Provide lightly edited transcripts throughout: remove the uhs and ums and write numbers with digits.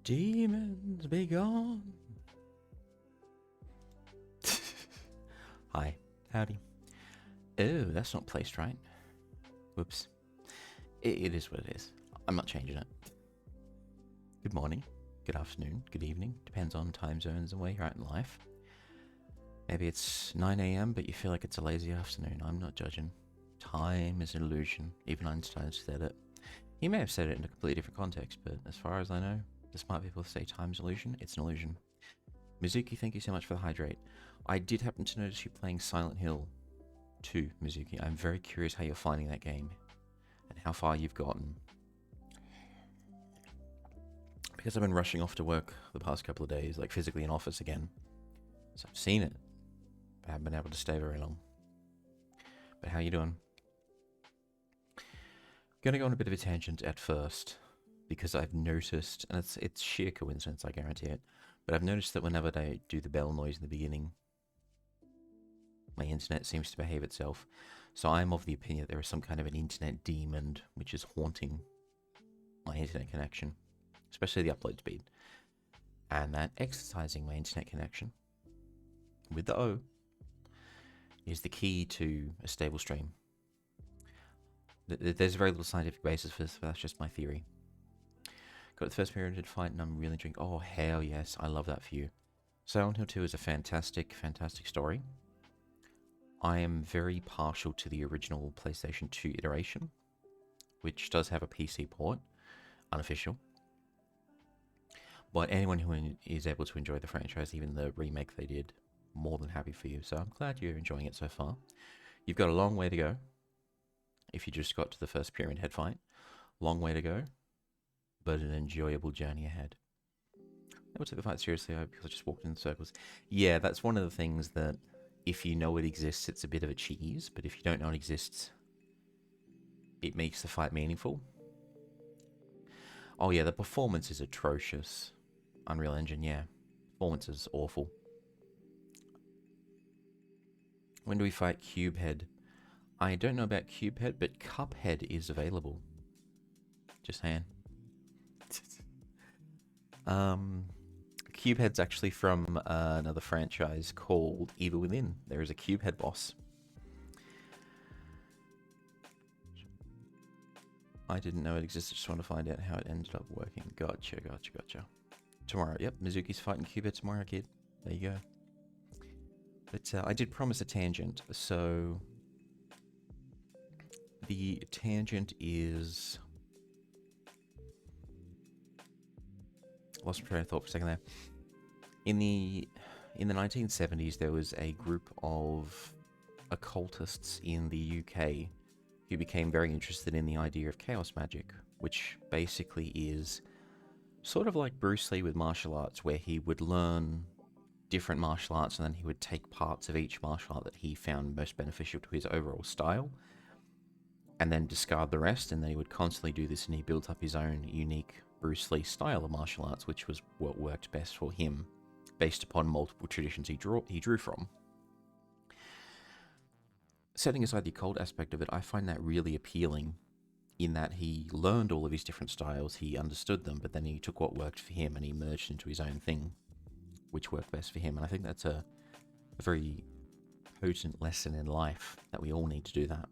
Demons be gone. Hi. Howdy. Oh, that's not placed right. Whoops. It is what it is. I'm not changing it. Good morning, good afternoon, good evening. Depends on time zones and where you're at in life. Maybe it's 9 a.m., but you feel like it's a lazy afternoon. I'm not judging. Time is an illusion. Even Einstein said it. He may have said it in a completely different context, but as far as I know, the smart people say time's illusion. It's an illusion. Mizuki, thank you so much for the hydrate. I did happen to notice you playing Silent Hill 2, Mizuki. I'm very curious how you're finding that game and how far you've gotten. Because I've been rushing off to work the past couple of days, like physically in office again. So I've seen it, but I haven't been able to stay very long. But how you doing? Gonna go on a bit of a tangent at first, because I've noticed, and it's sheer coincidence, I guarantee it, but I've noticed that whenever I do the bell noise in the beginning, my internet seems to behave itself. So I'm of the opinion that there is some kind of an internet demon which is haunting my internet connection, especially the upload speed, and that exercising my internet connection with the O is the key to a stable stream. There's very little scientific basis for this, but that's just my theory. Got the first period fight and I'm really enjoying. Oh, hell yes, I love that for you. Silent Hill 2 is a fantastic, fantastic story. I am very partial to the original PlayStation 2 iteration, which does have a PC port, unofficial. But anyone who is able to enjoy the franchise, even the remake they did, more than happy for you. So I'm glad you're enjoying it so far. You've got a long way to go. If you just got to the first Pyramid Head fight, long way to go, but an enjoyable journey ahead. I would take the fight seriously because I just walked in circles. Yeah, that's one of the things that if you know it exists, it's a bit of a cheese, but if you don't know it exists, it makes the fight meaningful. Oh yeah, the performance is atrocious. Unreal Engine, yeah. Performance is awful. When do we fight Cubehead? I don't know about Cubehead, but Cuphead is available. Just saying. Cubehead's actually from another franchise called Evil Within. There is a Cubehead boss. I didn't know it existed, just want to find out how it ended up working. Gotcha. Tomorrow, yep, Mizuki's fighting Cubehead tomorrow, kid. There you go. But I did promise a tangent, so the tangent is... Lost my train of thought for a second there. In the 1970s, there was a group of occultists in the UK who became very interested in the idea of chaos magic, which basically is sort of like Bruce Lee with martial arts, where he would learn different martial arts and then he would take parts of each martial art that he found most beneficial to his overall style and then discard the rest, and then he would constantly do this, and he built up his own unique Bruce Lee style of martial arts, which was what worked best for him based upon multiple traditions he drew from. Setting aside the occult aspect of it, I find that really appealing in that he learned all of his different styles, he understood them, but then he took what worked for him and he merged into his own thing, which worked best for him. And I think that's a very potent lesson in life, that we all need to do that,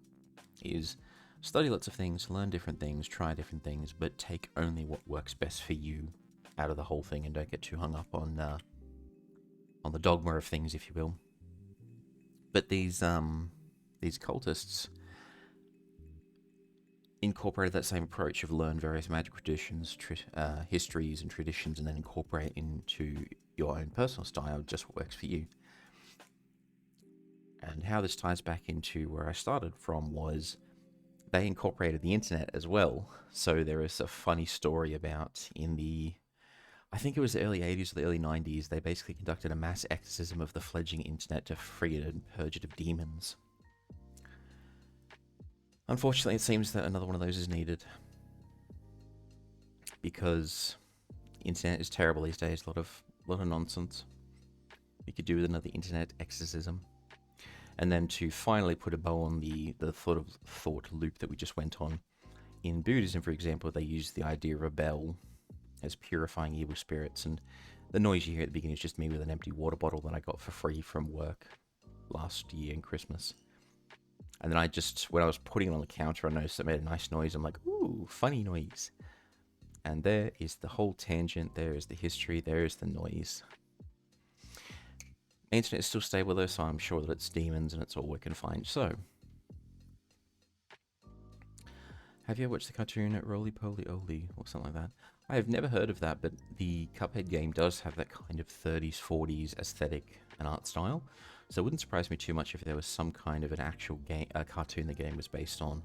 is study lots of things, learn different things, try different things, but take only what works best for you out of the whole thing, and don't get too hung up on the dogma of things, if you will. But these cultists incorporated that same approach of learn various magic traditions, histories and traditions, and then incorporate into your own personal style, just what works for you. And how this ties back into where I started from was they incorporated the internet as well. So there is a funny story about I think it was the early 80s or the early 90s, they basically conducted a mass exorcism of the fledgling internet to free it and purge it of demons. Unfortunately, it seems that another one of those is needed, because internet is terrible these days. A lot of nonsense. You could do with another internet exorcism. And then to finally put a bow on the thought loop that we just went on, in Buddhism, for example, they use the idea of a bell as purifying evil spirits, and the noise you hear at the beginning is just me with an empty water bottle that I got for free from work last year in Christmas. And then when I was putting it on the counter, I noticed it made a nice noise. I'm like, ooh, funny noise. And there is the whole tangent, there is the history, there is the noise. The internet is still stable though, so I'm sure that it's demons and it's all working fine. So, have you ever watched the cartoon at Roly Poly Oly or something like that? I have never heard of that, but the Cuphead game does have that kind of 30s, 40s aesthetic and art style. So it wouldn't surprise me too much if there was some kind of an actual game, a cartoon the game was based on.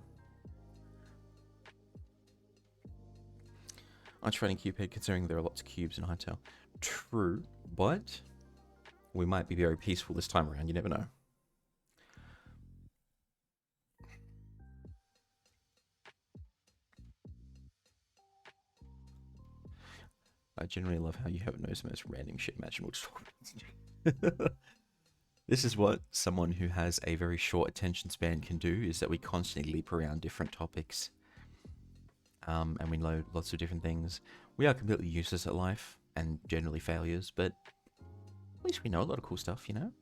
I'm trying Cuphead considering there are lots of cubes in Hytale. True, but we might be very peaceful this time around, you never know. I generally love how you have noticed the most random shit imaginable. This is what someone who has a very short attention span can do, is that we constantly leap around different topics. And we know lots of different things. We are completely useless at life, and generally failures, but at least we know a lot of cool stuff, you know?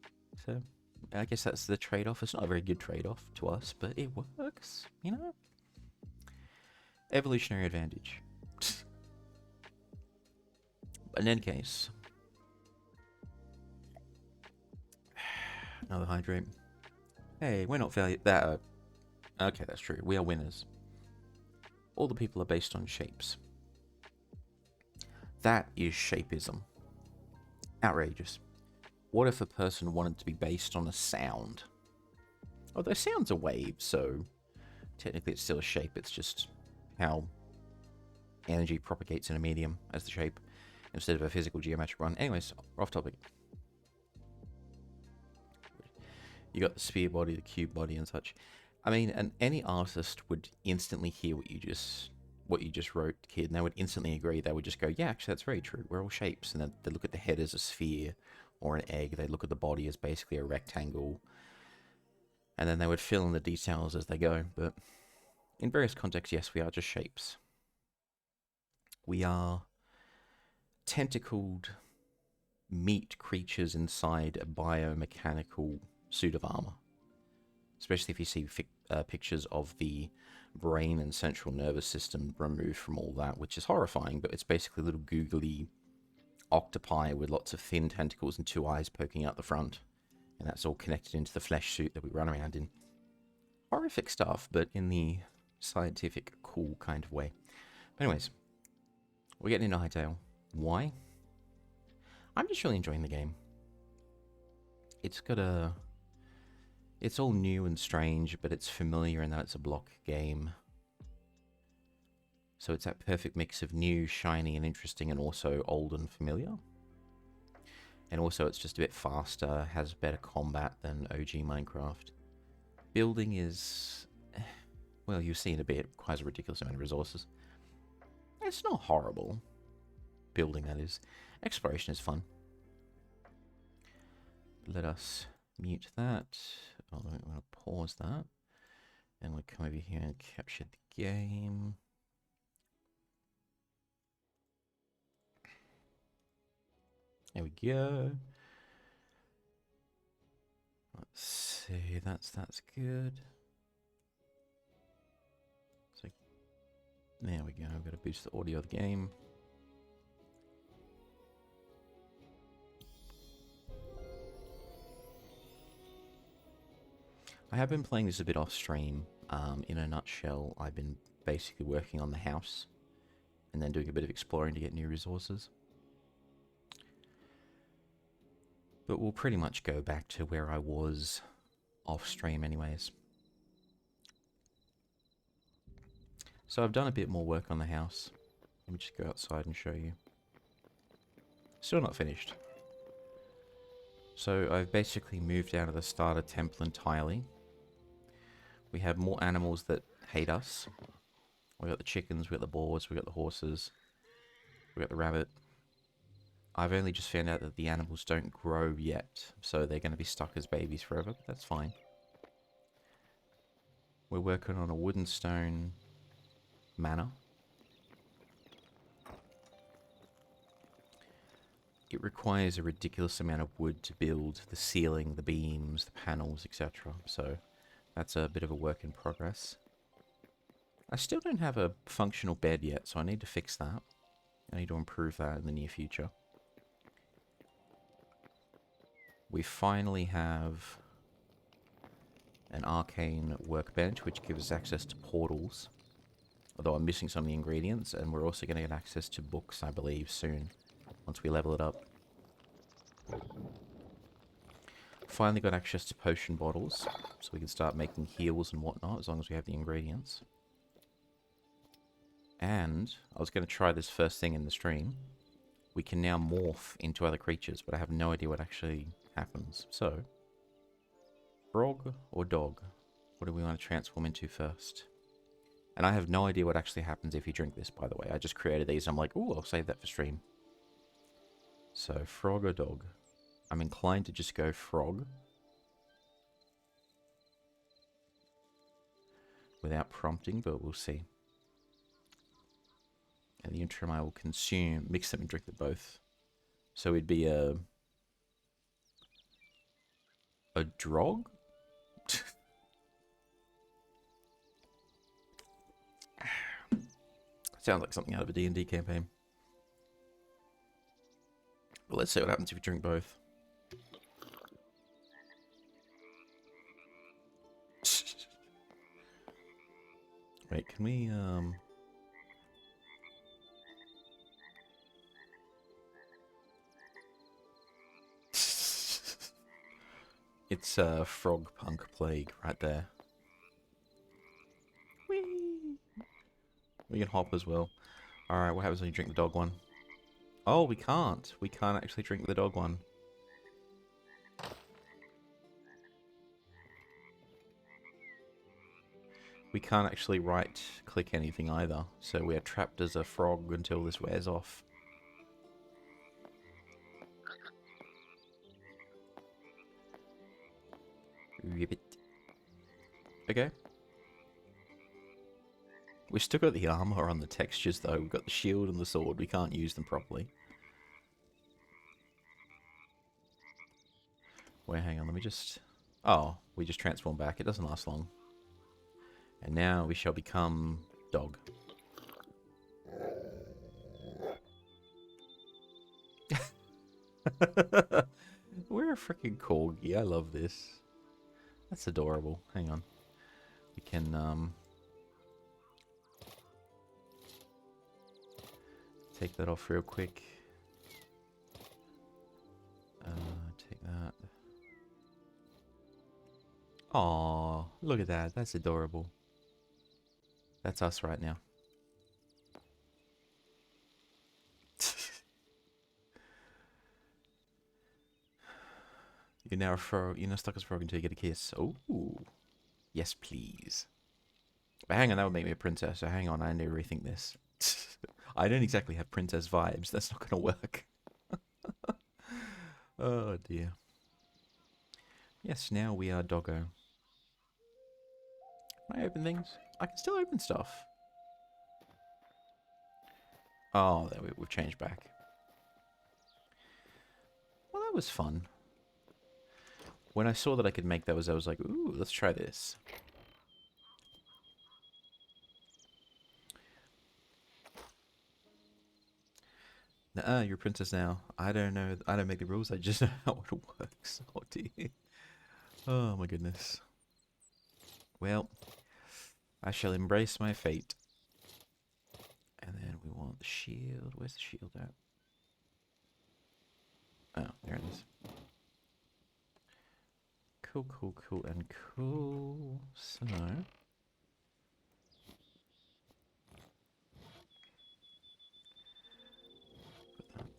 So, I guess that's the trade-off. It's not a very good trade-off to us, but it works, you know? Evolutionary advantage. In any case, another hydrate. Hey, we're not failure. Okay, that's true. We are winners. All the people are based on shapes. That is shapeism. Outrageous. What if a person wanted to be based on a sound? Although sounds are waves, so technically it's still a shape. It's just how energy propagates in a medium as the shape, instead of a physical geometric one. Anyways, off topic. You got the sphere body, the cube body, and such. I mean, and any artist would instantly hear what you just wrote, kid, and they would instantly agree. They would just go, yeah, actually, that's very true. We're all shapes. And then they look at the head as a sphere or an egg. They look at the body as basically a rectangle. And then they would fill in the details as they go. But in various contexts, yes, we are just shapes. We are tentacled meat creatures inside a biomechanical suit of armor. Especially if you see pictures of the brain and central nervous system removed from all that, which is horrifying, but it's basically little googly octopi with lots of thin tentacles and 2 eyes poking out the front. And that's all connected into the flesh suit that we run around in. Horrific stuff, but in the scientific, cool kind of way. But anyways, we're getting into Hytale. Why? I'm just really enjoying the game. It's got a... It's all new and strange, but it's familiar in that it's a block game. So it's that perfect mix of new, shiny, and interesting, and also old and familiar. And also it's just a bit faster, has better combat than OG Minecraft. Building is... well, you'll see in a bit, it requires a ridiculous amount of resources. It's not horrible. Building, that is. Exploration is fun. Let us mute that. I'm going to pause that. And we'll come over here and capture the game. There we go. Let's see, that's good. So there we go. I've got to boost the audio of the game. I have been playing this a bit off stream. In a nutshell, I've been basically working on the house and then doing a bit of exploring to get new resources. But we'll pretty much go back to where I was off stream anyways. So I've done a bit more work on the house. Let me just go outside and show you. Still not finished. So I've basically moved out of the starter temple entirely. We have more animals that hate us. We got the chickens, we got the boars, we got the horses, we got the rabbit. I've only just found out that the animals don't grow yet, so they're going to be stuck as babies forever, but that's fine. We're working on a wood and stone manor. It requires a ridiculous amount of wood to build the ceiling, the beams, the panels, etc. So that's a bit of a work in progress. I still don't have a functional bed yet, so I need to fix that. I need to improve that in the near future. We finally have an arcane workbench, which gives us access to portals. Although I'm missing some of the ingredients, and we're also going to get access to books, I believe, soon, once we level it up. Finally got access to potion bottles, so we can start making heals and whatnot, as long as we have the ingredients. And I was going to try this first thing in the stream. We can now morph into other creatures, but I have no idea what actually happens. So, frog or dog? What do we want to transform into first? And I have no idea what actually happens if you drink this, by the way. I just created these. I'm like, ooh, I'll save that for stream. So, frog or dog? I'm inclined to just go frog. Without prompting, but we'll see. In the interim, I will mix them and drink them both. So it'd be a drog? Sounds like something out of a D&D campaign. But let's see what happens if you drink both. Wait, can we, It's a frog punk plague right there. Whee! We can hop as well. Alright, what happens when you drink the dog one? Oh, we can't. We can't actually drink the dog one. We can't actually right-click anything either, so we are trapped as a frog until this wears off. Ribbit. Okay. We've still got the armor on the textures though. We've got the shield and the sword. We can't use them properly. Wait, hang on. Let me just... Oh, we just transform back. It doesn't last long. And now we shall become dog. We're a freaking corgi. I love this. That's adorable. Hang on. We can, take that off real quick. Take that. Aww, look at that. That's adorable. That's us right now. You're now a frog. You're now stuck as a frog until you get a kiss. Oh, yes, please. But hang on, that would make me a princess. So hang on, I need to rethink this. I don't exactly have princess vibes. That's not going to work. Oh dear. Yes, now we are doggo. Can I open things? I can still open stuff. Oh, there we've changed back. Well, that was fun. When I saw that I could make those, I was like, ooh, let's try this. You're a princess now. I don't know. I don't make the rules. I just know how it works. Oh, dear. Oh, my goodness. Well, I shall embrace my fate. And then we want the shield. Where's the shield at? Oh, there it is. Cool, cool, cool, and cool. So...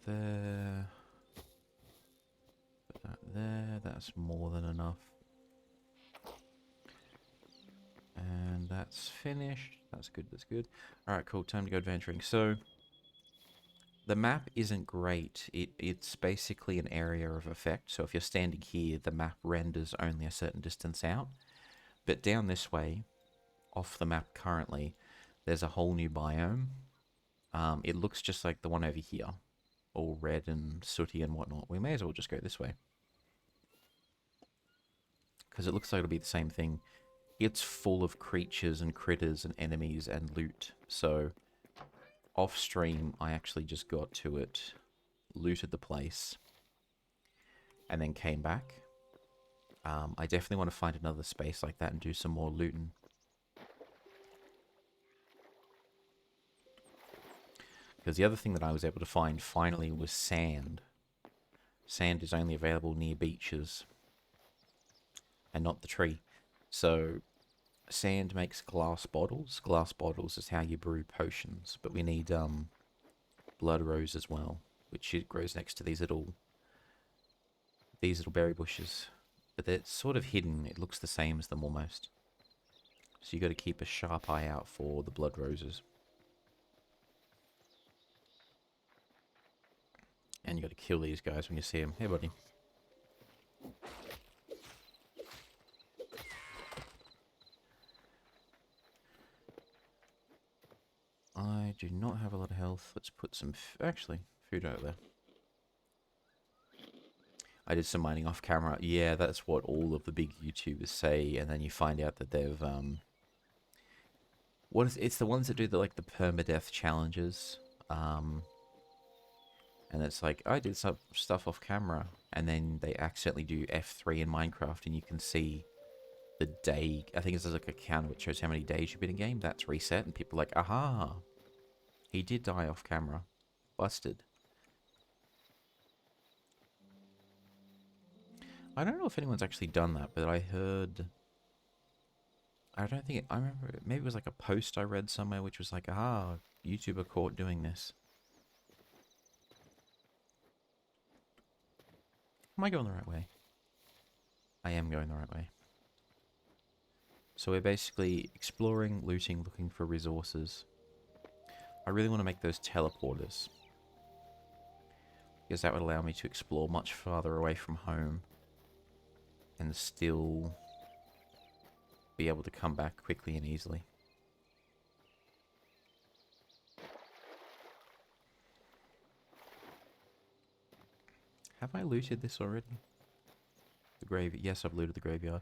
there. Put that there. That's more than enough. And that's finished. That's good, that's good. Alright, cool. Time to go adventuring. So, the map isn't great. It's basically an area of effect. So if you're standing here, the map renders only a certain distance out. But down this way, off the map currently, there's a whole new biome. It looks just like the one over here. all red and sooty and whatnot. We may as well just go this way. Because it looks like it'll be the same thing. It's full of creatures and critters and enemies and loot. So, off stream, I actually just got to it, looted the place, and then came back. I definitely want to find another space like that and do some more looting. Because the other thing that I was able to find finally was sand. Sand is only available near beaches and not the tree. So sand makes glass bottles. Glass bottles is how you brew potions. But we need blood rose as well, which it grows next to these little berry bushes. But they're sort of hidden. It looks the same as them almost. So you got to keep a sharp eye out for the blood roses. And you got to kill these guys when you see them. Hey, buddy. I do not have a lot of health. Let's put some... actually, food over there. I did some mining off camera. Yeah, that's what all of the big YouTubers say. And then you find out that they've... it's the ones that do the, like, the permadeath challenges. And it's like, I did some stuff off camera, and then they accidentally do F3 in Minecraft, and you can see the day. I think it's like a counter which shows how many days you've been in game. That's reset, and people are like, aha, he did die off camera. Busted. I don't know if anyone's actually done that, but I heard... I don't think... I remember... Maybe it was like a post I read somewhere, which was like, aha, YouTuber caught doing this. Am I going the right way? I am going the right way. So we're basically exploring, looting, looking for resources. I really want to make those teleporters, because that would allow me to explore much farther away from home and still be able to come back quickly and easily. Have I looted this already? The graveyard. Yes, I've looted the graveyard.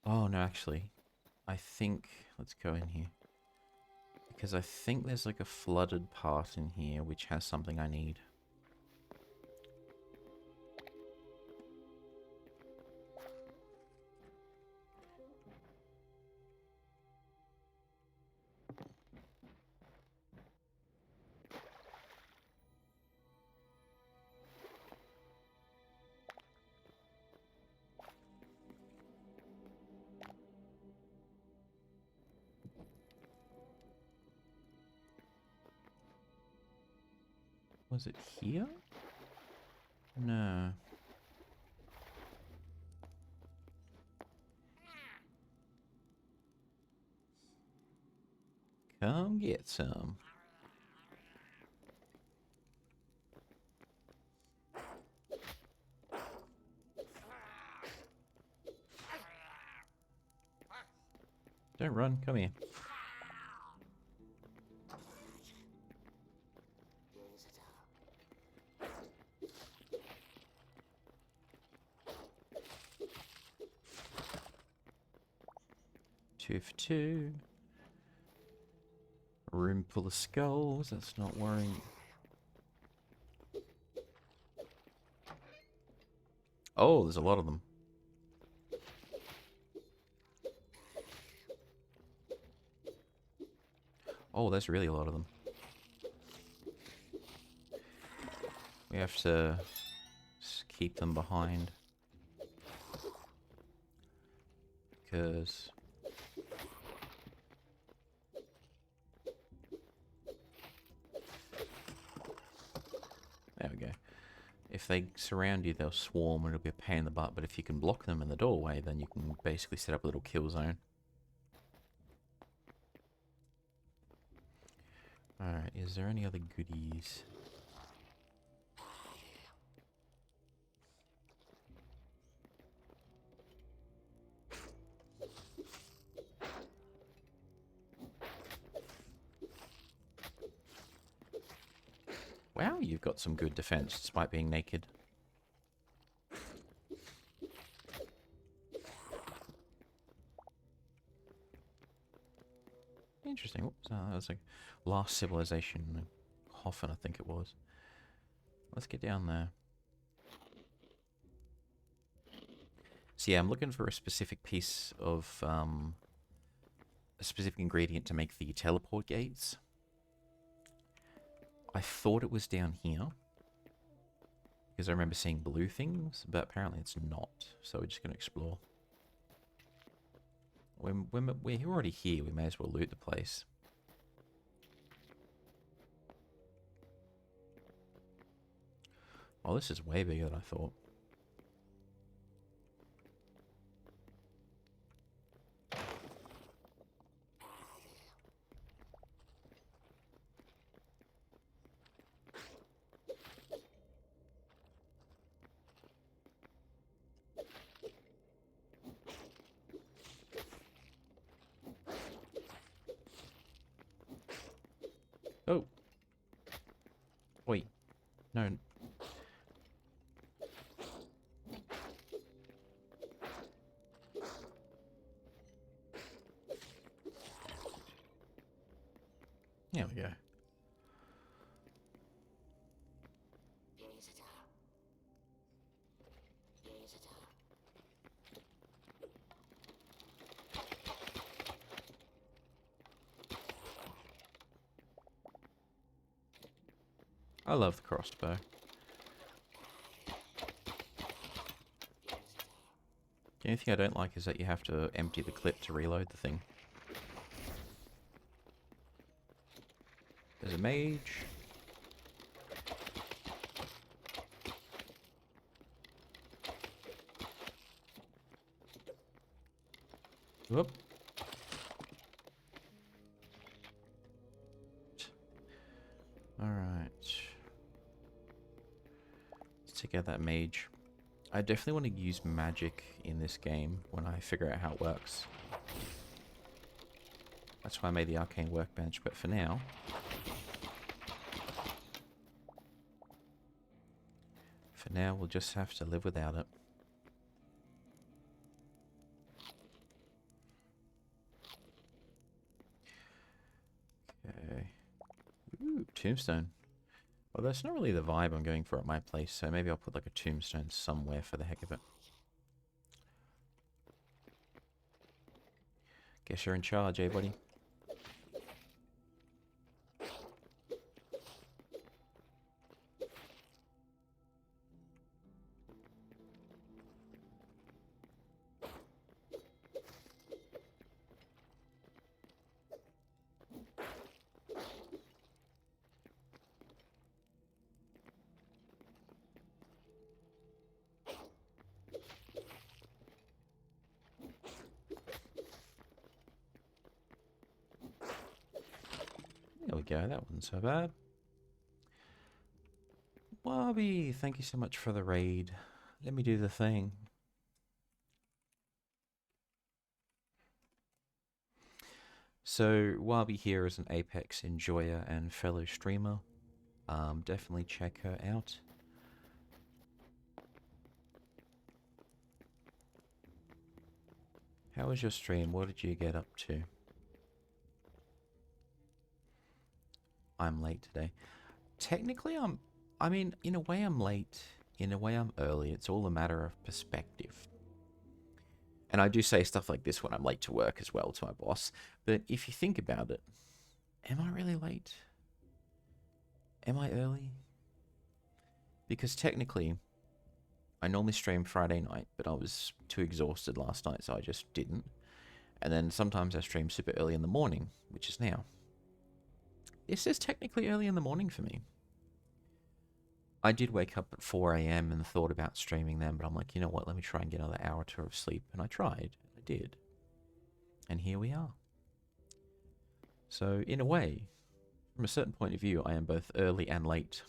Oh, no, actually. I think... Let's go in here. Because I think there's like a flooded part in here which has something I need. Was it here? No. Come get some. Don't run, come here. Two for two. A room full of skulls, that's not worrying. Oh, there's a lot of them. Oh, there's really a lot of them. We have to keep them behind. Because... There we go. If they surround you, they'll swarm and it'll be a pain in the butt, but if you can block them in the doorway, then you can basically set up a little kill zone. Alright, is there any other goodies? Wow, you've got some good defense despite being naked. Interesting. Whoops, that was like Last Civilization. Hoffen, I think it was. Let's get down there. So yeah, I'm looking for a specific piece of, a specific ingredient to make the teleport gates. I thought it was down here, because I remember seeing blue things, but apparently it's not. So we're just going to explore. When we're already here, we may as well loot the place. Oh, this is way bigger than I thought. Oh. Wait. No. There we go. I love the crossbow. The only thing I don't like is that you have to empty the clip to reload the thing. There's a mage. Whoop. Alright. Let's take out that mage. I definitely want to use magic in this game when I figure out how it works. That's why I made the arcane workbench, but for now... For now, we'll just have to live without it. Okay. Ooh, tombstone. Well, that's not really the vibe I'm going for at my place, so maybe I'll put like a tombstone somewhere for the heck of it. Guess you're in charge, eh, buddy? There we go, that wasn't so bad. Wabi, thank you so much for the raid. Let me do the thing. So, Wabi here is an Apex enjoyer and fellow streamer. Definitely check her out. How was your stream? What did you get up to? I'm late today. Technically, I mean, in a way I'm late. In a way I'm early. It's all a matter of perspective. And I do say stuff like this when I'm late to work as well to my boss. But if you think about it, am I really late? Am I early? Because technically, I normally stream Friday night, but I was too exhausted last night, so I just didn't. And then sometimes I stream super early in the morning, which is now. This is technically early in the morning for me. I did wake up at 4 a.m. and thought about streaming then, but I'm like, you know what, let me try and get another hour or two of sleep. And I tried. I did. And here we are. So, in a way, from a certain point of view, I am both early and late.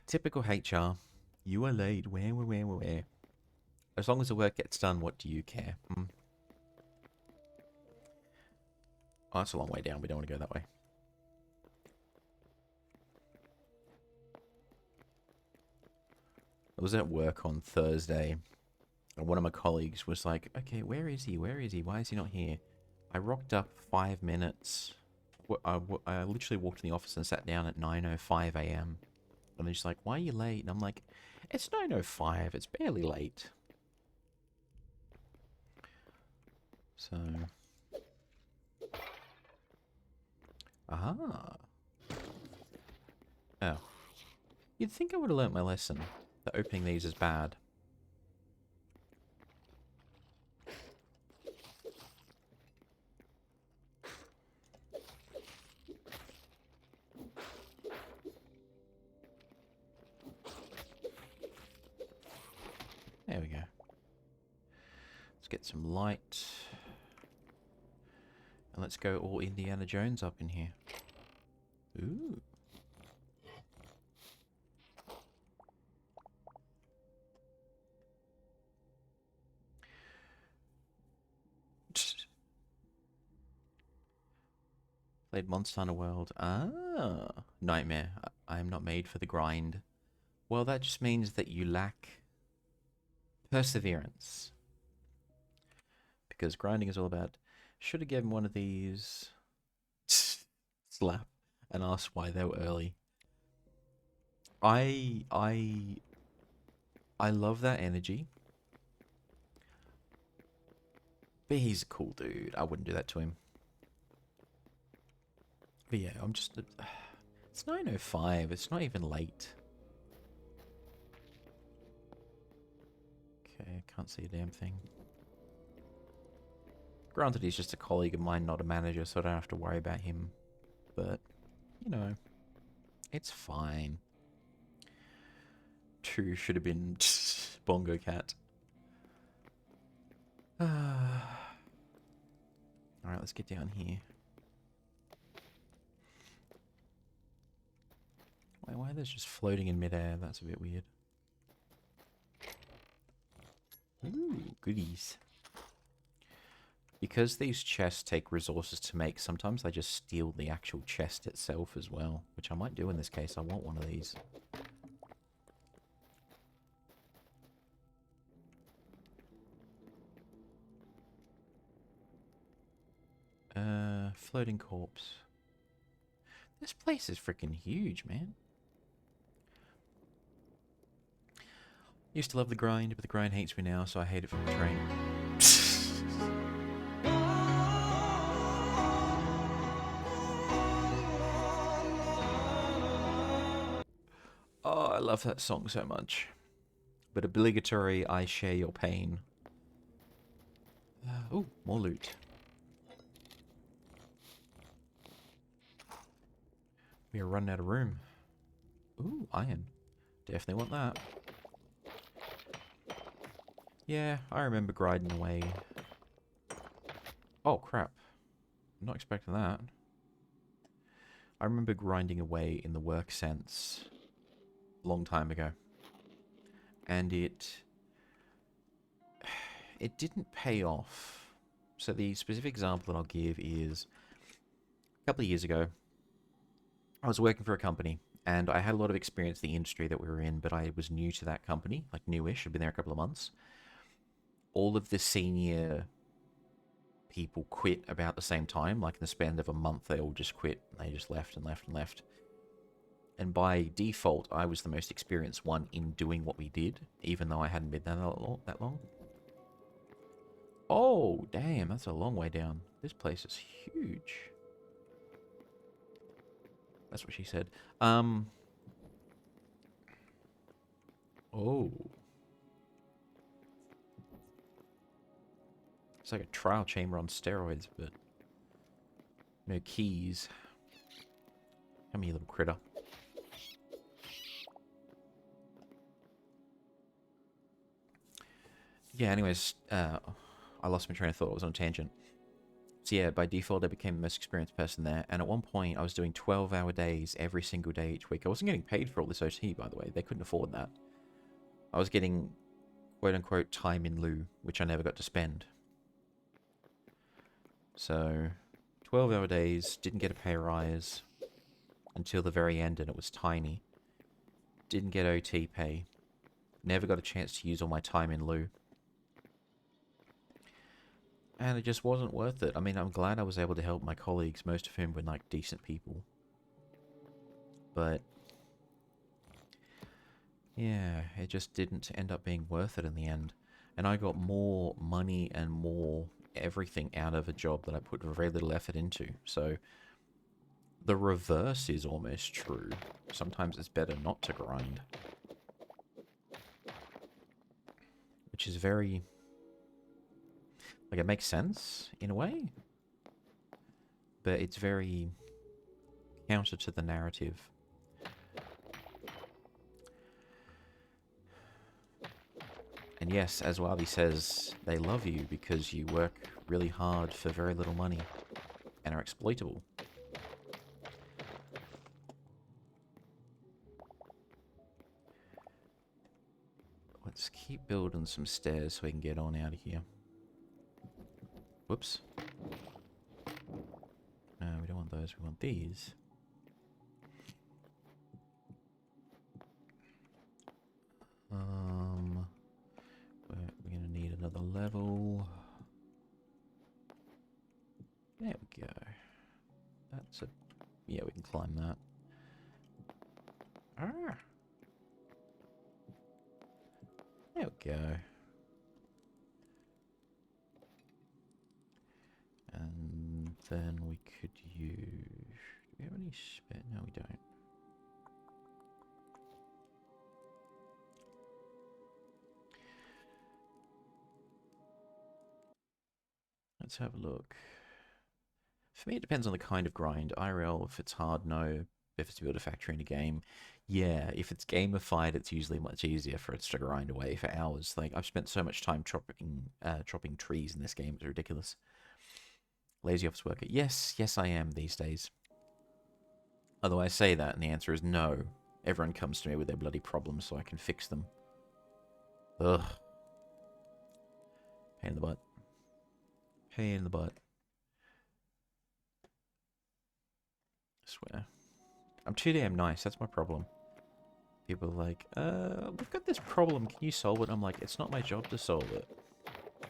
Typical HR. You are late. Where? As long as the work gets done, what do you care? Hmm? Oh, that's a long way down. We don't want to go that way. I was at work on Thursday, and one of my colleagues was like, okay, where is he? Where is he? Why is he not here? I rocked up 5 minutes. I literally walked in the office and sat down at 9:05 a.m. And they're just like, why are you late? And I'm like, it's 9:05. It's barely late. So... Aha. Oh. You'd think I would have learnt my lesson. That opening these is bad. There we go. Let's get some light. And let's go all Indiana Jones up in here. Ooh. Played Monster Hunter World. Ah. Nightmare. I am not made for the grind. Well, that just means that you lack perseverance. Because grinding is all about... Should have given one of these... Slap. And asked why they were early. I love that energy. But he's a cool dude. I wouldn't do that to him. But yeah, I'm just... It's 9:05. It's not even late. Okay, can't see a damn thing. Granted, he's just a colleague of mine, not a manager, so I don't have to worry about him. But, you know, it's fine. 2 should have been Bongo Cat. Alright, let's get down here. Why are those just floating in midair? That's a bit weird. Ooh, goodies. Because these chests take resources to make, sometimes I just steal the actual chest itself as well. Which I might do in this case. I want one of these. Floating corpse. This place is freaking huge, man. Used to love the grind, but the grind hates me now, so I hate it from the train. Oh, I love that song so much. But obligatory, I share your pain. Ooh, more loot. We are running out of room. Ooh, iron. Definitely want that. Yeah, I remember grinding away. Oh, crap. I'm not expecting that. I remember grinding away in the work sense a long time ago. And it didn't pay off. So the specific example that I'll give is a couple of years ago, I was working for a company, and I had a lot of experience in the industry that we were in, but I was new to that company, like newish. I'd been there a couple of months. All of the senior people quit about the same time, like in the span of a month, they all just quit. They just left and left and left. And by default, I was the most experienced one in doing what we did, even though I hadn't been there that long. Oh, damn, that's a long way down. This place is huge. That's what she said. Oh. It's like a trial chamber on steroids, but no keys. Come here, little critter. Yeah, anyways, I lost my train of thought. I was on a tangent. So yeah, by default, I became the most experienced person there. And at one point, I was doing 12-hour days every single day each week. I wasn't getting paid for all this OT, by the way. They couldn't afford that. I was getting, quote-unquote, time in lieu, which I never got to spend. So, 12-hour days, didn't get a pay rise until the very end, and it was tiny. Didn't get OT pay. Never got a chance to use all my time in lieu. And it just wasn't worth it. I mean, I'm glad I was able to help my colleagues, most of whom were, like, decent people. But yeah, it just didn't end up being worth it in the end. And I got more money and more everything out of a job that I put very little effort into. So the reverse is almost true. Sometimes it's better not to grind. Which is very... like, it makes sense, in a way. But it's very counter to the narrative. And yes, as Wabi says, they love you because you work really hard for very little money and are exploitable. Let's keep building some stairs so we can get on out of here. Whoops. No, we don't want those, we want these. We're gonna need another level. There we go. That's a... yeah, we can climb that. Ah. There we go. And then we could use... do we have any spare? No, we don't. Let's have a look. For me, it depends on the kind of grind. IRL, if it's hard, no. If it's to build a factory in a game, yeah. If it's gamified, it's usually much easier for it to grind away for hours. Like, I've spent so much time chopping trees in this game, it's ridiculous. Lazy office worker. Yes, yes I am these days. Although I say that, and the answer is no. Everyone comes to me with their bloody problems so I can fix them. Ugh. Pain in the butt. Pain in the butt. I swear. I'm too damn nice, that's my problem. People are like, we've got this problem, can you solve it? I'm like, it's not my job to solve it.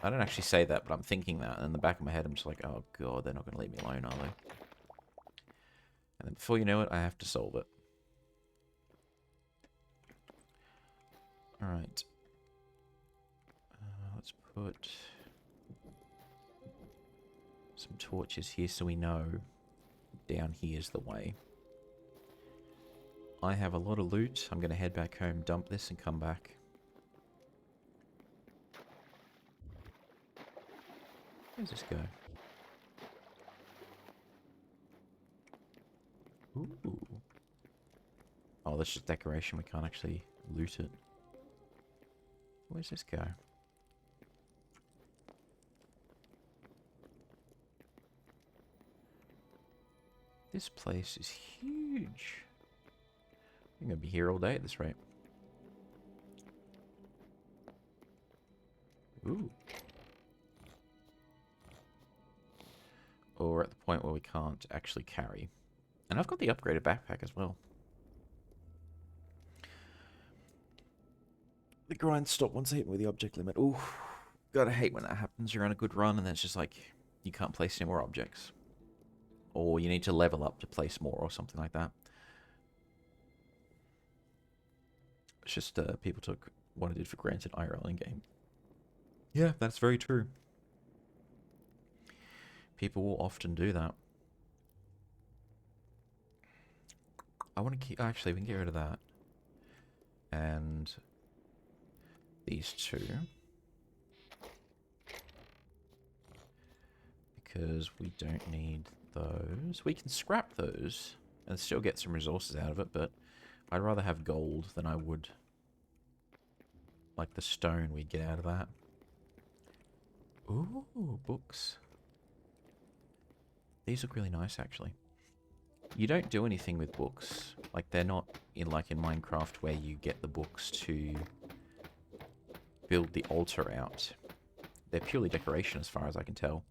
I don't actually say that, but I'm thinking that, and in the back of my head I'm just like, oh god, they're not going to leave me alone, are they? And then before you know it, I have to solve it. Alright. Let's put some torches here so we know down here's the way. I have a lot of loot. I'm going to head back home, dump this, and come back. Where's this go? Ooh. Oh, that's just decoration. We can't actually loot it. Where's this go? This place is huge. I'm going to be here all day at this rate. Ooh. Or we're at the point where we can't actually carry. And I've got the upgraded backpack as well. The grind stopped once I hit with the object limit. Ooh. Gotta hate when that happens. You're on a good run and then it's just like, you can't place any more objects. Or you need to level up to place more or something like that. It's just people took what I did for granted IRL in-game. Yeah, that's very true. People will often do that. I want to keep... actually, we can get rid of that. And these two. Because we don't need those. We can scrap those and still get some resources out of it, but I'd rather have gold than I would like the stone we'd get out of that. Ooh, books. These look really nice, actually. You don't do anything with books. Like, they're not in Minecraft where you get the books to build the altar out. They're purely decoration as far as I can tell.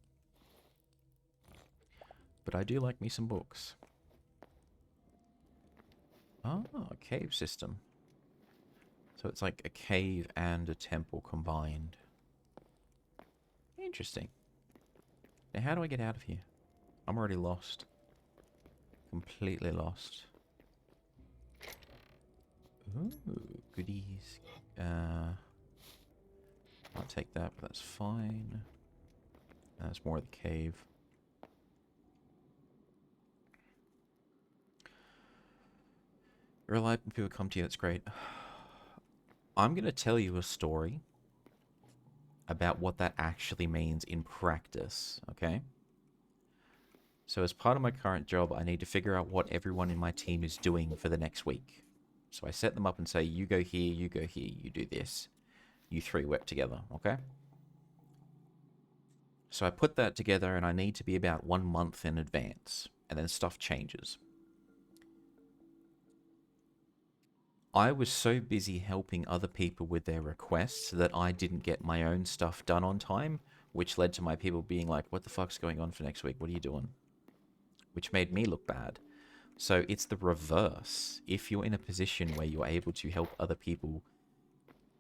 But I do like me some books. Oh, a cave system. So it's like a cave and a temple combined. Interesting. Now, how do I get out of here? I'm already lost. Completely lost. Ooh, goodies. I'll take that, but that's fine. That's more of the cave. You're alive when people come to you, that's great. I'm going to tell you a story about what that actually means in practice, okay? So as part of my current job, I need to figure out what everyone in my team is doing for the next week. So I set them up and say, you go here, you go here, you do this. You three work together, okay? So I put that together and I need to be about 1 month in advance. And then stuff changes. I was so busy helping other people with their requests that I didn't get my own stuff done on time, which led to my people being like, what the fuck's going on for next week? What are you doing? Which made me look bad. So it's the reverse. If you're in a position where you're able to help other people,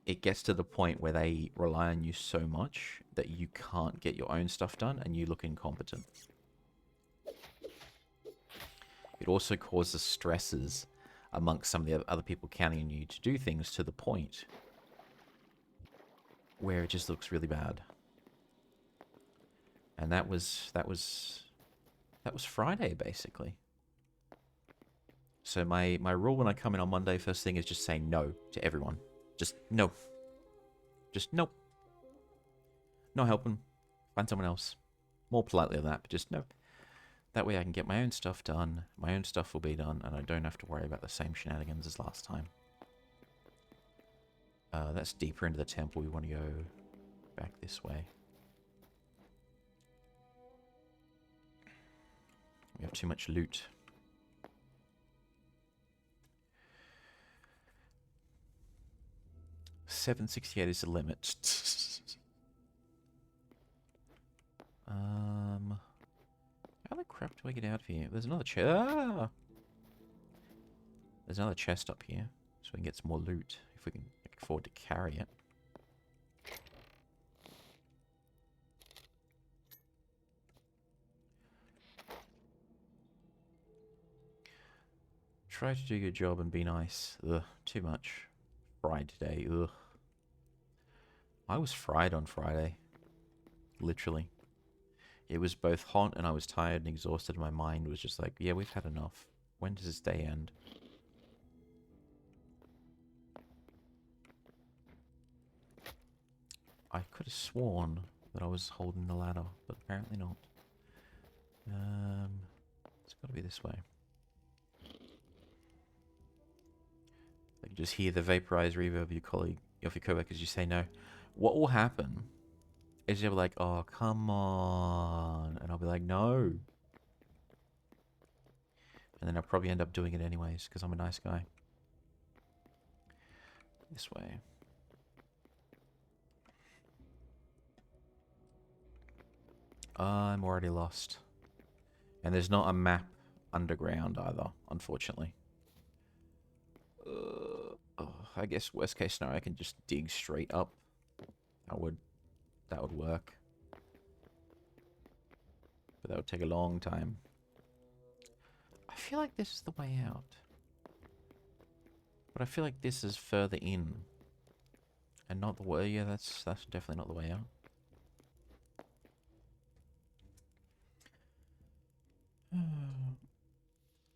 it gets to the point where they rely on you so much that you can't get your own stuff done and you look incompetent. It also causes stresses amongst some of the other people counting on you to do things to the point where it just looks really bad. And that was Friday, basically. So my rule when I come in on Monday first thing is just saying no to everyone. Just no. Just no. Not helping. Find someone else. More politely than that, but just no. That way I can get my own stuff done, my own stuff will be done, and I don't have to worry about the same shenanigans as last time. That's deeper into the temple. We want to go back this way. We have too much loot. $768 is the limit. How the crap do I get out of here? There's another chest. Ah! There's another chest up here, so we can get some more loot if we can afford to carry it. Try to do your job and be nice. Ugh, too much. Fried today. Ugh. I was fried on Friday. Literally. It was both hot and I was tired and exhausted and my mind was just like, yeah, we've had enough. When does this day end? I could have sworn that I was holding the ladder, but apparently not. It's got to be this way. I can just hear the vaporized reverb of your coworkers. You say no. What will happen is they'll be like, "Oh, come on," and I'll be like, "No," and then I'll probably end up doing it anyways because I'm a nice guy. This way. I'm already lost. And there's not a map underground either, unfortunately. Oh, I guess worst case scenario, I can just dig straight up. That would work. But that would take a long time. I feel like this is the way out. But I feel like this is further in. And not the way, yeah, that's definitely not the way out.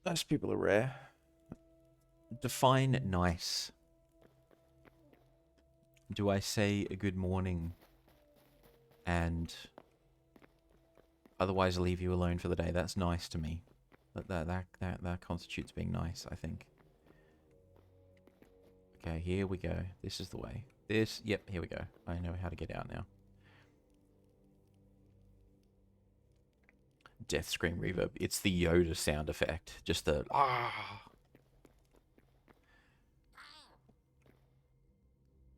Nice people are rare. Define nice. Do I say a good morning and otherwise leave you alone for the day? That's nice to me. That constitutes being nice, I think. Okay, here we go. This is the way. Yep, here we go. I know how to get out now. Death scream reverb. It's the Yoda sound effect. Just the ah.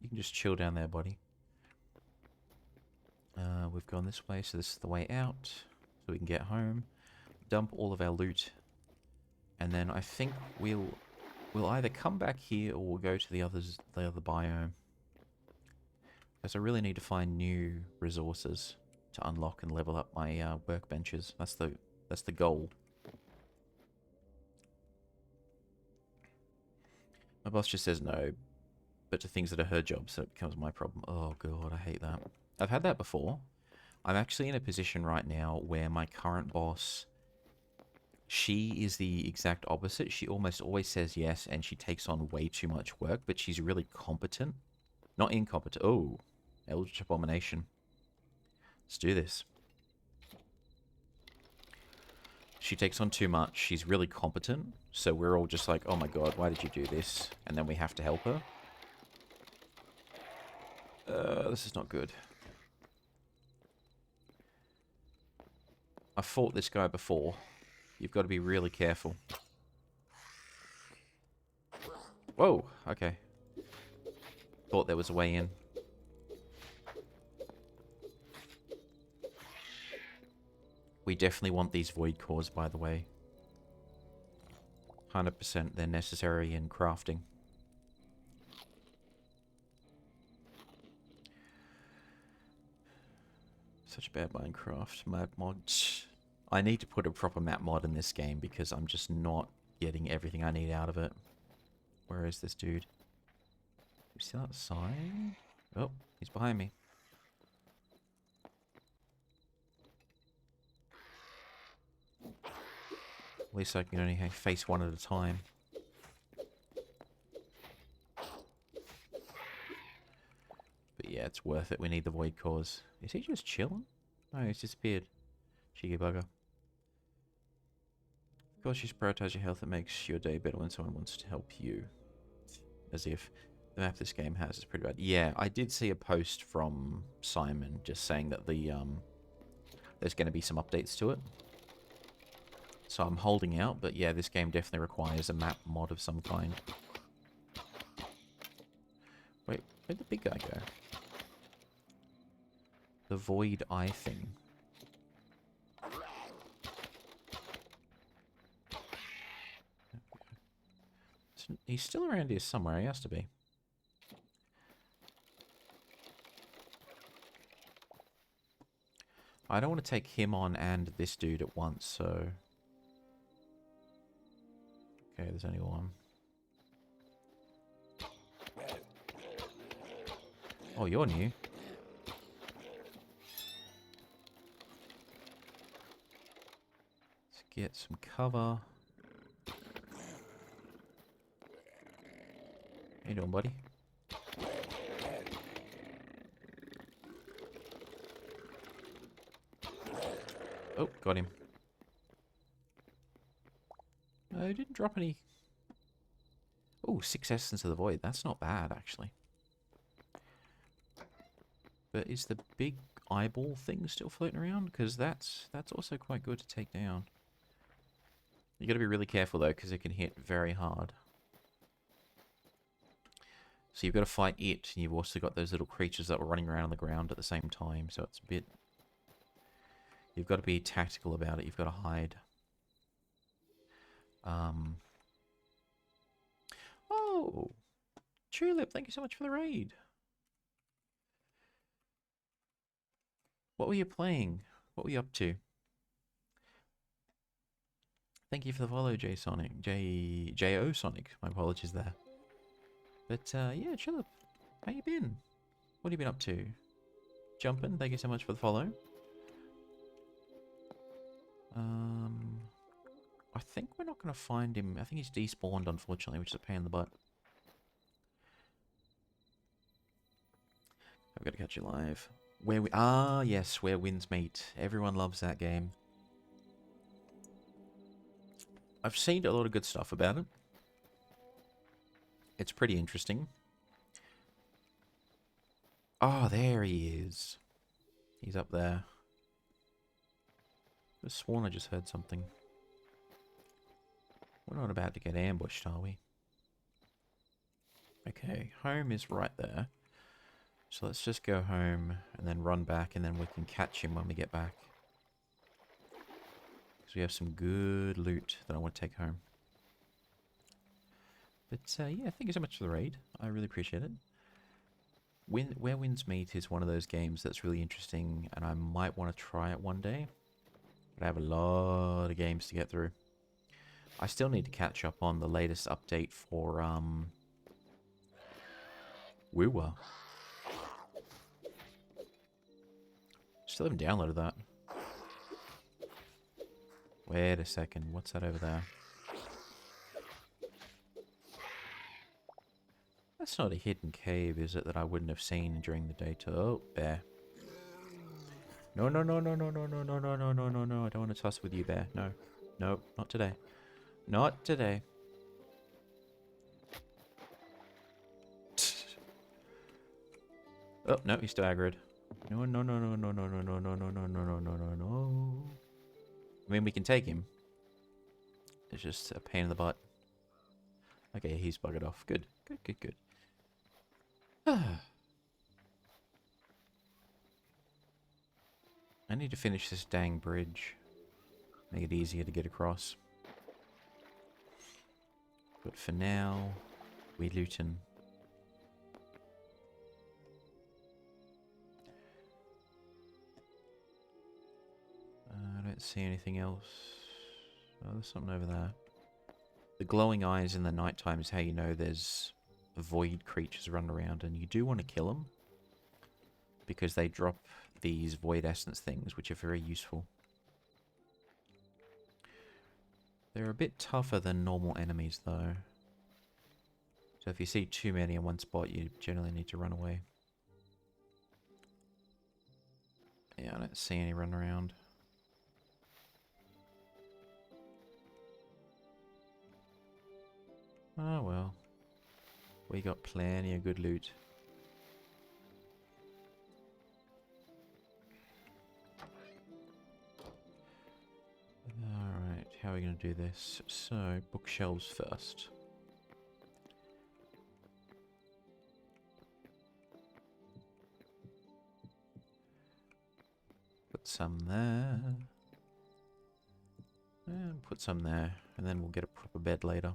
You can just chill down there, buddy. We've gone this way, so this is the way out. So we can get home. dump all of our loot. And then I think we'll either come back here or we'll go to the other biome. Because I really need to find new resources to unlock and level up my workbenches. That's the goal. My boss just says no, but to things that are her job, so it becomes my problem. Oh god, I hate that. I've had that before. I'm actually in a position right now where my current boss, she is the exact opposite. She almost always says yes, and she takes on way too much work, but she's really competent. Not incompetent. Oh, Eldritch Abomination. Let's do this. She takes on too much. She's really competent, so we're all just like, oh my god, why did you do this? And then we have to help her. This is not good. I fought this guy before. You've got to be really careful. Whoa, okay. Thought there was a way in. We definitely want these void cores, by the way. 100% they're necessary in crafting. Such a bad Minecraft map mod. I need to put a proper map mod in this game because I'm just not getting everything I need out of it. Where is this dude? You see that sign? Oh, he's behind me. At least I can only face one at a time. But yeah, it's worth it. We need the void cores. Is he just chilling? No, he's disappeared. Cheeky bugger. Of course, you should prioritize your health. It makes your day better when someone wants to help you. As if the map this game has is pretty bad. Yeah, I did see a post from Simon just saying that there's going to be some updates to it. So I'm holding out, but yeah, this game definitely requires a map mod of some kind. Wait, where'd the big guy go? The void eye thing. He's still around here somewhere, he has to be. I don't want to take him on and this dude at once, so... Okay, there's only one. Oh, you're new. Let's get some cover. How you doing, buddy? Oh, got him. No, he didn't drop any. Oh, 6 Essence of the Void. That's not bad, actually. But is the big eyeball thing still floating around? Because that's also quite good to take down. You got to be really careful, though, because it can hit very hard. So you've got to fight it, and you've also got those little creatures that were running around on the ground at the same time, so it's a bit... You've got to be tactical about it, you've got to hide. Oh! Tulip, thank you so much for the raid! What were you playing? What were you up to? Thank you for the follow, J-Sonic. J-O Sonic, my apologies there. But, yeah, Tulip, how you been? What have you been up to? Jumping, thank you so much for the follow. I think we're not going to find him. I think he's despawned, unfortunately, which is a pain in the butt. I've got to catch you live. Yes, Where Winds Meet. Everyone loves that game. I've seen a lot of good stuff about it. It's pretty interesting. Oh, there he is. He's up there. I could have sworn I just heard something. We're not about to get ambushed, are we? Okay, home is right there. So let's just go home and then run back, and then we can catch him when we get back. Because we have some good loot that I want to take home. But yeah, thank you so much for the raid. I really appreciate it. Where Winds Meet is one of those games that's really interesting, and I might want to try it one day. But I have a lot of games to get through. I still need to catch up on the latest update for Woowa. Still haven't downloaded that. Wait a second, what's that over there? That's not a hidden cave, is it, that I wouldn't have seen during the daytime? Oh, bear. No, no, no, no, no, no, no, no, no, no, no, no, no. I don't want to tussle with you, bear. No. No, not today. Not today. Oh, no, he's still aggroed. No, no, no, no, no, no, no, no, no, no, no, no, no, no, no, no. I mean, we can take him. It's just a pain in the butt. Okay, he's buggered off. Good, good, good, good. I need to finish this dang bridge. Make it easier to get across. But for now, we lootin'. I don't see anything else. Oh, there's something over there. The glowing eyes in the nighttime is how you know there's void creatures running around, and you do want to kill them because they drop these void essence things, which are very useful. They're a bit tougher than normal enemies, though. So if you see too many in one spot, you generally need to run away. Yeah, I don't see any run around. Oh well. We got plenty of good loot. Alright, how are we going to do this? So, bookshelves first. Put some there. And put some there. And then we'll get a proper bed later.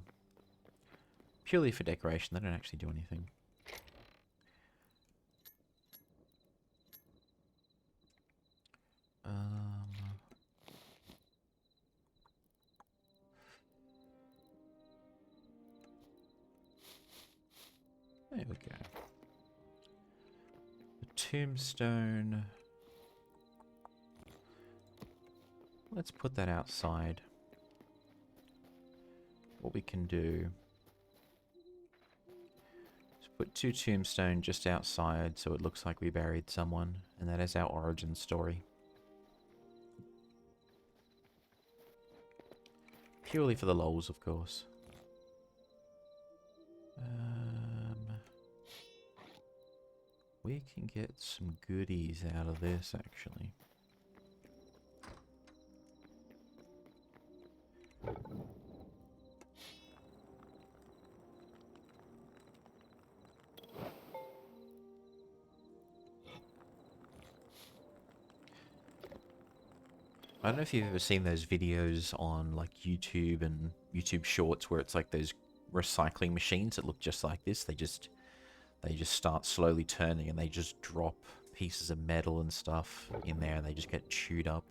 Purely for decoration, they don't actually do anything. There we go. The tombstone. Let's put that outside. What we can do is put 2 tombstone just outside so it looks like we buried someone, and that is our origin story. Purely for the lols, of course. We can get some goodies out of this, actually. I don't know if you've ever seen those videos on like YouTube and YouTube Shorts where it's like those recycling machines that look just like this. They just start slowly turning and they just drop pieces of metal and stuff in there and they just get chewed up.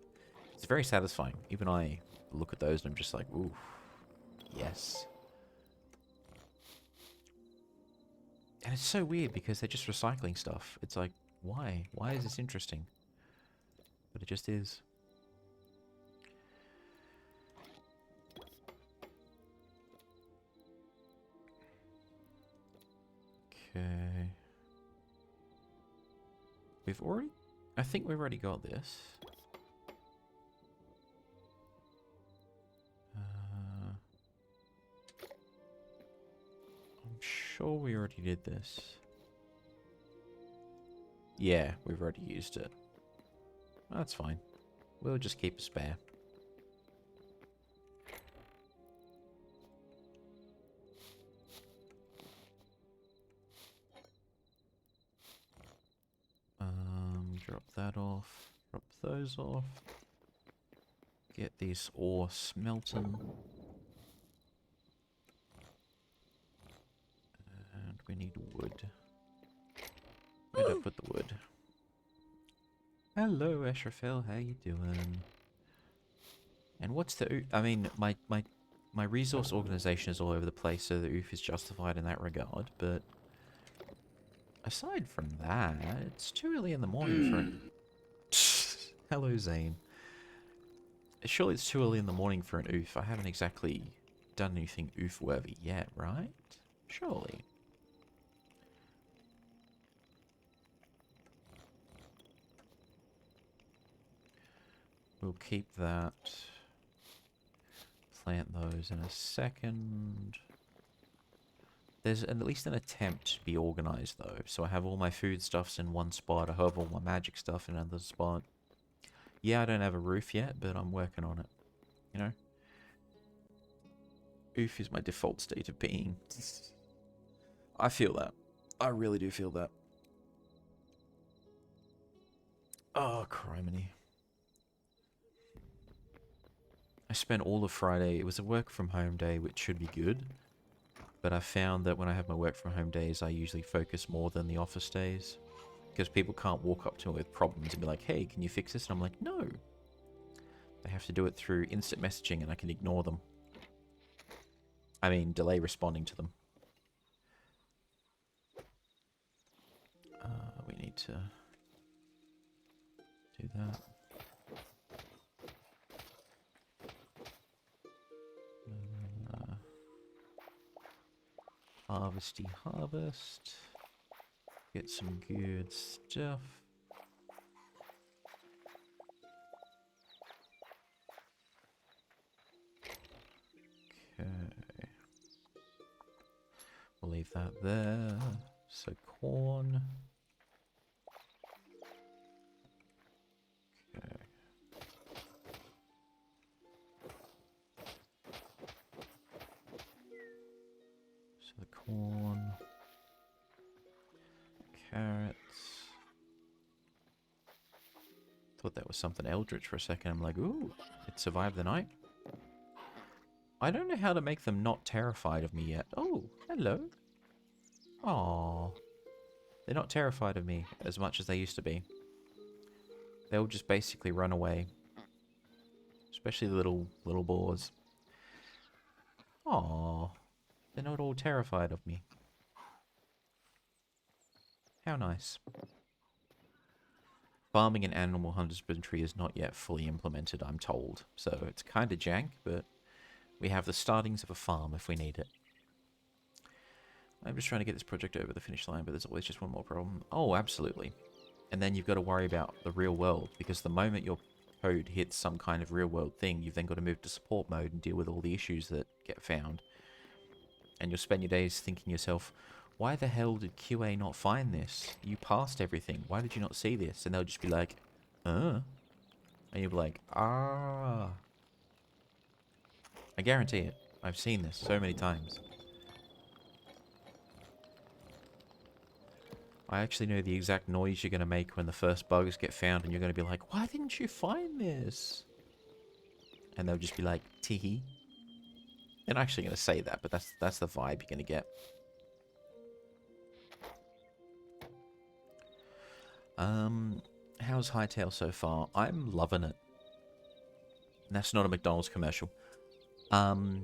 It's very satisfying. Even I look at those and I'm just like, ooh, yes. And it's so weird because they're just recycling stuff. It's like, why? Why is this interesting? But it just is. Okay. I think we've already got this. I'm sure we already did this. Yeah, we've already used it. That's fine. We'll just keep a spare. Drop that off. Drop those off. get this ore smelting. And we need wood. Where'd I put the wood? Hello, Ashrafel, how you doing? And what's the... I mean, my resource organization is all over the place, so the oof is justified in that regard, but... Aside from that, it's too early in the morning for an... Hello, Zane. Surely it's too early in the morning for an oof. I haven't exactly done anything oof-worthy yet, right? Surely. We'll keep that. Plant those in a second. There's at least an attempt to be organized, though. So I have all my foodstuffs in one spot. I have all my magic stuff in another spot. Yeah, I don't have a roof yet, but I'm working on it. You know? Oof is my default state of being. I feel that. I really do feel that. Oh, criminy. I spent all of Friday, it was a work from home day, which should be good. But I found that when I have my work from home days, I usually focus more than the office days. Because people can't walk up to me with problems and be like, hey, can you fix this? And I'm like, no. They have to do it through instant messaging and I can ignore them. I mean, delay responding to them. We need to do that. Harvesty harvest. Get some good stuff. Okay. We'll leave that there. So corn. Okay. So the corn. Carrots. Thought that was something eldritch for a second. I'm like, ooh, it survived the night. I don't know how to make them not terrified of me yet. Oh, hello. Aww. They're not terrified of me as much as they used to be. They'll just basically run away. Especially the little boars. Aww. They're not all terrified of me. How nice. Farming and animal husbandry is not yet fully implemented, I'm told. So it's kind of jank, but we have the startings of a farm if we need it. I'm just trying to get this project over the finish line, but there's always just one more problem. Oh, absolutely. And then you've got to worry about the real world, because the moment your code hits some kind of real world thing, you've then got to move to support mode and deal with all the issues that get found. And you'll spend your days thinking to yourself, why the hell did QA not find this? You passed everything. Why did you not see this? And they'll just be like, And you'll be like, ah. I guarantee it. I've seen this so many times. I actually know the exact noise you're going to make when the first bugs get found, and you're going to be like, why didn't you find this? And they'll just be like, teehee. They're not actually going to say that, but that's the vibe you're going to get. How's Hytale so far? I'm loving it. And that's not a McDonald's commercial. I'm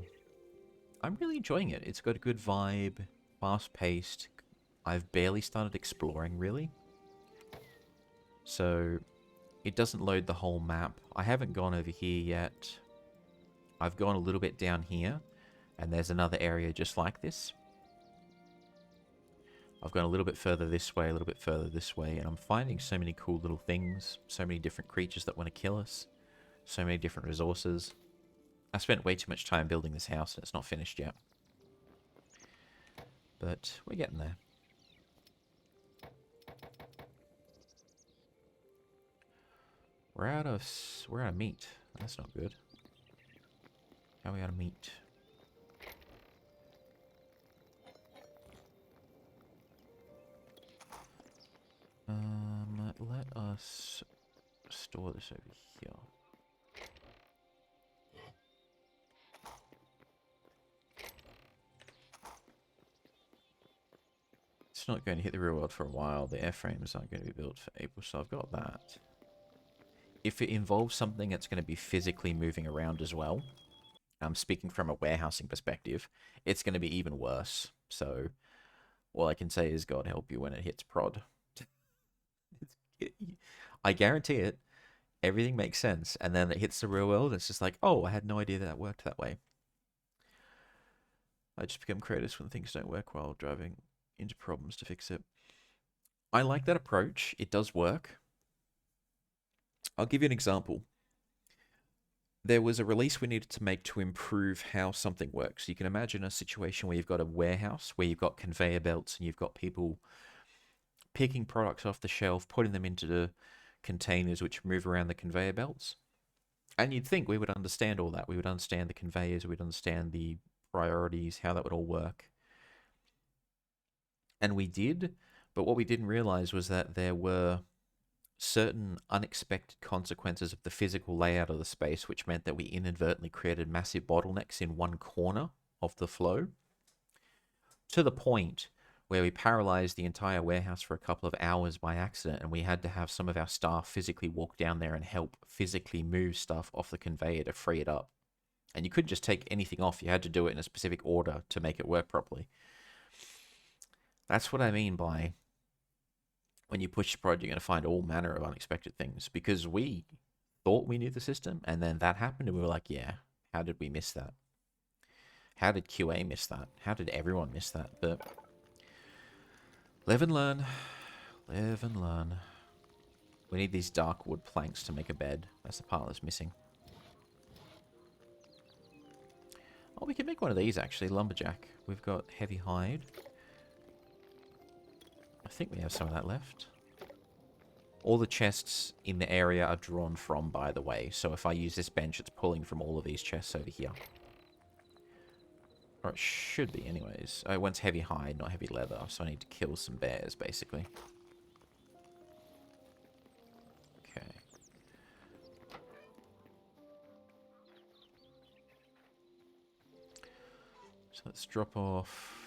really enjoying it. It's got a good vibe, fast-paced. I've barely started exploring, really. So, it doesn't load the whole map. I haven't gone over here yet. I've gone a little bit down here, and there's another area just like this. I've gone a little bit further this way, a little bit further this way, and I'm finding so many cool little things, so many different creatures that want to kill us, so many different resources. I spent way too much time building this house, and it's not finished yet. But we're getting there. We're out of meat. That's not good. How are we out of meat? Let us store this over here. It's not going to hit the real world for a while. The airframes aren't going to be built for April, so I've got that. If it involves something that's going to be physically moving around as well, I'm speaking from a warehousing perspective, it's going to be even worse. So all I can say is God help you when it hits prod. I guarantee it. Everything makes sense. And then it hits the real world. It's just like, oh, I had no idea that worked that way. I just become creative when things don't work while driving into problems to fix it. I like that approach. It does work. I'll give you an example. There was a release we needed to make to improve how something works. You can imagine a situation where you've got a warehouse, where you've got conveyor belts and you've got people picking products off the shelf, putting them into the containers which move around the conveyor belts. And you'd think we would understand all that. We would understand the conveyors, we'd understand the priorities, how that would all work. And we did, but what we didn't realize was that there were certain unexpected consequences of the physical layout of the space, which meant that we inadvertently created massive bottlenecks in one corner of the flow, to the point where we paralyzed the entire warehouse for a couple of hours by accident, and we had to have some of our staff physically walk down there and help physically move stuff off the conveyor to free it up. And you couldn't just take anything off. You had to do it in a specific order to make it work properly. That's what I mean by when you push the prod, you're going to find all manner of unexpected things, because we thought we knew the system, and then that happened, and we were like, yeah, how did we miss that? How did QA miss that? How did everyone miss that? But live and learn. Live and learn. We need these dark wood planks to make a bed. That's the part that's missing. Oh, we can make one of these, actually. Lumberjack. We've got heavy hide. I think we have some of that left. All the chests in the area are drawn from, by the way. So if I use this bench, it's pulling from all of these chests over here. Or it should be, anyways. It wants heavy hide, not heavy leather. So I need to kill some bears, basically. Okay. So let's drop off...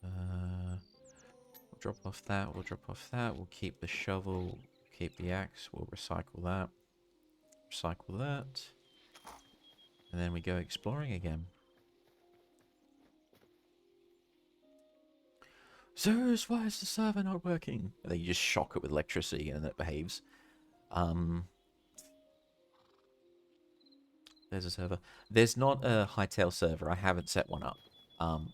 we'll drop off that, we'll drop off that. We'll keep the shovel, keep the axe. We'll recycle that. Recycle that. And then we go exploring again. Zeus, why is the server not working? And then you just shock it with electricity and it behaves. There's a server. There's not a Hytale server. I haven't set one up.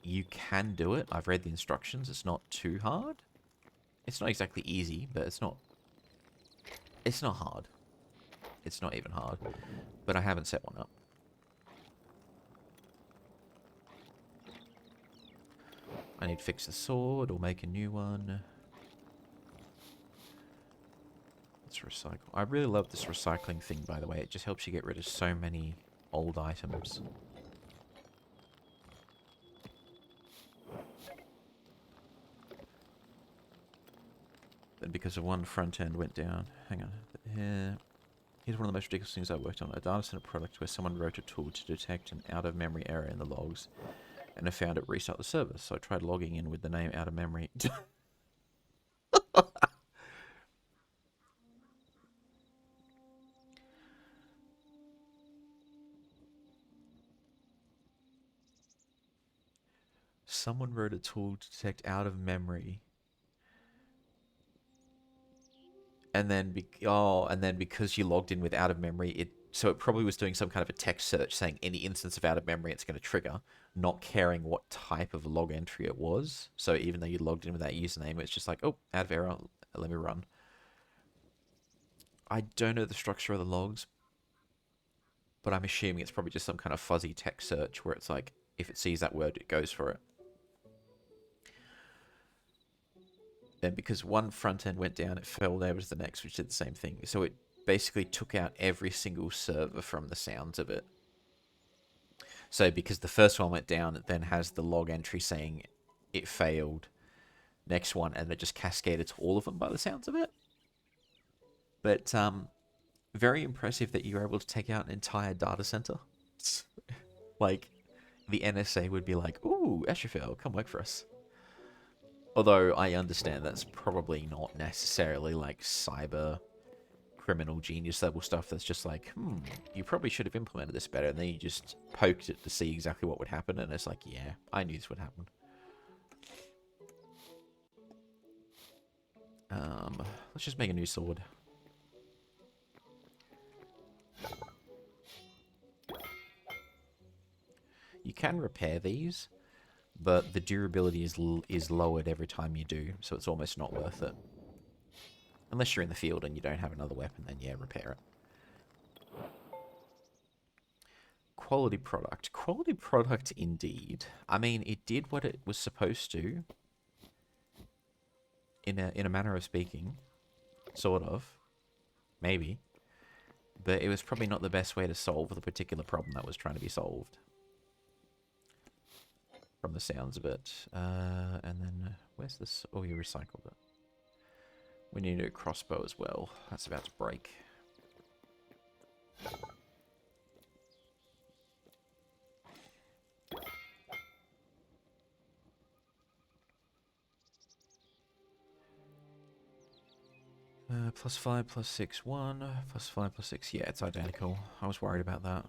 You can do it. I've read the instructions. It's not too hard. It's not exactly easy, but it's not hard. It's not even hard. But I haven't set one up. I need to fix the sword or make a new one. Let's recycle. I really love this recycling thing, by the way. It just helps you get rid of so many old items. Then because of one front end went down. Hang on. Here's one of the most ridiculous things I worked on. A data center product where someone wrote a tool to detect an out-of-memory error in the logs. And I found it restart the server, so I tried logging in with the name out of memory. Someone wrote a tool to detect out of memory. And then, because you logged in with out of memory, so it probably was doing some kind of a text search saying any instance of out of memory it's going to trigger, not caring what type of log entry it was. So even though you logged in with that username, it's just like, oh, out of error, let me run. I don't know the structure of the logs, but I'm assuming it's probably just some kind of fuzzy text search where it's like, if it sees that word, it goes for it. Then because one front end went down, it fell over to the next, which did the same thing. So it basically took out every single server from the sounds of it. So because the first one went down, it then has the log entry saying it failed. Next one, and it just cascaded to all of them by the sounds of it. But very impressive that you were able to take out an entire data center. Like, the NSA would be like, ooh, Ashrafel, come work for us. Although I understand that's probably not necessarily like cyber criminal genius level stuff that's just like, you probably should have implemented this better, and then you just poked it to see exactly what would happen, and it's like, yeah, I knew this would happen. Let's just make a new sword. You can repair these, but the durability is lowered every time you do, so it's almost not worth it. Unless you're in the field and you don't have another weapon, then yeah, repair it. Quality product. Quality product indeed. I mean, it did what it was supposed to, in a manner of speaking. Sort of. Maybe. But it was probably not the best way to solve the particular problem that was trying to be solved. From the sounds of it. And then, where's this? Oh, you recycled it. We need a crossbow as well. That's about to break. +5, +6, 1. +5, +6. Yeah, it's identical. I was worried about that.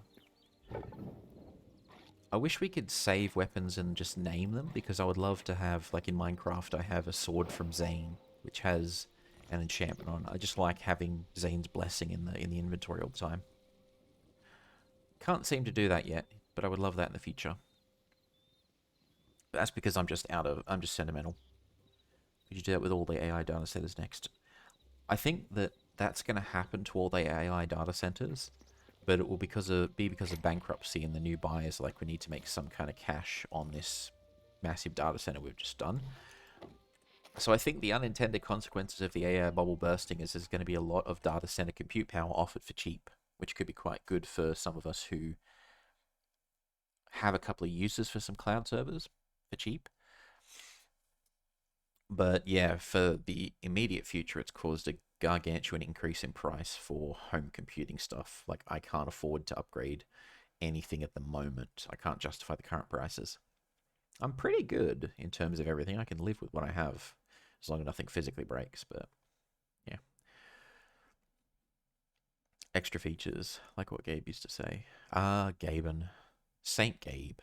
I wish we could save weapons and just name them, because I would love to have, like in Minecraft, I have a sword from Zane, which has an enchantment on. I just like having Zane's blessing in the inventory all the time. Can't seem to do that yet, but I would love that in the future. But that's because I'm just sentimental. Could you do that with all the AI data centers next? I think that that's going to happen to all the AI data centers, but it will be because of bankruptcy, and the new buyers like, we need to make some kind of cash on this massive data center we've just done. So I think the unintended consequences of the AI bubble bursting is there's going to be a lot of data center compute power offered for cheap, which could be quite good for some of us who have a couple of uses for some cloud servers for cheap. But yeah, for the immediate future, it's caused a gargantuan increase in price for home computing stuff. Like, I can't afford to upgrade anything at the moment. I can't justify the current prices. I'm pretty good in terms of everything. I can live with what I have as long as nothing physically breaks, but yeah. Extra features, like what Gabe used to say. Gaben. Saint Gabe.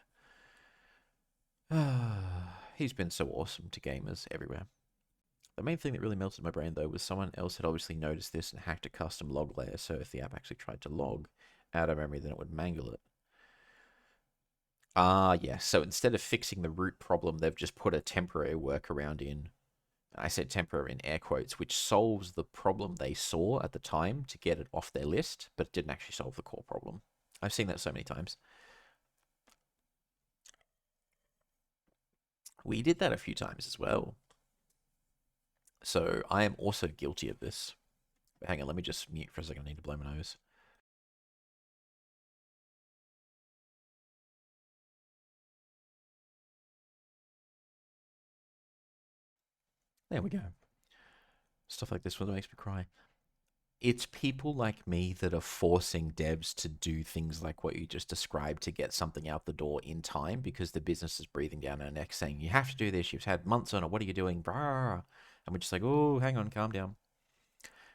He's been so awesome to gamers everywhere. The main thing that really melted my brain, though, was someone else had obviously noticed this and hacked a custom log layer, so if the app actually tried to log out of memory, then it would mangle it. Yes. So instead of fixing the root problem, they've just put a temporary workaround in. I said temporary in air quotes, which solves the problem they saw at the time to get it off their list, but didn't actually solve the core problem. I've seen that so many times. We did that a few times as well. So I am also guilty of this. But hang on, let me just mute for a second. I need to blow my nose. There we go. Stuff like this one makes me cry. It's people like me that are forcing devs to do things like what you just described to get something out the door in time, because the business is breathing down our necks saying, you have to do this, you've had months on it, what are you doing? And we're just like, oh, hang on, calm down.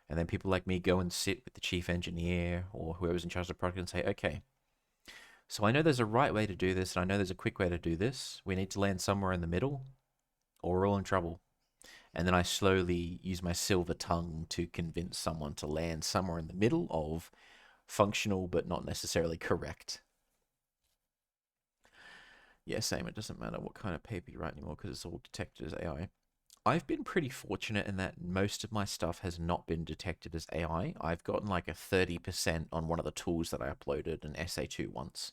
And then people like me go and sit with the chief engineer or whoever's in charge of the product and say, okay, so I know there's a right way to do this, and I know there's a quick way to do this. We need to land somewhere in the middle, or we're all in trouble. And then I slowly use my silver tongue to convince someone to land somewhere in the middle of functional but not necessarily correct. Yeah, same. It doesn't matter what kind of paper you write anymore because it's all detected as AI. I've been pretty fortunate in that most of my stuff has not been detected as AI. I've gotten like a 30% on one of the tools that I uploaded an essay to once.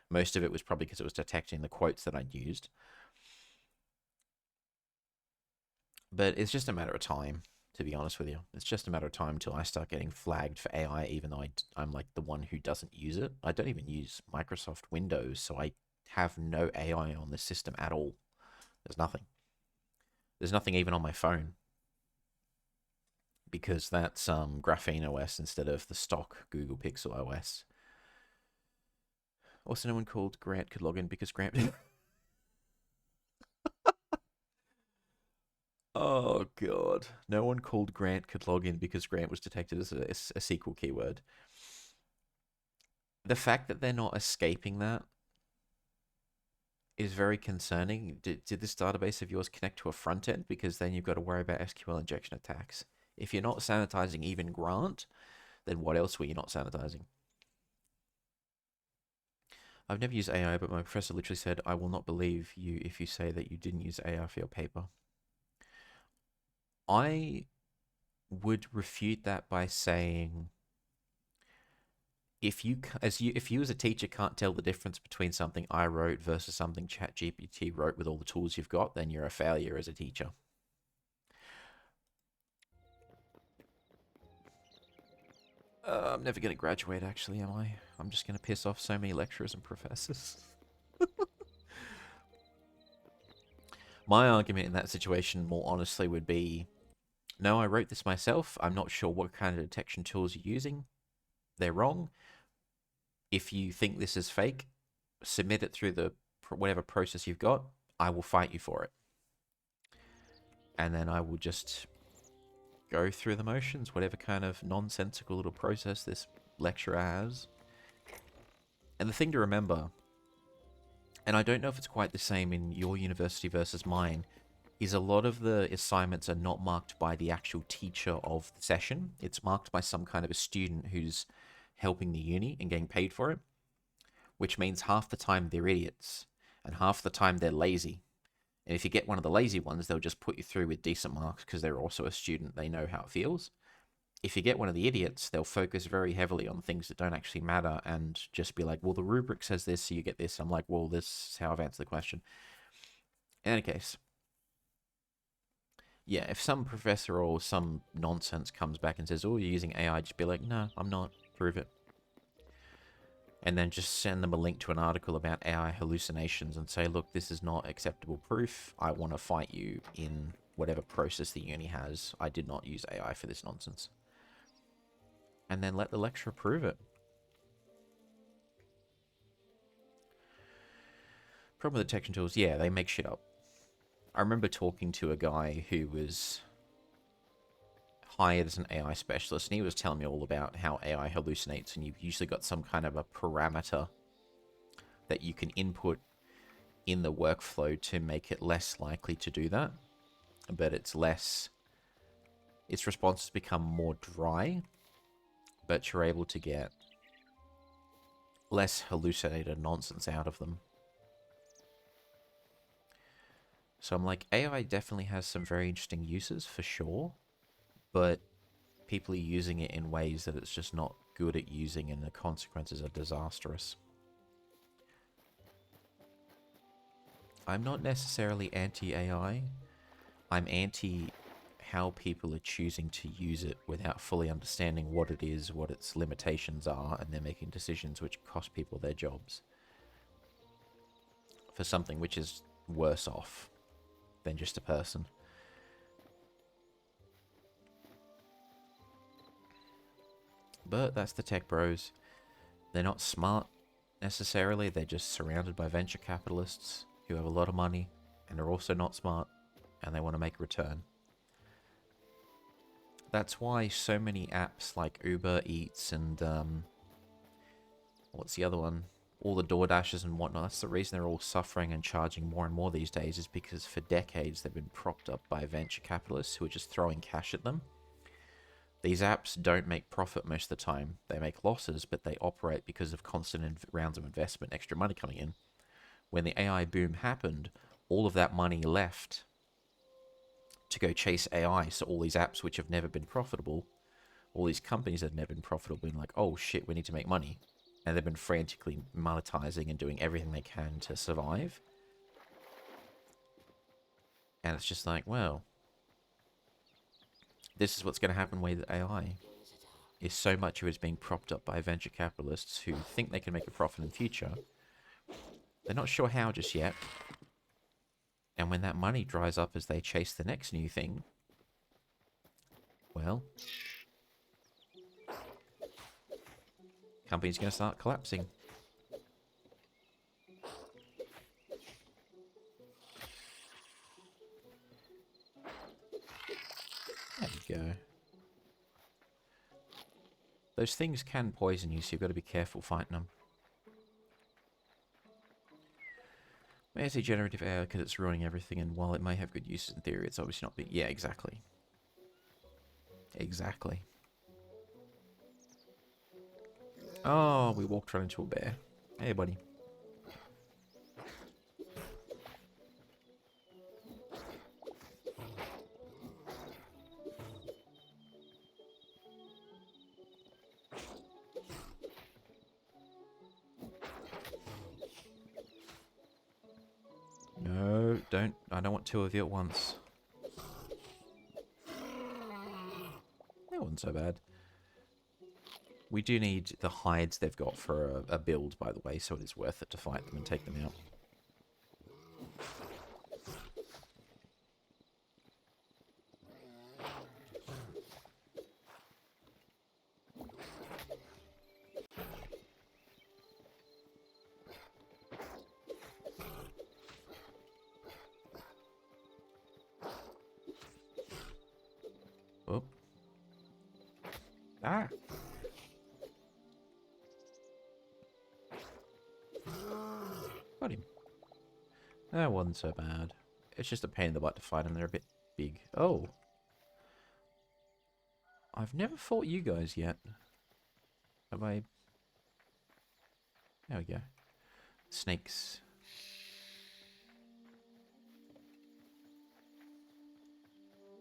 Most of it was probably because it was detecting the quotes that I'd used. But it's just a matter of time, to be honest with you. It's just a matter of time until I start getting flagged for AI, even though I'm like the one who doesn't use it. I don't even use Microsoft Windows, so I have no AI on this system at all. There's nothing. There's nothing even on my phone, because that's Graphene OS instead of the stock Google Pixel OS. Also, no one called Grant could log in because Grant Oh god. No one called Grant could log in because Grant was detected as a SQL keyword. The fact that they're not escaping that is very concerning. Did this database of yours connect to a front end? Because then you've got to worry about SQL injection attacks. If you're not sanitizing even Grant, then what else were you not sanitizing? I've never used AI, but my professor literally said, I will not believe you if you say that you didn't use AI for your paper. I would refute that by saying, if you as a teacher can't tell the difference between something I wrote versus something ChatGPT wrote with all the tools you've got, then you're a failure as a teacher. I'm never going to graduate, actually, am I? I'm just going to piss off so many lecturers and professors. My argument in that situation, more honestly, would be, no, I wrote this myself. I'm not sure what kind of detection tools you're using. They're wrong. If you think this is fake, submit it through the whatever process you've got. I will fight you for it. And then I will just go through the motions, whatever kind of nonsensical little process this lecturer has. And the thing to remember, and I don't know if it's quite the same in your university versus mine, is a lot of the assignments are not marked by the actual teacher of the session. It's marked by some kind of a student who's helping the uni and getting paid for it, which means half the time they're idiots and half the time they're lazy. And if you get one of the lazy ones, they'll just put you through with decent marks because they're also a student. They know how it feels. If you get one of the idiots, they'll focus very heavily on things that don't actually matter and just be like, well, the rubric says this, so you get this. I'm like, well, this is how I've answered the question. In any case, yeah, if some professor or some nonsense comes back and says, oh, you're using AI, just be like, no, I'm not. Prove it. And then just send them a link to an article about AI hallucinations and say, look, this is not acceptable proof. I want to fight you in whatever process the uni has. I did not use AI for this nonsense. And then let the lecturer prove it. Problem with detection tools, yeah, they make shit up. I remember talking to a guy who was hired as an AI specialist, and he was telling me all about how AI hallucinates, and you've usually got some kind of a parameter that you can input in the workflow to make it less likely to do that. But its responses become more dry, but you're able to get less hallucinated nonsense out of them. So I'm like, AI definitely has some very interesting uses for sure, but people are using it in ways that it's just not good at using, and the consequences are disastrous. I'm not necessarily anti-AI. I'm anti how people are choosing to use it without fully understanding what it is, what its limitations are, and they're making decisions which cost people their jobs for something which is worse off than just a person. But that's the tech bros. They're not smart necessarily, they're just surrounded by venture capitalists who have a lot of money and are also not smart, and they want to make a return. That's why so many apps like Uber Eats and what's the other one? All the DoorDashes and whatnot. That's the reason they're all suffering and charging more and more these days, is because for decades they've been propped up by venture capitalists who are just throwing cash at them. These apps don't make profit most of the time. They make losses, but they operate because of constant rounds of investment, extra money coming in. When the AI boom happened, all of that money left to go chase AI. So all these apps which have never been profitable, all these companies that have never been profitable, been like, oh shit, we need to make money. And they've been frantically monetizing and doing everything they can to survive. And it's just like, well, this is what's going to happen with AI. Is so much of it is being propped up by venture capitalists who think they can make a profit in the future. They're not sure how just yet. And when that money dries up as they chase the next new thing, well, companies are going to start collapsing. Those things can poison you, so you've got to be careful fighting them. May I say generative AI because it's ruining everything, and while it may have good uses in theory, it's obviously not big. Yeah, exactly. Exactly. Oh, we walked right into a bear. Hey, buddy. No, don't. I don't want two of you at once. That wasn't so bad. We do need the hides they've got for a build, by the way, so it is worth it to fight them and take them out. Oh. Ah! Got him. That wasn't so bad. It's just a pain in the butt to fight them. They're a bit big. Oh. I've never fought you guys yet. Have I? There we go. Snakes.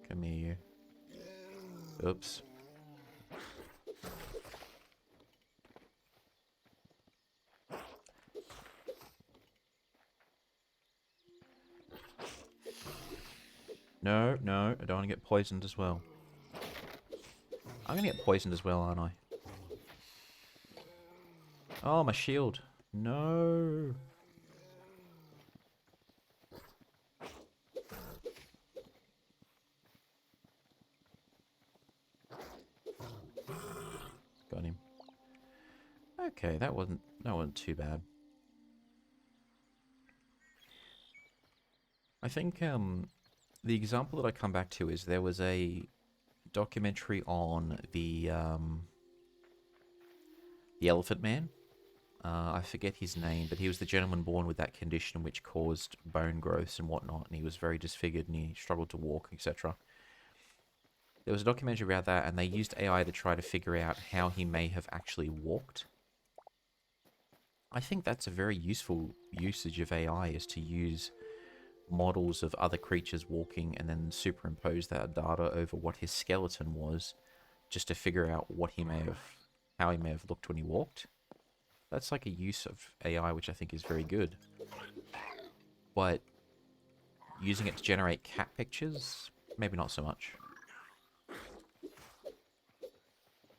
Come here. Oops. No, no, I don't want to get poisoned as well. I'm going to get poisoned as well, aren't I? Oh, my shield. No. Got him. Okay, that wasn't too bad. I think the example that I come back to is there was a documentary on the Elephant Man. I forget his name, but he was the gentleman born with that condition which caused bone growths and whatnot, and he was very disfigured and he struggled to walk, etc. There was a documentary about that, and they used AI to try to figure out how he may have actually walked. I think that's a very useful usage of AI, is to use models of other creatures walking and then superimpose that data over what his skeleton was, just to figure out how he may have looked when he walked. That's like a use of AI which I think is very good. But using it to generate cat pictures, maybe not so much.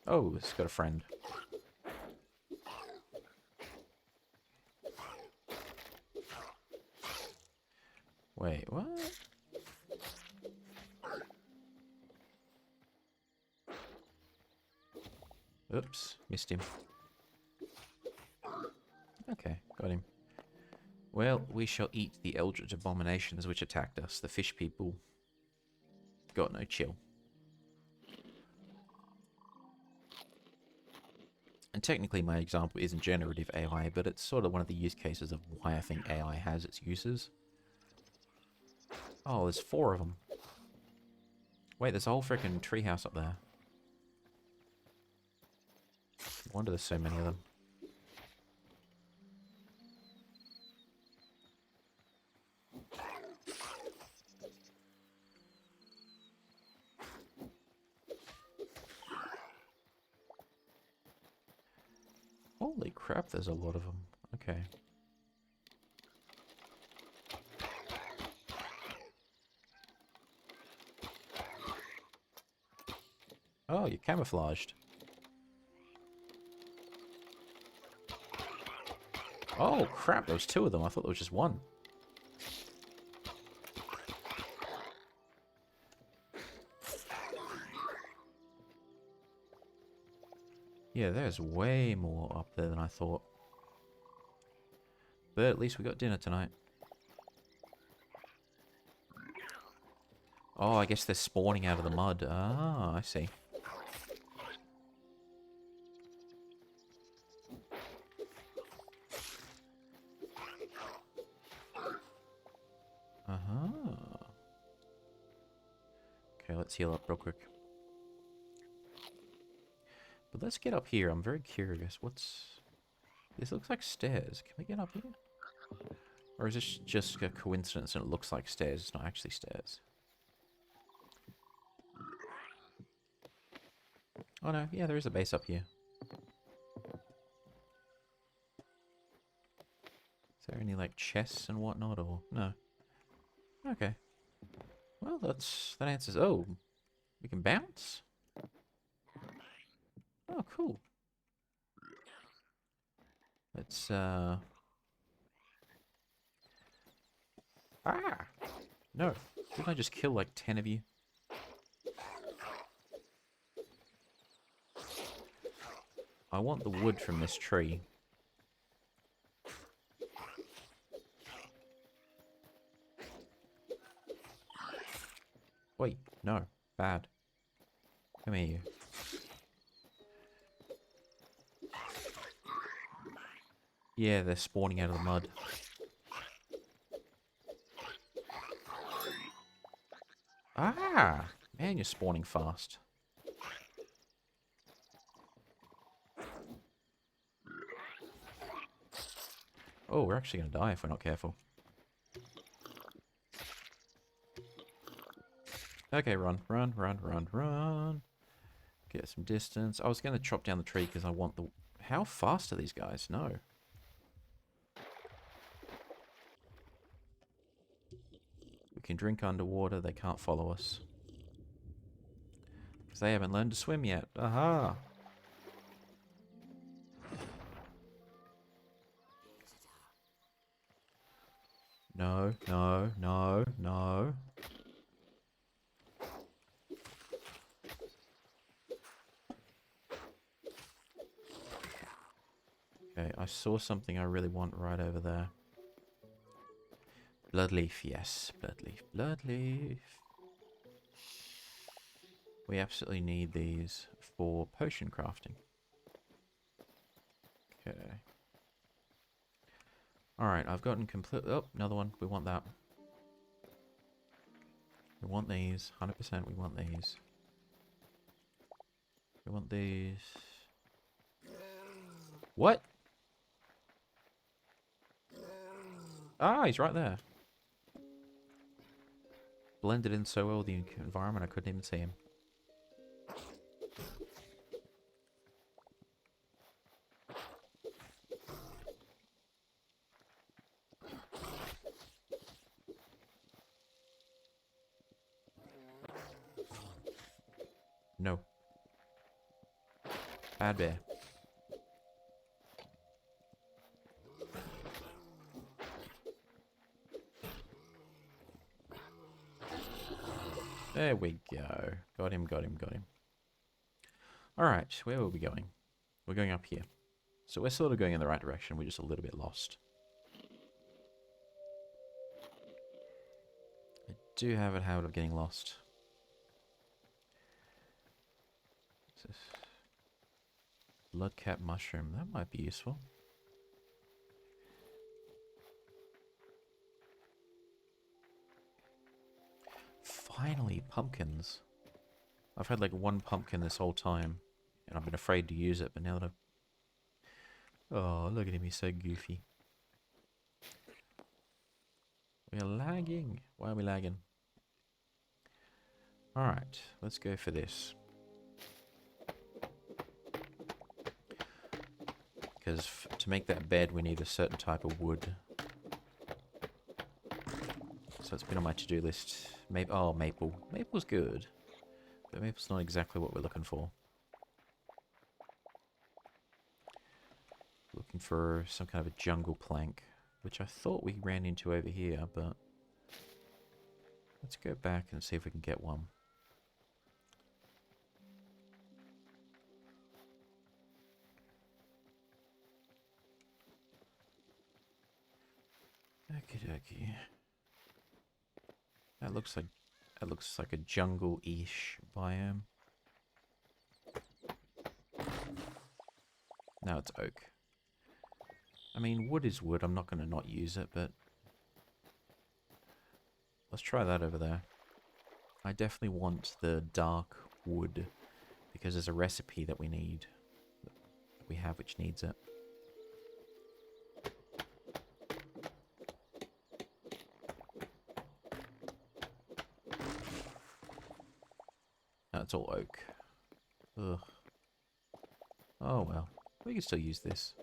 Oh, it's got a friend. Wait, what? Oops, missed him. Okay, got him. Well, we shall eat the eldritch abominations which attacked us. The fish people got no chill. And technically my example isn't generative AI, but it's sort of one of the use cases of why I think AI has its uses. Oh, there's 4 of them. Wait, there's a whole freaking treehouse up there. No wonder there's so many of them. Holy crap, there's a lot of them. Okay. Oh, you're camouflaged. Oh crap, there was 2 of them. I thought there was just 1. Yeah, there's way more up there than I thought. But at least we got dinner tonight. Oh, I guess they're spawning out of the mud. Ah, I see. Let's heal up real quick. But let's get up here. I'm very curious. What's... This looks like stairs. Can we get up here? Or is this just a coincidence and it looks like stairs? It's not actually stairs. Oh no, yeah, there is a base up here. Is there any, like, chests and whatnot, or... No. Okay. Well, that answers... Oh! We can bounce? Oh, cool. Let's, Ah! No. Didn't I just kill, like, 10 of you? I want the wood from this tree. Wait, no. Bad. Come here, you. Yeah, they're spawning out of the mud. Ah! Man, you're spawning fast. Oh, we're actually going to die if we're not careful. Okay, run, run, run, run, run. Get some distance. I was going to chop down the tree because I want the... How fast are these guys? No. We can drink underwater. They can't follow us. Because they haven't learned to swim yet. Aha! No, no, no, no. Okay, I saw something I really want right over there. Bloodleaf, yes. Bloodleaf, bloodleaf. We absolutely need these for potion crafting. Okay. Alright, I've gotten complete... Oh, another one. We want that. We want these. 100% we want these. We want these. What? Ah, he's right there. Blended in so well with the environment, I couldn't even see him. No. Bad bear. There we go. Got him, got him, got him. Alright, where were we going? We're going up here. So we're sort of going in the right direction, we're just a little bit lost. I do have a habit of getting lost. What's this? Bloodcap mushroom, that might be useful. Finally, pumpkins. I've had like one pumpkin this whole time, and I've been afraid to use it, but now that I've... Oh, look at him, he's so goofy. We are lagging. Why are we lagging? Alright, let's go for this. Because to make that bed, we need a certain type of wood. So it's been on my to-do list. Oh, maple. Maple's good. But maple's not exactly what we're looking for. Looking for some kind of a jungle plank. Which I thought we ran into over here, but... Let's go back and see if we can get one. Okie dokie. That looks like a jungle-ish biome. No, it's oak. I mean, wood is wood. I'm not going to not use it, but... Let's try that over there. I definitely want the dark wood because there's a recipe that we need. That we have which needs it. No, it's all oak. Ugh. Oh well. We can still use this.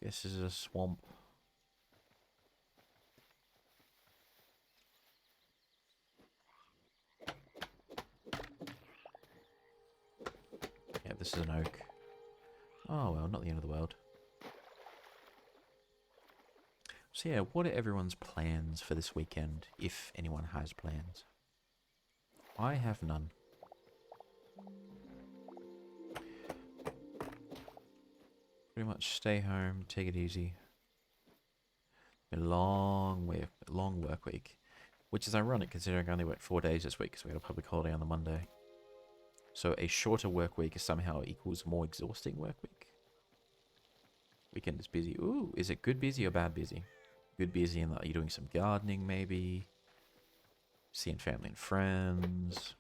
This is a swamp. Yeah, this is an oak. Oh well, not the end of the world. So yeah, what are everyone's plans for this weekend, if anyone has plans? I have none. Pretty much stay home, take it easy. A long work week. Which is ironic considering I only worked 4 days this week because we had a public holiday on the Monday. So a shorter work week is somehow equals more exhausting work week. Weekend is busy. Ooh, is it good busy or bad busy? Good busy in that you're doing some gardening maybe. Seeing family and friends.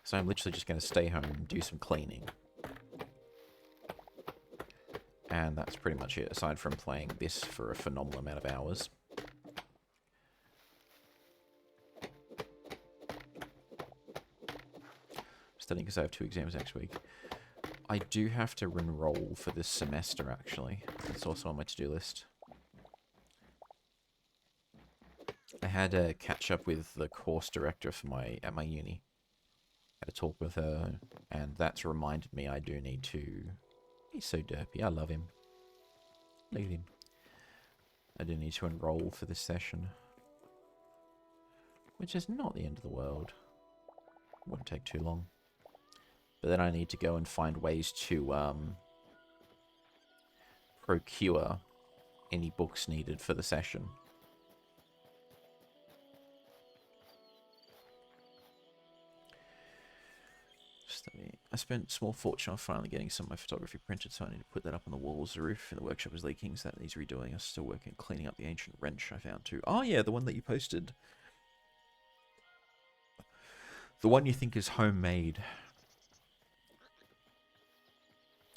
So I'm literally just going to stay home and do some cleaning. And that's pretty much it, aside from playing this for a phenomenal amount of hours. Studying because I have 2 exams next week. I do have to enroll for this semester, actually. It's also on my to-do list. I had a catch-up with the course director for at my uni. Had a talk with her, and that's reminded me I do need to... He's so derpy. I love him. Look at him. I do need to enroll for this session. Which is not the end of the world. Won't take too long. But then I need to go and find ways to procure any books needed for the session. I spent a small fortune on finally getting some of my photography printed, so I need to put that up on the walls. The roof in the workshop is leaking, so that needs redoing. I'm still working, cleaning up the ancient wrench I found too. Oh yeah, the one that you posted. The one you think is homemade.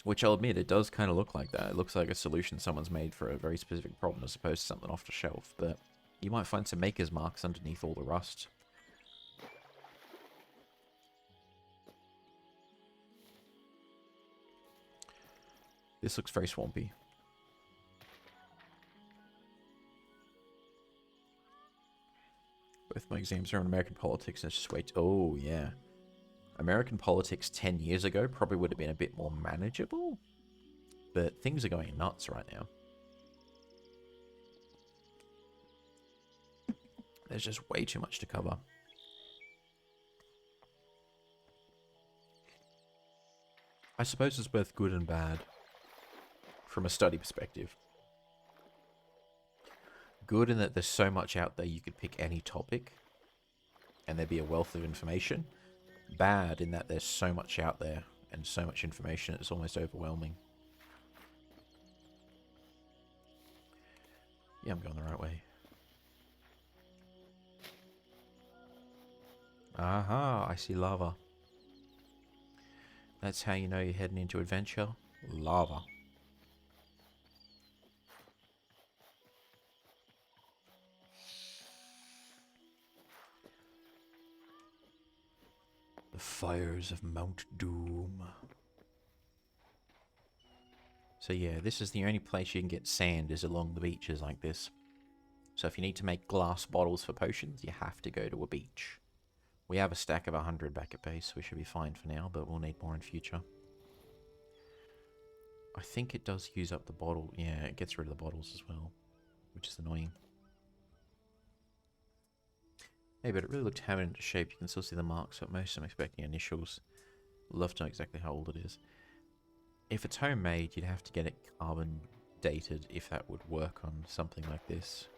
Which I'll admit, it does kind of look like that. It looks like a solution someone's made for a very specific problem as opposed to something off the shelf. But you might find some maker's marks underneath all the rust. This looks very swampy. Both my exams are on American politics. Let's just wait. Oh, yeah. American politics 10 years ago probably would have been a bit more manageable. But things are going nuts right now. There's just way too much to cover. I suppose it's both good and bad from a study perspective. Good in that there's so much out there you could pick any topic and there'd be a wealth of information. Bad in that there's so much out there and so much information it's almost overwhelming. Yeah, I'm going the right way. Aha, I see lava. That's how you know you're heading into adventure. Lava. The fires of Mount Doom. So yeah, this is the only place you can get sand is along the beaches like this. So if you need to make glass bottles for potions, you have to go to a beach. We have a stack of 100 back at base, so we should be fine for now, but we'll need more in future. I think it does use up the bottle. Yeah, it gets rid of the bottles as well, which is annoying. Hey, but it really looked hammered into shape. You can still see the marks, but most I'm expecting initials. Love to know exactly how old it is. If it's homemade, you'd have to get it carbon dated if that would work on something like this.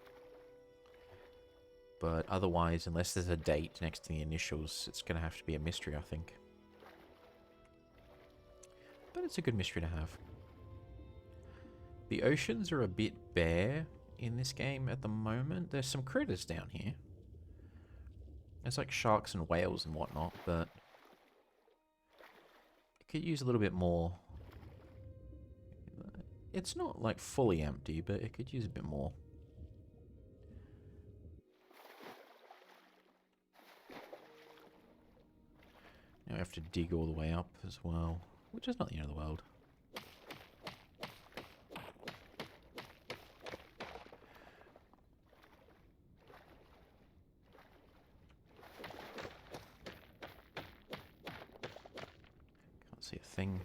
But otherwise, unless there's a date next to the initials, it's going to have to be a mystery, I think. But it's a good mystery to have. The oceans are a bit bare in this game at the moment. There's some critters down here. There's like sharks and whales and whatnot, but it could use a little bit more. It's not like fully empty, but it could use a bit more. Now we have to dig all the way up as well, which is not the end of the world. Can't see a thing.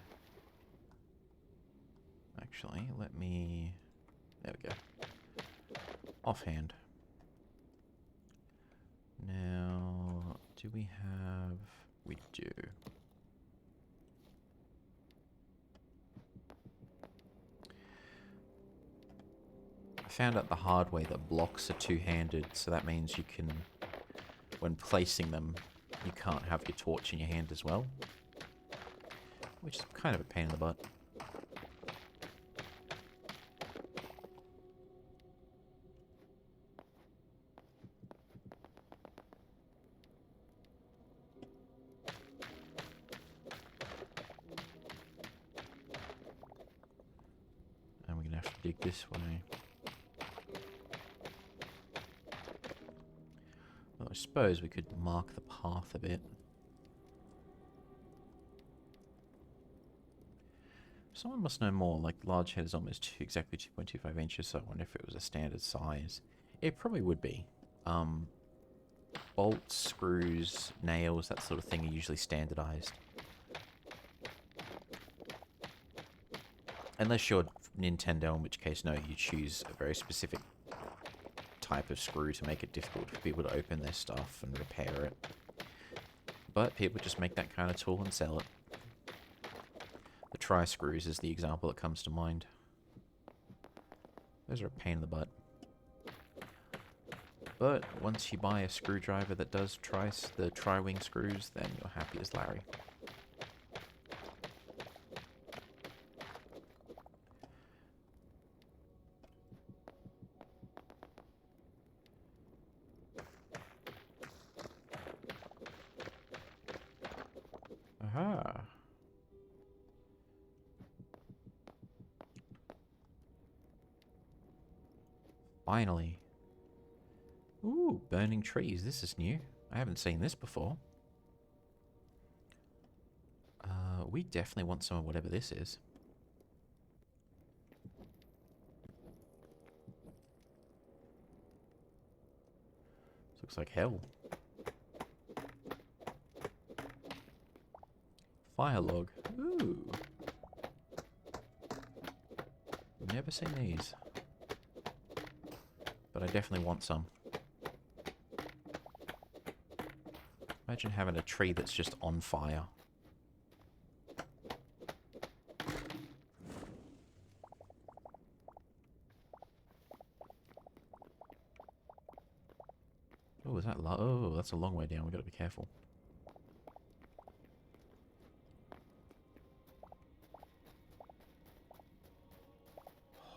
Actually, let me... There we go. Offhand. Now, do we have... We do. I found out the hard way that blocks are two-handed, so that means you can... When placing them, you can't have your torch in your hand as well. Which is kind of a pain in the butt. Dig this way. Well, I suppose we could mark the path a bit. Someone must know more, like large head is almost exactly 2.25 inches, so I wonder if it was a standard size. It probably would be. Bolts, screws, nails, that sort of thing are usually standardized. Unless you're Nintendo, in which case, no, you choose a very specific type of screw to make it difficult for people to open their stuff and repair it. But people just make that kind of tool and sell it. The tri-screws is the example that comes to mind. Those are a pain in the butt. But once you buy a screwdriver that does the tri-wing screws, then you're happy as Larry. Aha. Finally. Ooh, burning trees. This is new. I haven't seen this before. We definitely want some of whatever this is. This looks like hell. Fire log. Ooh. Never seen these. But I definitely want some. Imagine having a tree that's just on fire. Oh, is that oh, that's a long way down. We've got to be careful.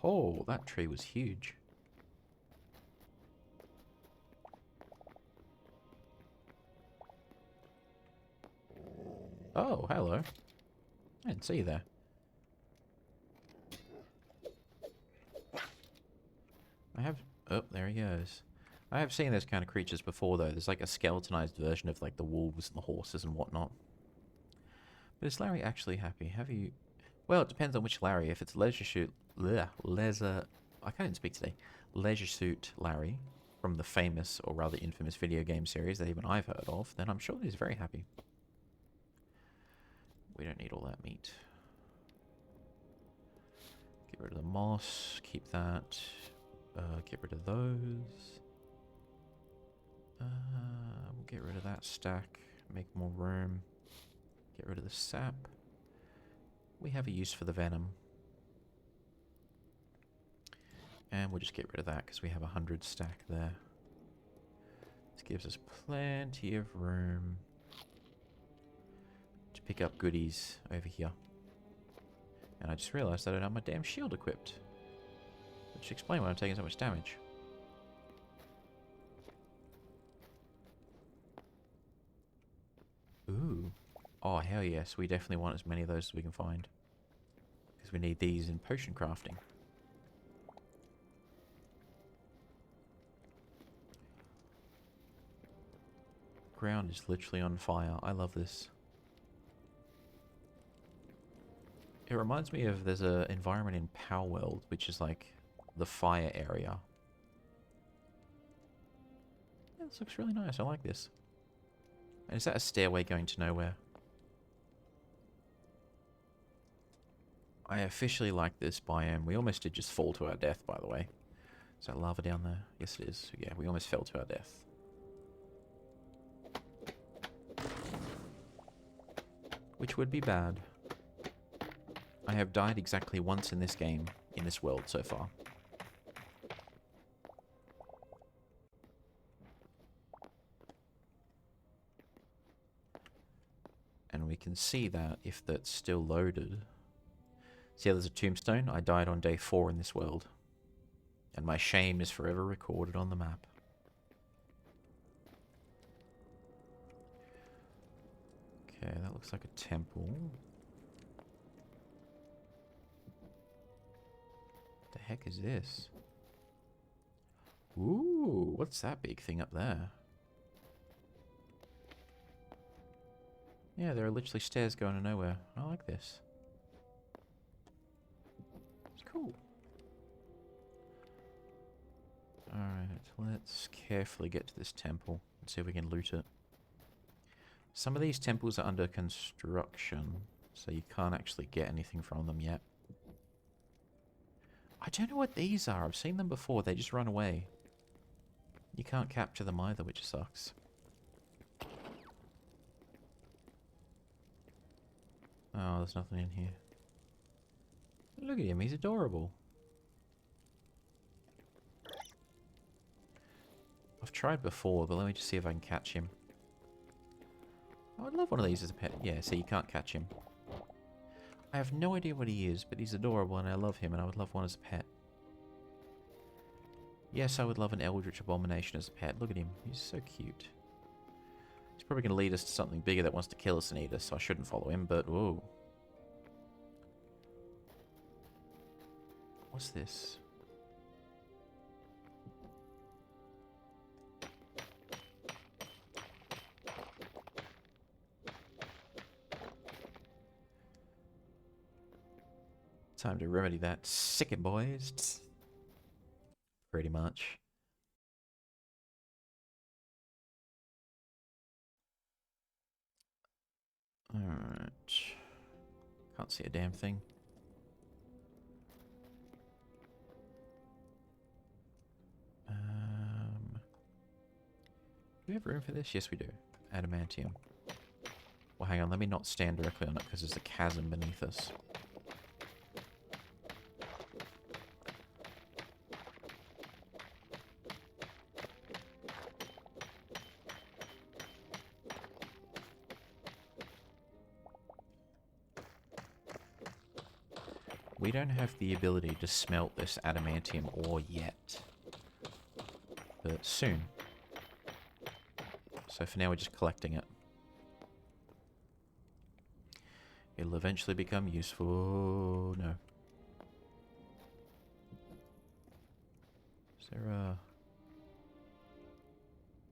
Oh, that tree was huge. Oh, hello. I didn't see you there. I have... Oh, there he goes. I have seen those kind of creatures before, though. There's like a skeletonized version of like the wolves and the horses and whatnot. But is Larry actually happy? Have you... Well, it depends on which Larry. If it's Leisure Suit... Leisure... I can't even speak today. Leisure Suit Larry from the famous, or rather infamous, video game series that even I've heard of, then I'm sure he's very happy. We don't need all that meat. Get rid of the moss. Keep that. Get rid of those. We'll get rid of that stack. Make more room. Get rid of the sap. We have a use for the venom. And we'll just get rid of that because we have 100 stack there. This gives us plenty of room to pick up goodies over here. And I just realised I don't have my damn shield equipped. Which explains why I'm taking so much damage. Ooh. Oh, hell yes. We definitely want as many of those as we can find. Because we need these in potion crafting. Ground is literally on fire. I love this. It reminds me of, there's an environment in Power World, which is like the fire area. Yeah, this looks really nice. I like this. And is that a stairway going to nowhere? I officially like this biome. We almost did just fall to our death, by the way. Is that lava down there? Yes, it is. Yeah, we almost fell to our death. Which would be bad. I have died exactly once in this game, in this world so far. And we can see that if that's still loaded. See how there's a tombstone? I died on day 4 in this world. And my shame is forever recorded on the map. Okay, that looks like a temple. The heck is this? Ooh, what's that big thing up there? Yeah, there are literally stairs going to nowhere. I like this. It's cool. Alright, let's carefully get to this temple and see if we can loot it. Some of these temples are under construction, so you can't actually get anything from them yet. I don't know what these are. I've seen them before. They just run away. You can't capture them either, which sucks. Oh, there's nothing in here. Look at him. He's adorable. I've tried before, but let me just see if I can catch him. I would love one of these as a pet. Yeah, so you can't catch him. I have no idea what he is, but he's adorable and I love him and I would love one as a pet. Yes, I would love an Eldritch Abomination as a pet. Look at him. He's so cute. He's probably going to lead us to something bigger that wants to kill us and eat us, so I shouldn't follow him, but whoa. What's this? Time to remedy that. Sick it, boys. Pretty much. Alright. Can't see a damn thing. Do we have room for this? Yes, we do. Adamantium. Well, hang on. Let me not stand directly on it because there's a chasm beneath us. We don't have the ability to smelt this adamantium ore yet. But soon. So for now we're just collecting it. It'll eventually become useful. No. Is there a...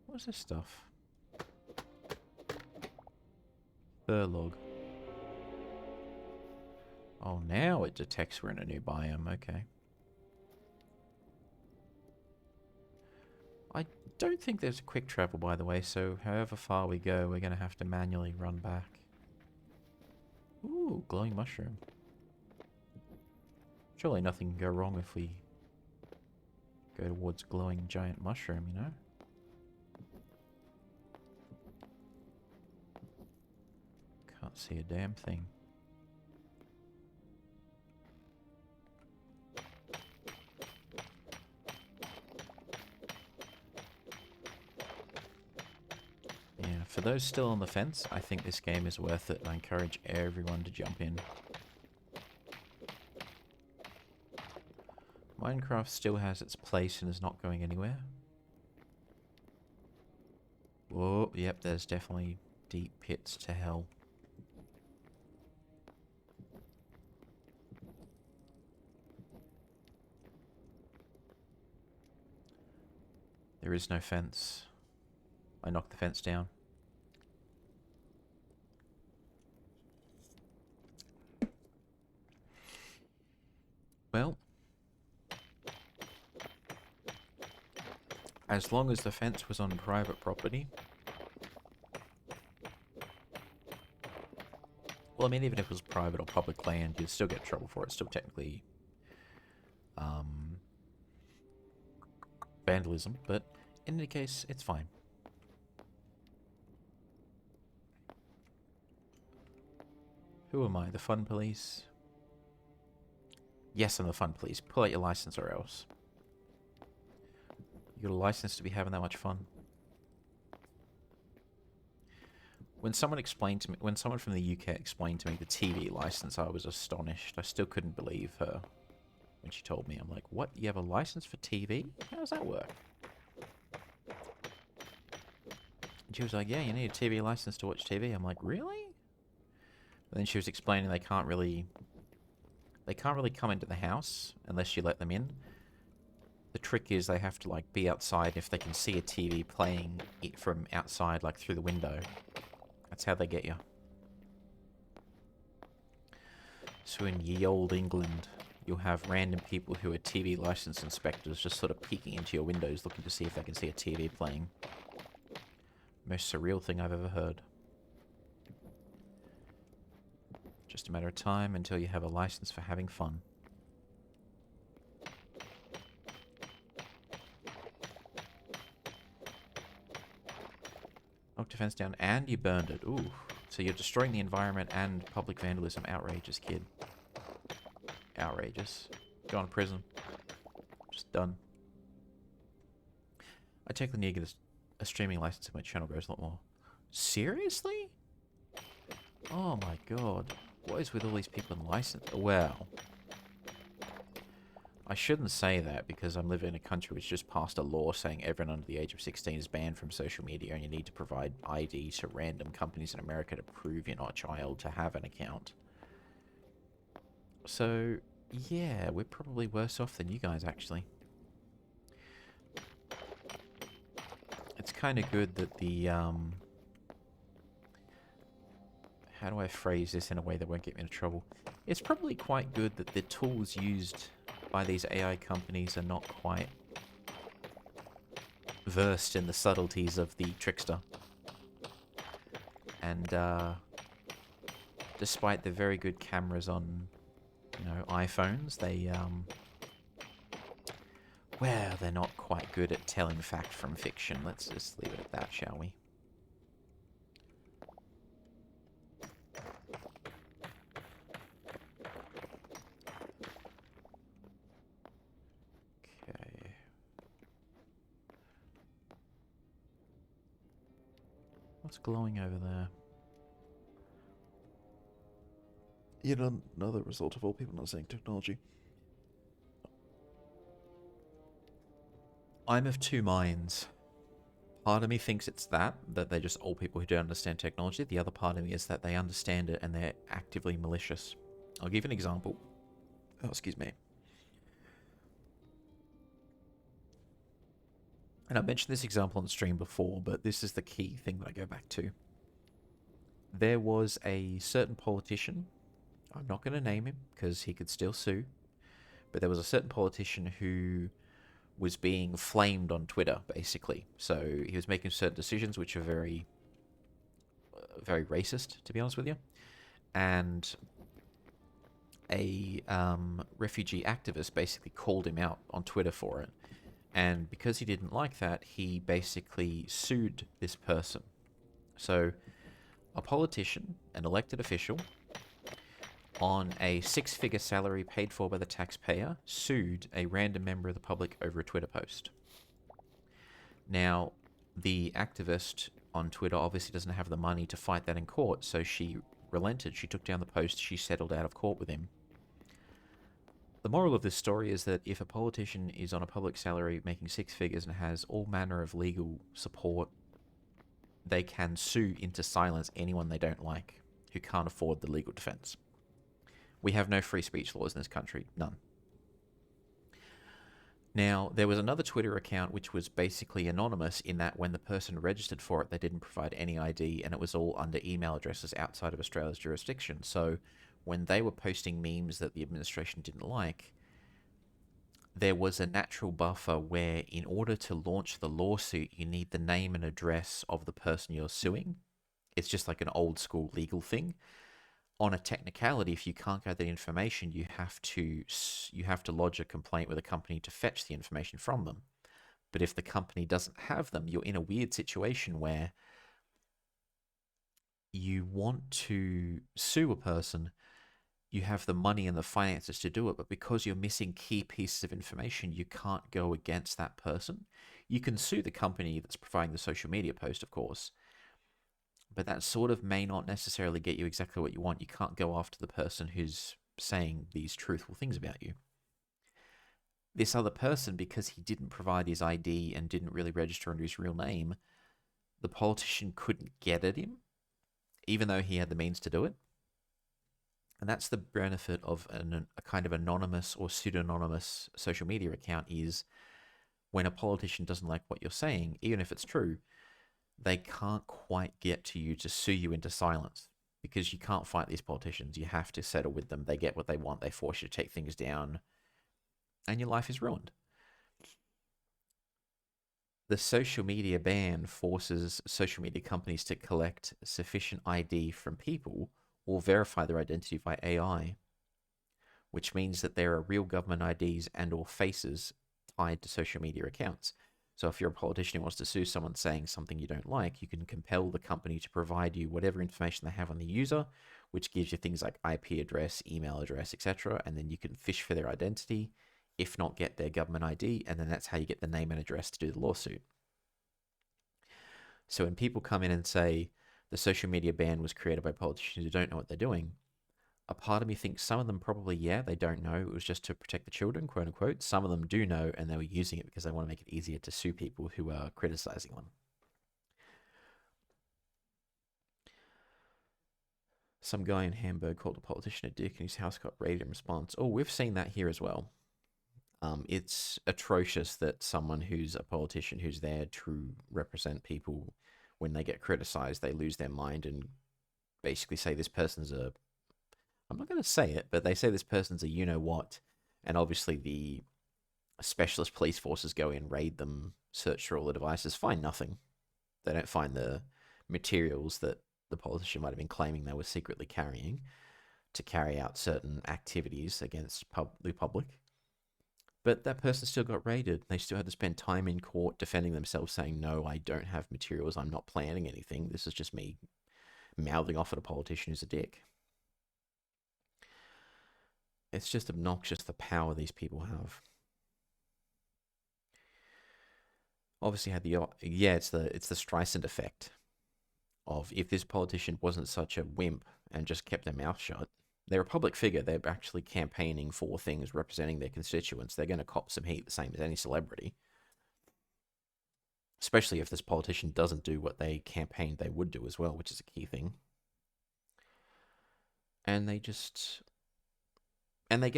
What's this stuff? Log. Oh, now it detects we're in a new biome. Okay. I don't think there's quick travel, by the way, so however far we go, we're going to have to manually run back. Ooh, glowing mushroom. Surely nothing can go wrong if we go towards glowing giant mushroom, you know? Can't see a damn thing. For those still on the fence, I think this game is worth it, and I encourage everyone to jump in. Minecraft still has its place and is not going anywhere. Whoa, yep, there's definitely deep pits to hell. There is no fence. I knocked the fence down. Well, as long as the fence was on private property. Well, I mean, even if it was private or public land, you'd still get in trouble for it. It's still technically vandalism, but in any case, it's fine. Who am I? The fun police? Yes, I'm the fun police. Pull out your license or else. You got a license to be having that much fun? When someone from the UK explained to me the TV license, I was astonished. I still couldn't believe her when she told me. I'm like, what? You have a license for TV? How does that work? And she was like, yeah, you need a TV license to watch TV. I'm like, really? And then she was explaining they can't really come into the house unless you let them in. The trick is they have to like be outside if they can see a TV playing it from outside, like through the window. That's how they get you. So in ye olde England, you'll have random people who are TV license inspectors just sort of peeking into your windows looking to see if they can see a TV playing. Most surreal thing I've ever heard. Just a matter of time until you have a license for having fun. Knocked a fence down and you burned it. Ooh. So you're destroying the environment and public vandalism. Outrageous, kid. Outrageous. Go on prison. Just done. I technically need to get a streaming license if my channel grows a lot more. Seriously? Oh my god. What is with all these people in license? Well, I shouldn't say that because I'm living in a country which just passed a law saying everyone under the age of 16 is banned from social media and you need to provide ID to random companies in America to prove you're not a child to have an account. So, yeah, we're probably worse off than you guys, actually. It's kind of good that the, how do I phrase this in a way that won't get me into trouble? It's probably quite good that the tools used by these AI companies are not quite versed in the subtleties of the trickster. And despite the very good cameras on, you know, iPhones, they well, they're not quite good at telling fact from fiction. Let's just leave it at that, shall we? What's glowing over there? Yet another result of all people not saying technology. I'm of two minds. Part of me thinks it's that they're just old people who don't understand technology. The other part of me is that they understand it and they're actively malicious. I'll give you an example. Oh, excuse me. And I mentioned this example on stream before, but this is the key thing that I go back to. There was a certain politician, I'm not going to name him because he could still sue, but there was a certain politician who was being flamed on Twitter, basically. So he was making certain decisions which are very, very racist, to be honest with you. And a refugee activist basically called him out on Twitter for it. And because he didn't like that, he basically sued this person. So a politician, an elected official, on a six-figure salary paid for by the taxpayer, sued a random member of the public over a Twitter post. Now, the activist on Twitter obviously doesn't have the money to fight that in court, so she relented. She took down the post. She settled out of court with him. The moral of this story is that if a politician is on a public salary making six figures and has all manner of legal support, they can sue into silence anyone they don't like who can't afford the legal defense. We have no free speech laws in this country, none. Now, there was another Twitter account which was basically anonymous in that when the person registered for it, they didn't provide any ID and it was all under email addresses outside of Australia's jurisdiction. So when they were posting memes that the administration didn't like, there was a natural buffer where in order to launch the lawsuit, you need the name and address of the person you're suing. It's just like an old school legal thing. On a technicality, if you can't get that information, you have to lodge a complaint with a company to fetch the information from them. But if the company doesn't have them, you're in a weird situation where you want to sue a person, you have the money and the finances to do it, but because you're missing key pieces of information, you can't go against that person. You can sue the company that's providing the social media post, of course, but that sort of may not necessarily get you exactly what you want. You can't go after the person who's saying these truthful things about you. This other person, because he didn't provide his ID and didn't really register under his real name, the politician couldn't get at him, even though he had the means to do it. And that's the benefit of a kind of anonymous or pseudonymous social media account is when a politician doesn't like what you're saying, even if it's true, they can't quite get to you to sue you into silence because you can't fight these politicians. You have to settle with them. They get what they want. They force you to take things down and your life is ruined. The social media ban forces social media companies to collect sufficient ID from people or verify their identity by AI, which means that there are real government IDs and or faces tied to social media accounts. So if you're a politician who wants to sue someone saying something you don't like, you can compel the company to provide you whatever information they have on the user, which gives you things like IP address, email address, etc. And then you can fish for their identity, if not get their government ID, and then that's how you get the name and address to do the lawsuit. So when people come in and say the social media ban was created by politicians who don't know what they're doing, a part of me thinks some of them probably, yeah, they don't know. It was just to protect the children, quote unquote. Some of them do know, and they were using it because they want to make it easier to sue people who are criticizing them. Some guy in Hamburg called a politician a dick and his house got raided in response. Oh, we've seen that here as well. It's atrocious that someone who's a politician who's there to represent people, when they get criticized, they lose their mind and basically say this person's a, I'm not going to say it, but they say this person's a you-know-what, and obviously the specialist police forces go in, raid them, search through all the devices, find nothing. They don't find the materials that the politician might have been claiming they were secretly carrying to carry out certain activities against the public. But that person still got raided. They still had to spend time in court defending themselves, saying, no, I don't have materials, I'm not planning anything, this is just me mouthing off at a politician who's a dick. It's just obnoxious the power these people have. Obviously had the, it's the Streisand effect of if this politician wasn't such a wimp and just kept their mouth shut, they're a public figure, they're actually campaigning for things, representing their constituents, they're going to cop some heat the same as any celebrity. Especially if this politician doesn't do what they campaigned they would do as well, which is a key thing. And they get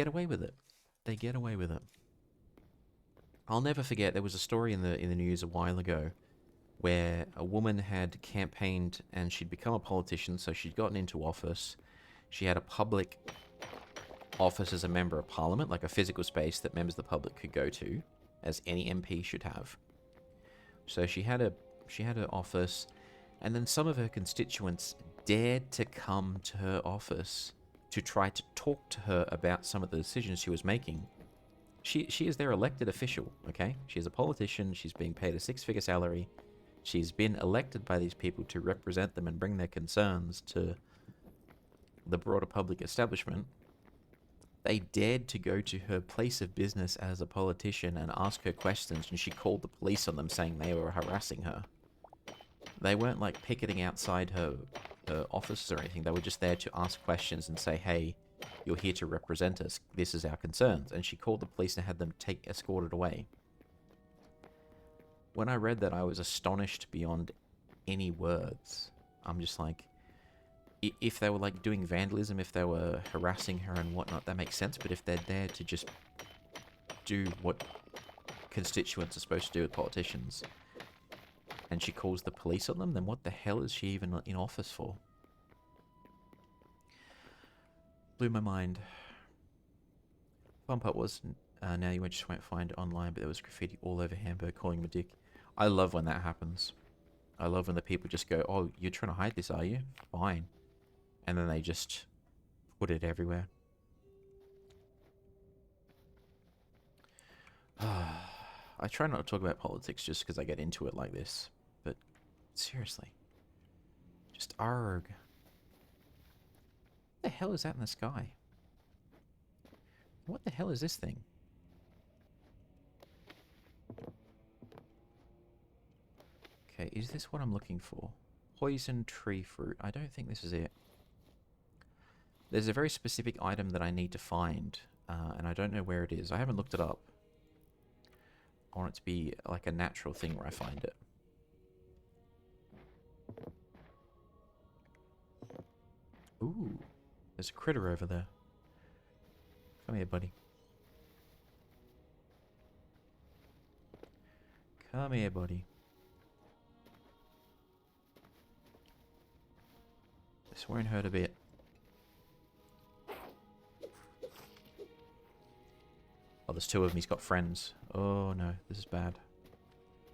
away with it. They get away with it. I'll never forget, there was a story in the news a while ago where a woman had campaigned and she'd become a politician, so she'd gotten into office. She had a public office as a member of parliament, like a physical space that members of the public could go to, as any MP should have. So she had an office, and then some of her constituents dared to come to her office to try to talk to her about some of the decisions she was making. She is their elected official, okay? She's a politician, she's being paid a six-figure salary. She's been elected by these people to represent them and bring their concerns to the broader public establishment. They dared to go to her place of business as a politician and ask her questions, and she called the police on them saying they were harassing her. They weren't like picketing outside her offices or anything. They were just there to ask questions and say, hey, You're here to represent us. This is our concerns. And she called the police and had them escorted away. When I read that, I was astonished beyond any words. I'm just like, if they were like doing vandalism, if they were harassing her and whatnot, that makes sense. But if they're there to just do what constituents are supposed to do with politicians, and she calls the police on them, then what the hell is she even in office for? Blew my mind. Fun part was, now you just won't find it online, but there was graffiti all over Hamburg calling him a dick. I love when that happens. I love when the people just go, oh, you're trying to hide this, are you? Fine. And then they just put it everywhere. I try not to talk about politics just because I get into it like this. But seriously. Just arg. What the hell is that in the sky? What the hell is this thing? Okay, is this what I'm looking for? Poison tree fruit. I don't think this is it. There's a very specific item that I need to find, and I don't know where it is. I haven't looked it up. I want it to be like a natural thing where I find it. Ooh, there's a critter over there. Come here, buddy. Come here, buddy. This won't hurt a bit. Oh, there's two of them. He's got friends. Oh, no. This is bad.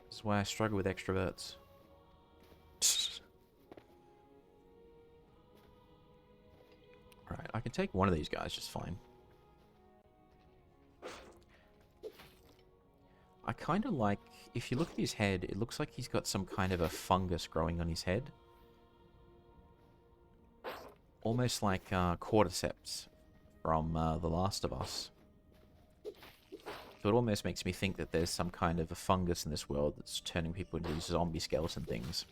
This is why I struggle with extroverts. Alright, I can take one of these guys just fine. I kind of like... If you look at his head, it looks like he's got some kind of a fungus growing on his head. Almost like cordyceps from The Last of Us. So it almost makes me think that there's some kind of a fungus in this world that's turning people into these zombie skeleton things.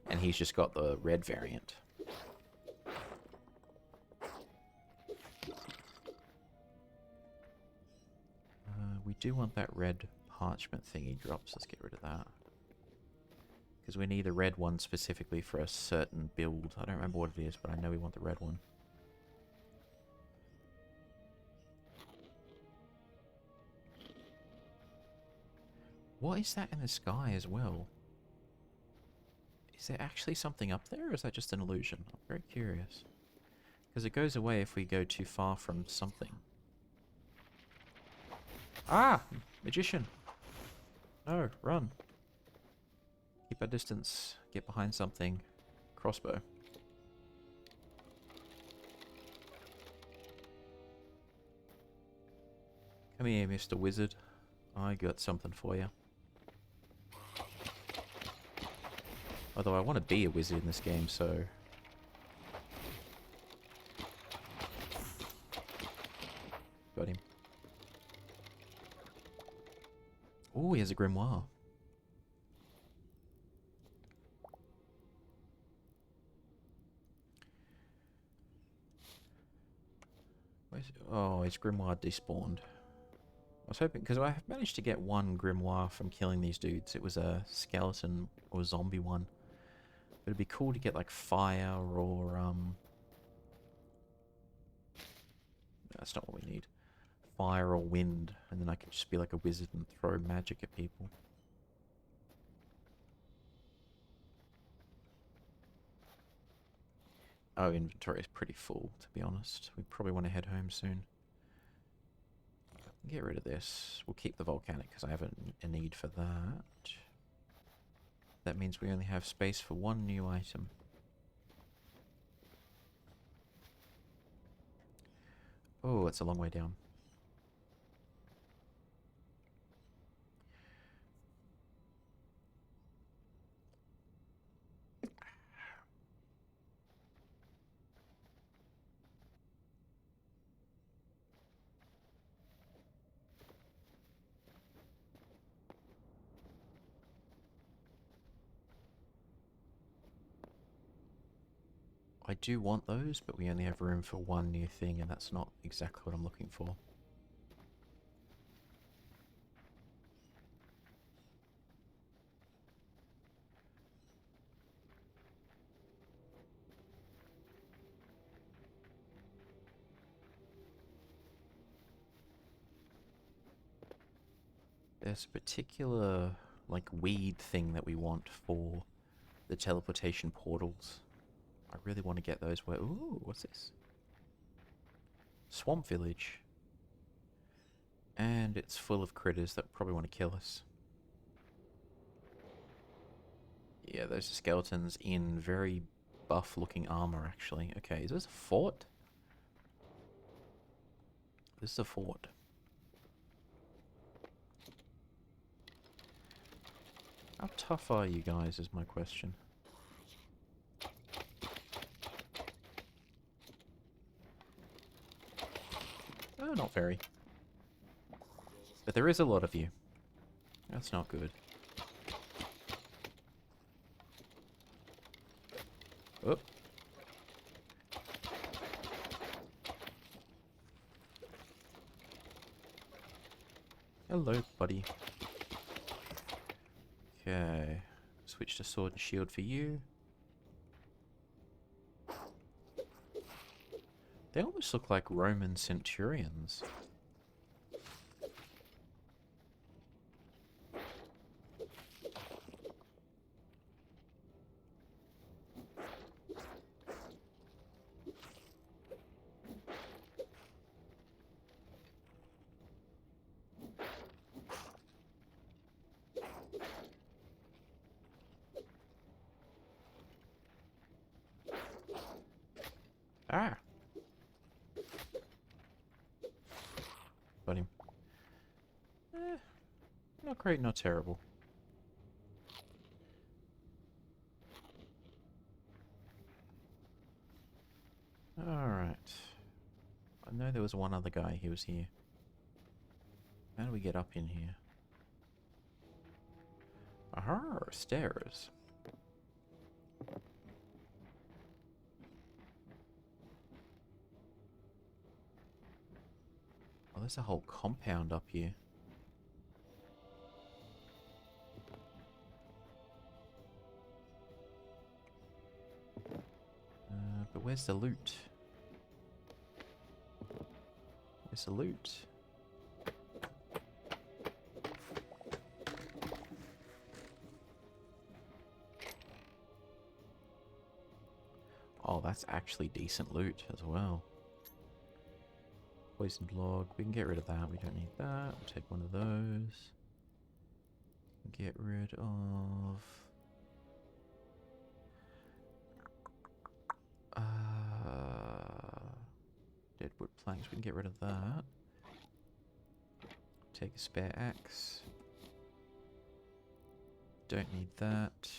And he's just got the red variant. We do want that red parchment thing he drops. Let's get rid of that. Because we need a red one specifically for a certain build. I don't remember what it is, but I know we want the red one. What is that in the sky as well? Is there actually something up there, or is that just an illusion? I'm very curious. Because it goes away if we go too far from something. Ah! Magician! No, run. Keep our distance. Get behind something. Crossbow. Come here, Mr. Wizard. I got something for you. Although I want to be a wizard in this game, so... Got him. Oh, he has a grimoire. Oh, his grimoire despawned. I was hoping, because I managed to get one grimoire from killing these dudes. It was a skeleton or zombie one. But it'd be cool to get like fire or that's not what we need. Fire or wind, and then I could just be like a wizard and throw magic at people. Oh, inventory is pretty full, to be honest. We probably want to head home soon. Get rid of this. We'll keep the volcanic because I have a need for that. That means we only have space for one new item. Oh, it's a long way down. I do want those, but we only have room for one new thing, and that's not exactly what I'm looking for. There's a particular, like, weed thing that we want for the teleportation portals. I really want to get those where... Ooh, what's this? Swamp Village. And it's full of critters that probably want to kill us. Yeah, those are skeletons in very buff-looking armor, actually. Okay, is this a fort? This is a fort. How tough are you guys, is my question. Oh, not very. But there is a lot of you. That's not good. Oh. Hello, buddy. Okay. Switch to sword and shield for you. They almost look like Roman centurions. Ah! Got him. Not great, not terrible. Alright. I know there was one other guy who was here. How do we get up in here? Aha! Stairs. Oh, there's a whole compound up here. But where's the loot? Where's the loot? Oh, that's actually decent loot as well. Poisoned log. We can get rid of that. We don't need that. We'll take one of those. Get rid of... Deadwood planks. We can get rid of that. Take a spare axe. Don't need that.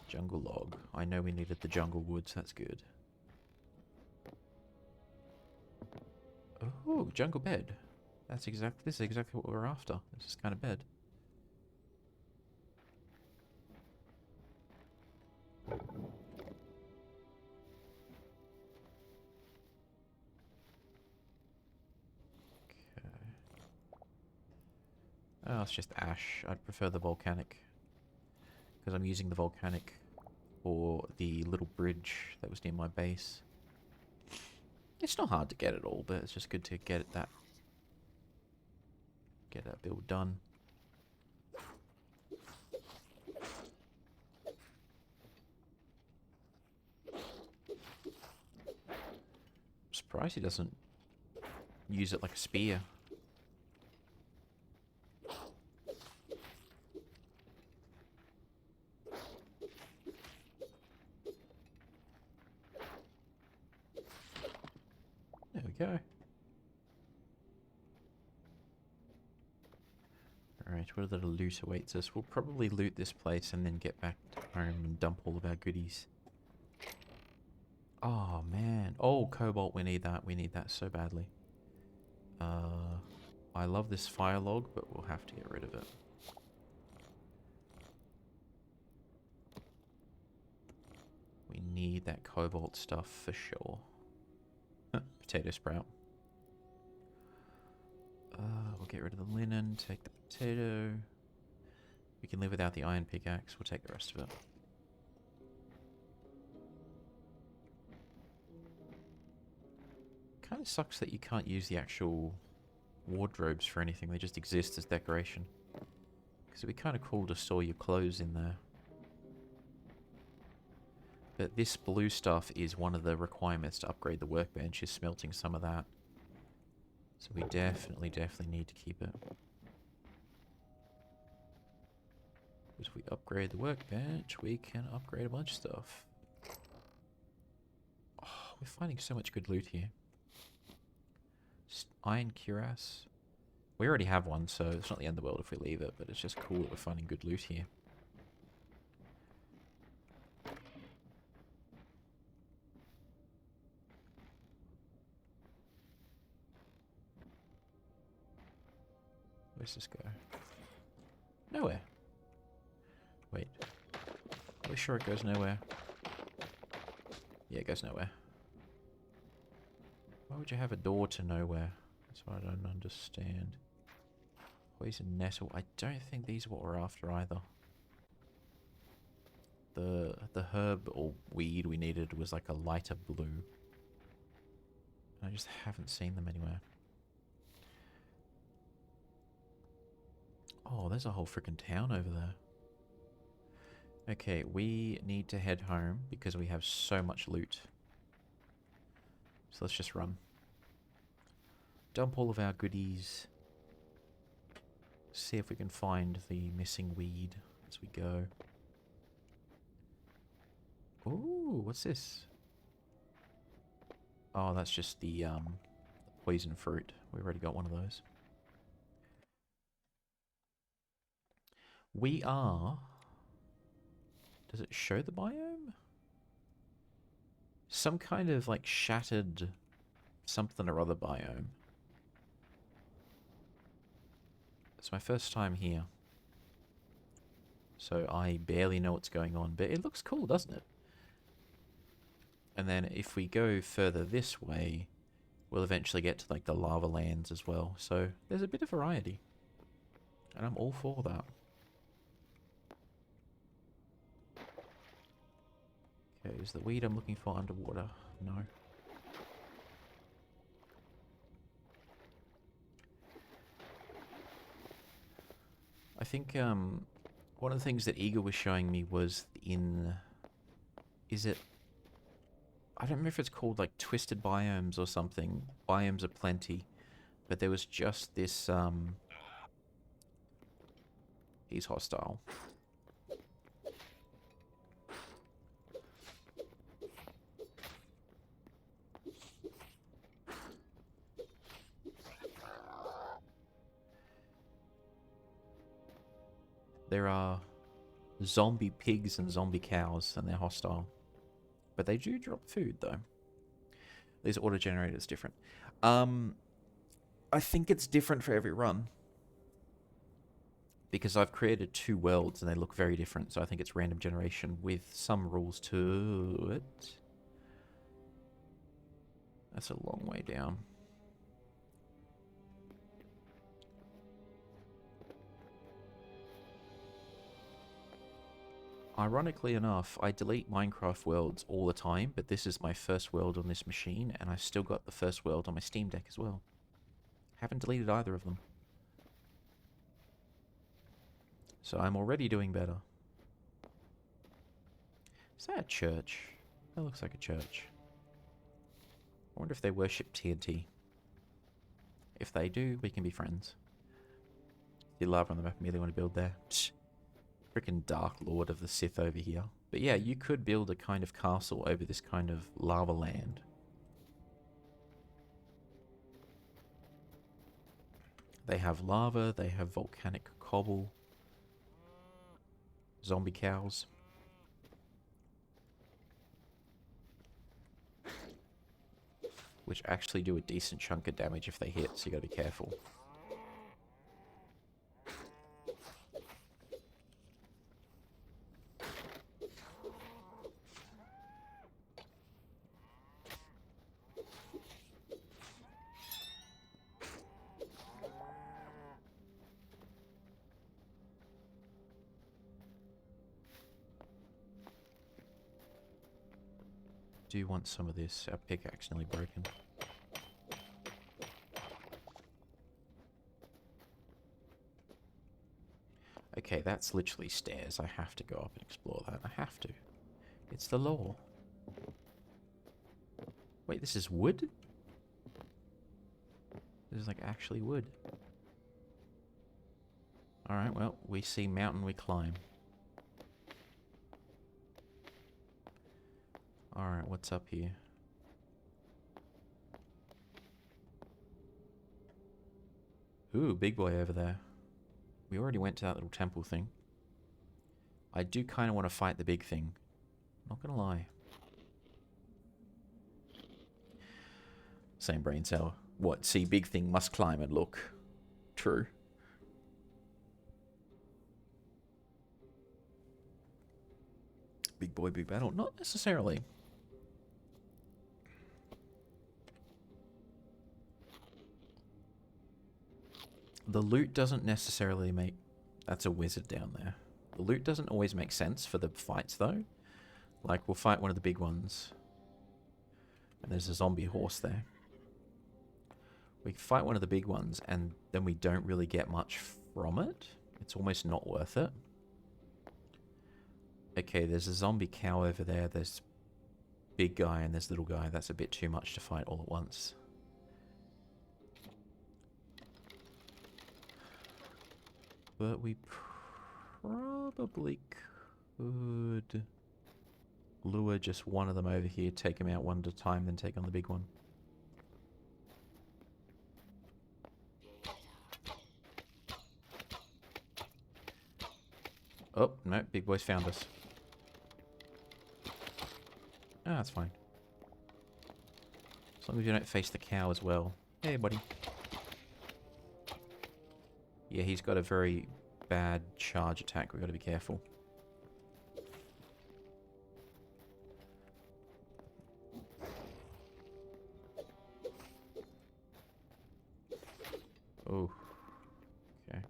Jungle log. I know we needed the jungle woods. That's good. Oh, jungle bed. This is exactly what we're after. This is kind of bed. Okay. Oh, it's just ash. I'd prefer the volcanic. Because I'm using the volcanic for the little bridge that was near my base. It's not hard to get it all, but it's just good to get that build done. I'm surprised he doesn't use it like a spear. There we go. Alright, what other loot awaits us? We'll probably loot this place and then get back to home and dump all of our goodies. Oh, man. Oh, cobalt, we need that. We need that so badly. I love this fire log, but we'll have to get rid of it. We need that cobalt stuff for sure. Potato sprout. We'll get rid of the linen, take the potato. We can live without the iron pickaxe, we'll take the rest of it. Kind of sucks that you can't use the actual wardrobes for anything, they just exist as decoration. Because it'd be kind of cool to store your clothes in there. But this blue stuff is one of the requirements to upgrade the workbench, is smelting some of that. So we definitely need to keep it. Because if we upgrade the workbench, we can upgrade a bunch of stuff. Oh, we're finding so much good loot here. Iron cuirass. We already have one, so it's not the end of the world if we leave it, but it's just cool that we're finding good loot here. Where's this go? Nowhere. Wait. Are we sure it goes nowhere? Yeah, it goes nowhere. Why would you have a door to nowhere? That's what I don't understand. Poison nettle. I don't think these are what we're after either. The herb or weed we needed was like a lighter blue. I just haven't seen them anywhere. Oh, there's a whole freaking town over there. Okay, we need to head home because we have so much loot. So let's just run. Dump all of our goodies. See if we can find the missing weed as we go. Ooh, what's this? Oh, that's just the poison fruit. We already got one of those. We are... Does it show the biome? Some kind of like shattered something or other biome. It's my first time here. So I barely know what's going on, but it looks cool, doesn't it? And then if we go further this way, we'll eventually get to like the lava lands as well. So there's a bit of variety. And I'm all for that. Okay, is the weed I'm looking for underwater? No. I think one of the things that Eagle was showing me was in... Is it... I don't remember if it's called like Twisted Biomes or something. Biomes of Plenty. But there was just this... He's hostile. There are zombie pigs and zombie cows, and they're hostile. But they do drop food, though. These auto-generators different. I think it's different for every run. Because I've created 2 worlds, and they look very different, so I think it's random generation with some rules to it. That's a long way down. Ironically enough, I delete Minecraft worlds all the time, but this is my first world on this machine, and I've still got the first world on my Steam Deck as well. Haven't deleted either of them. So I'm already doing better. Is that a church? That looks like a church. I wonder if they worship TNT. If they do, we can be friends. See lava on the map, immediately want to build there. Freaking Dark Lord of the Sith over here. But yeah, you could build a kind of castle over this kind of lava land. They have lava, they have volcanic cobble. Zombie cows. Which actually do a decent chunk of damage if they hit, so you gotta be careful. do want some of this. Our pickaxe nearly broken. Okay, that's literally stairs. I have to go up and explore that. I have to. It's the law. Wait, this is wood? This is like actually wood. Alright, well, we see mountain, we climb. Alright, what's up here? Ooh, big boy over there. We already went to that little temple thing. I do kind of want to fight the big thing. Not gonna lie. Same brain cell. What? See, big thing must climb and look. True. Big boy, big battle. Not necessarily. The loot doesn't necessarily make... That's a wizard down there. The loot doesn't always make sense for the fights, though. Like, we'll fight one of the big ones. And there's a zombie horse there. We fight one of the big ones, and then we don't really get much from it. It's almost not worth it. Okay, there's a zombie cow over there. There's big guy and there's little guy. That's a bit too much to fight all at once. But we probably could lure just one of them over here, take him out one at a time, then take on the big one. Oh, no, big boy's found us. Ah, that's fine. As long as you don't face the cow as well. Hey, buddy. Yeah, he's got a very bad charge attack. We've got to be careful. Oh. Okay.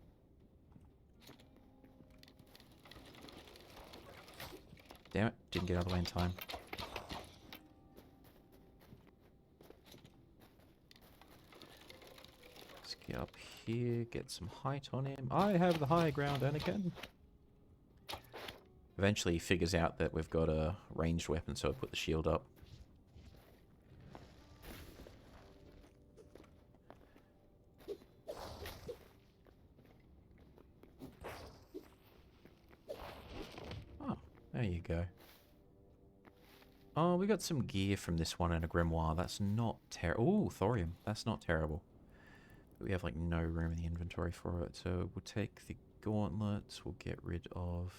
Damn it. Didn't get out of the way in time. Let's get up here, get some height on him. I have the high ground, Anakin. Eventually he figures out that we've got a ranged weapon, so I put the shield up. Oh, there you go. Oh, we got some gear from this one and a grimoire. That's not terrible. Ooh, thorium. That's not terrible. But we have like no room in the inventory for it. So we'll take the gauntlets. We'll get rid of...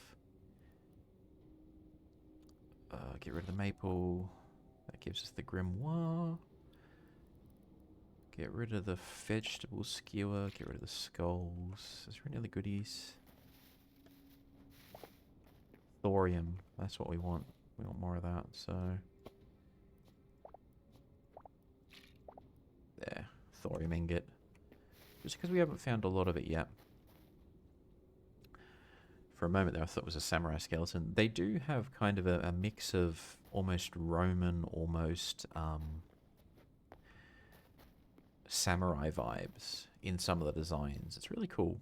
get rid of the maple. That gives us the grimoire. Get rid of the vegetable skewer. Get rid of the skulls. Is there any other goodies? Thorium. That's what we want. We want more of that, so... There. Thorium ingot. Just because we haven't found a lot of it yet. For a moment there I thought it was a samurai skeleton. They do have kind of a mix of almost Roman, almost samurai vibes in some of the designs. It's really cool.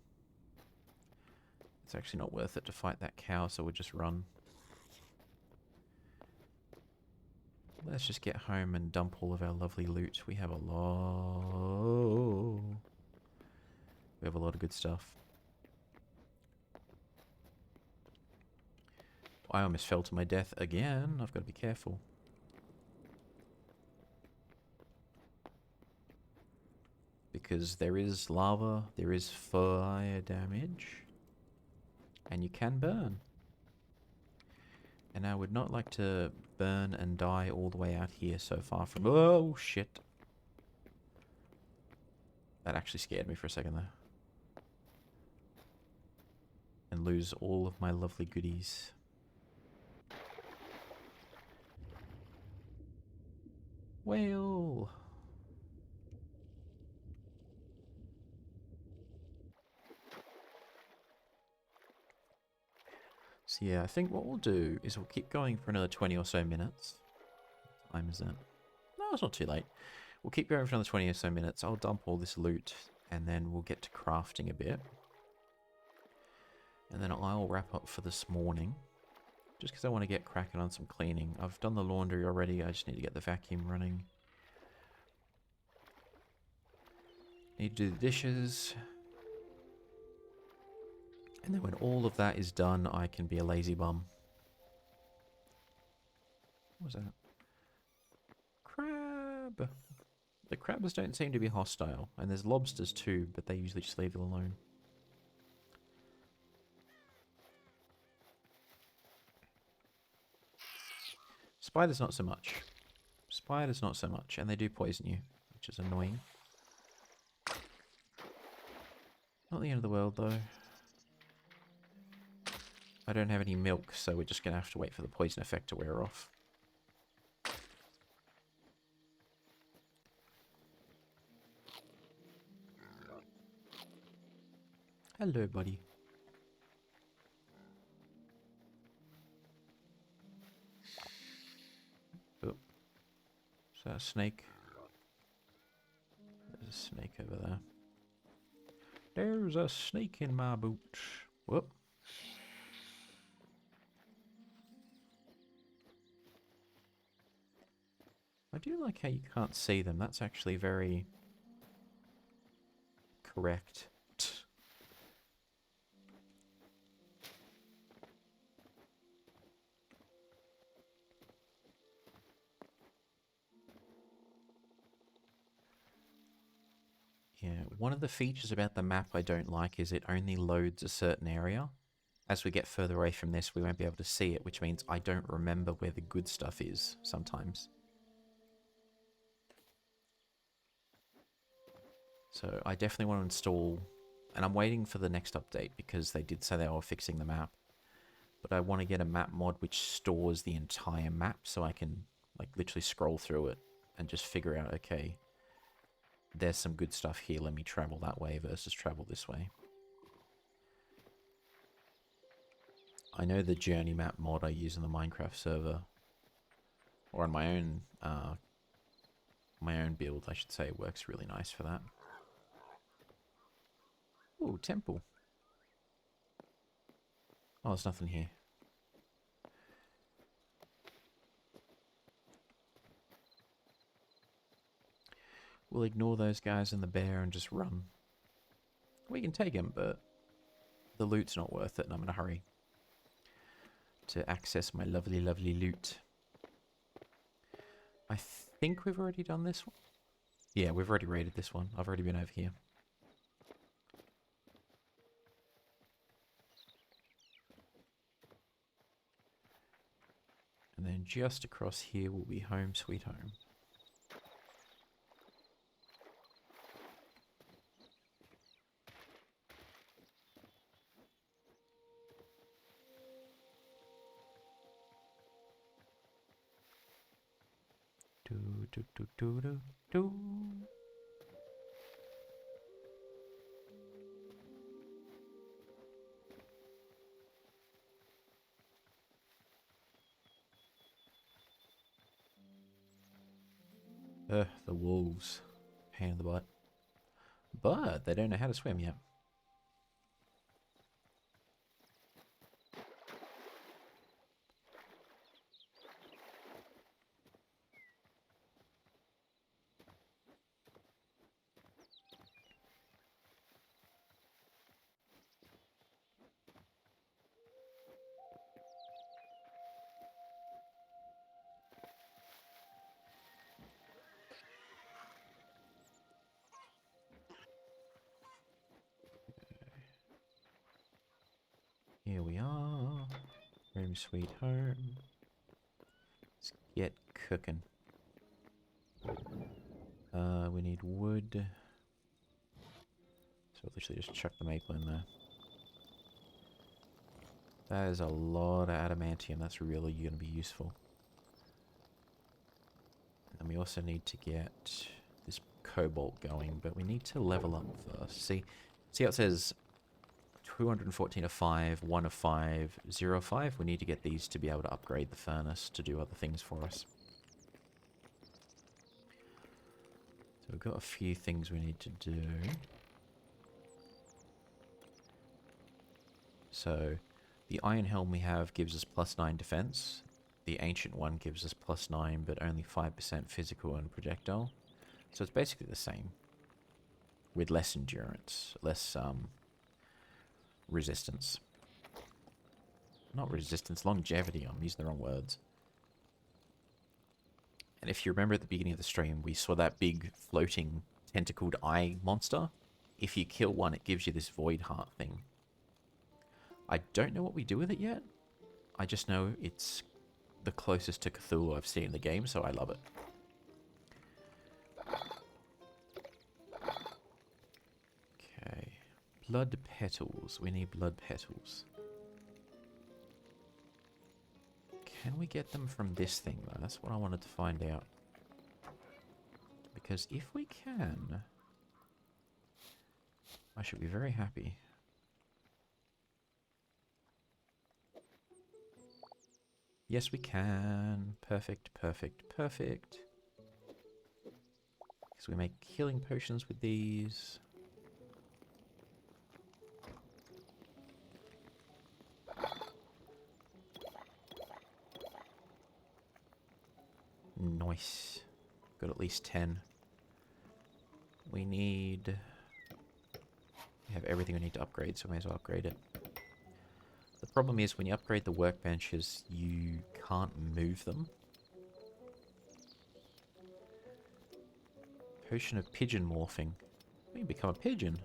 It's actually not worth it to fight that cow, so we'll just run. Let's just get home and dump all of our lovely loot. We have a lot... We have a lot of good stuff. I almost fell to my death again. I've got to be careful. Because there is lava, there is fire damage, and you can burn. And I would not like to burn and die all the way out here so far from... Oh, shit. That actually scared me for a second there. And lose all of my lovely goodies. Whale! So yeah, I think what we'll do is we'll keep going for another 20 or so minutes. time is it? No, it's not too late. We'll keep going for another 20 or so minutes. I'll dump all this loot, and then we'll get to crafting a bit. And then I'll wrap up for this morning. Just because I want to get cracking on some cleaning. I've done the laundry already. I just need to get the vacuum running. Need to do the dishes. And then when all of that is done, I can be a lazy bum. What was that? Crab! The crabs don't seem to be hostile. And there's lobsters too, but they usually just leave you alone. Spiders not so much. Spiders not so much. And they do poison you, which is annoying. Not the end of the world though. I don't have any milk, so we're just going to have to wait for the poison effect to wear off. Hello, buddy. Oh. Is that a snake? There's a snake over there. There's a snake in my boot. Whoop. I do like how you can't see them. That's actually very correct. Yeah, one of the features about the map I don't like is it only loads a certain area. As we get further away from this, we won't be able to see it, which means I don't remember where the good stuff is sometimes. So I definitely want to install, and I'm waiting for the next update because they did say they were fixing the map. But I want to get a map mod which stores the entire map so I can like literally scroll through it and just figure out, okay, there's some good stuff here, let me travel that way versus travel this way. I know the journey map mod I use in the Minecraft server, or on my own build, I should say, works really nice for that. Ooh, temple. Oh, there's nothing here. We'll ignore those guys and the bear and just run. We can take him, but the loot's not worth it, and I'm in a hurry to access my lovely, lovely loot. I think we've already done this one. Yeah, we've already raided this one. I've already been over here. And then just across here will be home sweet home. Do do do do do do. The wolves. Pain in the butt. But they don't know how to swim yet. Here we are. Home sweet home. Let's get cooking. We need wood. So we'll literally just chuck the maple in there. That is a lot of adamantium. That's really going to be useful. And we also need to get this cobalt going, but we need to level up first. See how it says 214 of 5, 1 of 5, 0 of 5? We need to get these to be able to upgrade the furnace to do other things for us. we've got a few things we need to do. So, the iron helm we have gives us +9 defense. The ancient one gives us +9, but only 5% physical and projectile. So it's basically the same. With less endurance, less resistance. Not resistance, longevity. I'm using the wrong words. And if you remember at the beginning of the stream, we saw that big floating tentacled eye monster. If you kill one, it gives you this void heart thing. I don't know what we do with it yet. I just know it's the closest to Cthulhu I've seen in the game, so I love it. Okay. Blood petals. We need blood petals. Can we get them from this thing, though? That's what I wanted to find out. Because if we can, I should be very happy. Yes, we can. Perfect, perfect, perfect. Because we make healing potions with these. Nice. Got at least 10. We need... We have everything we need to upgrade, so we may as well upgrade it. The problem is when you upgrade the workbenches, you can't move them. Potion of pigeon morphing. We can become a pigeon.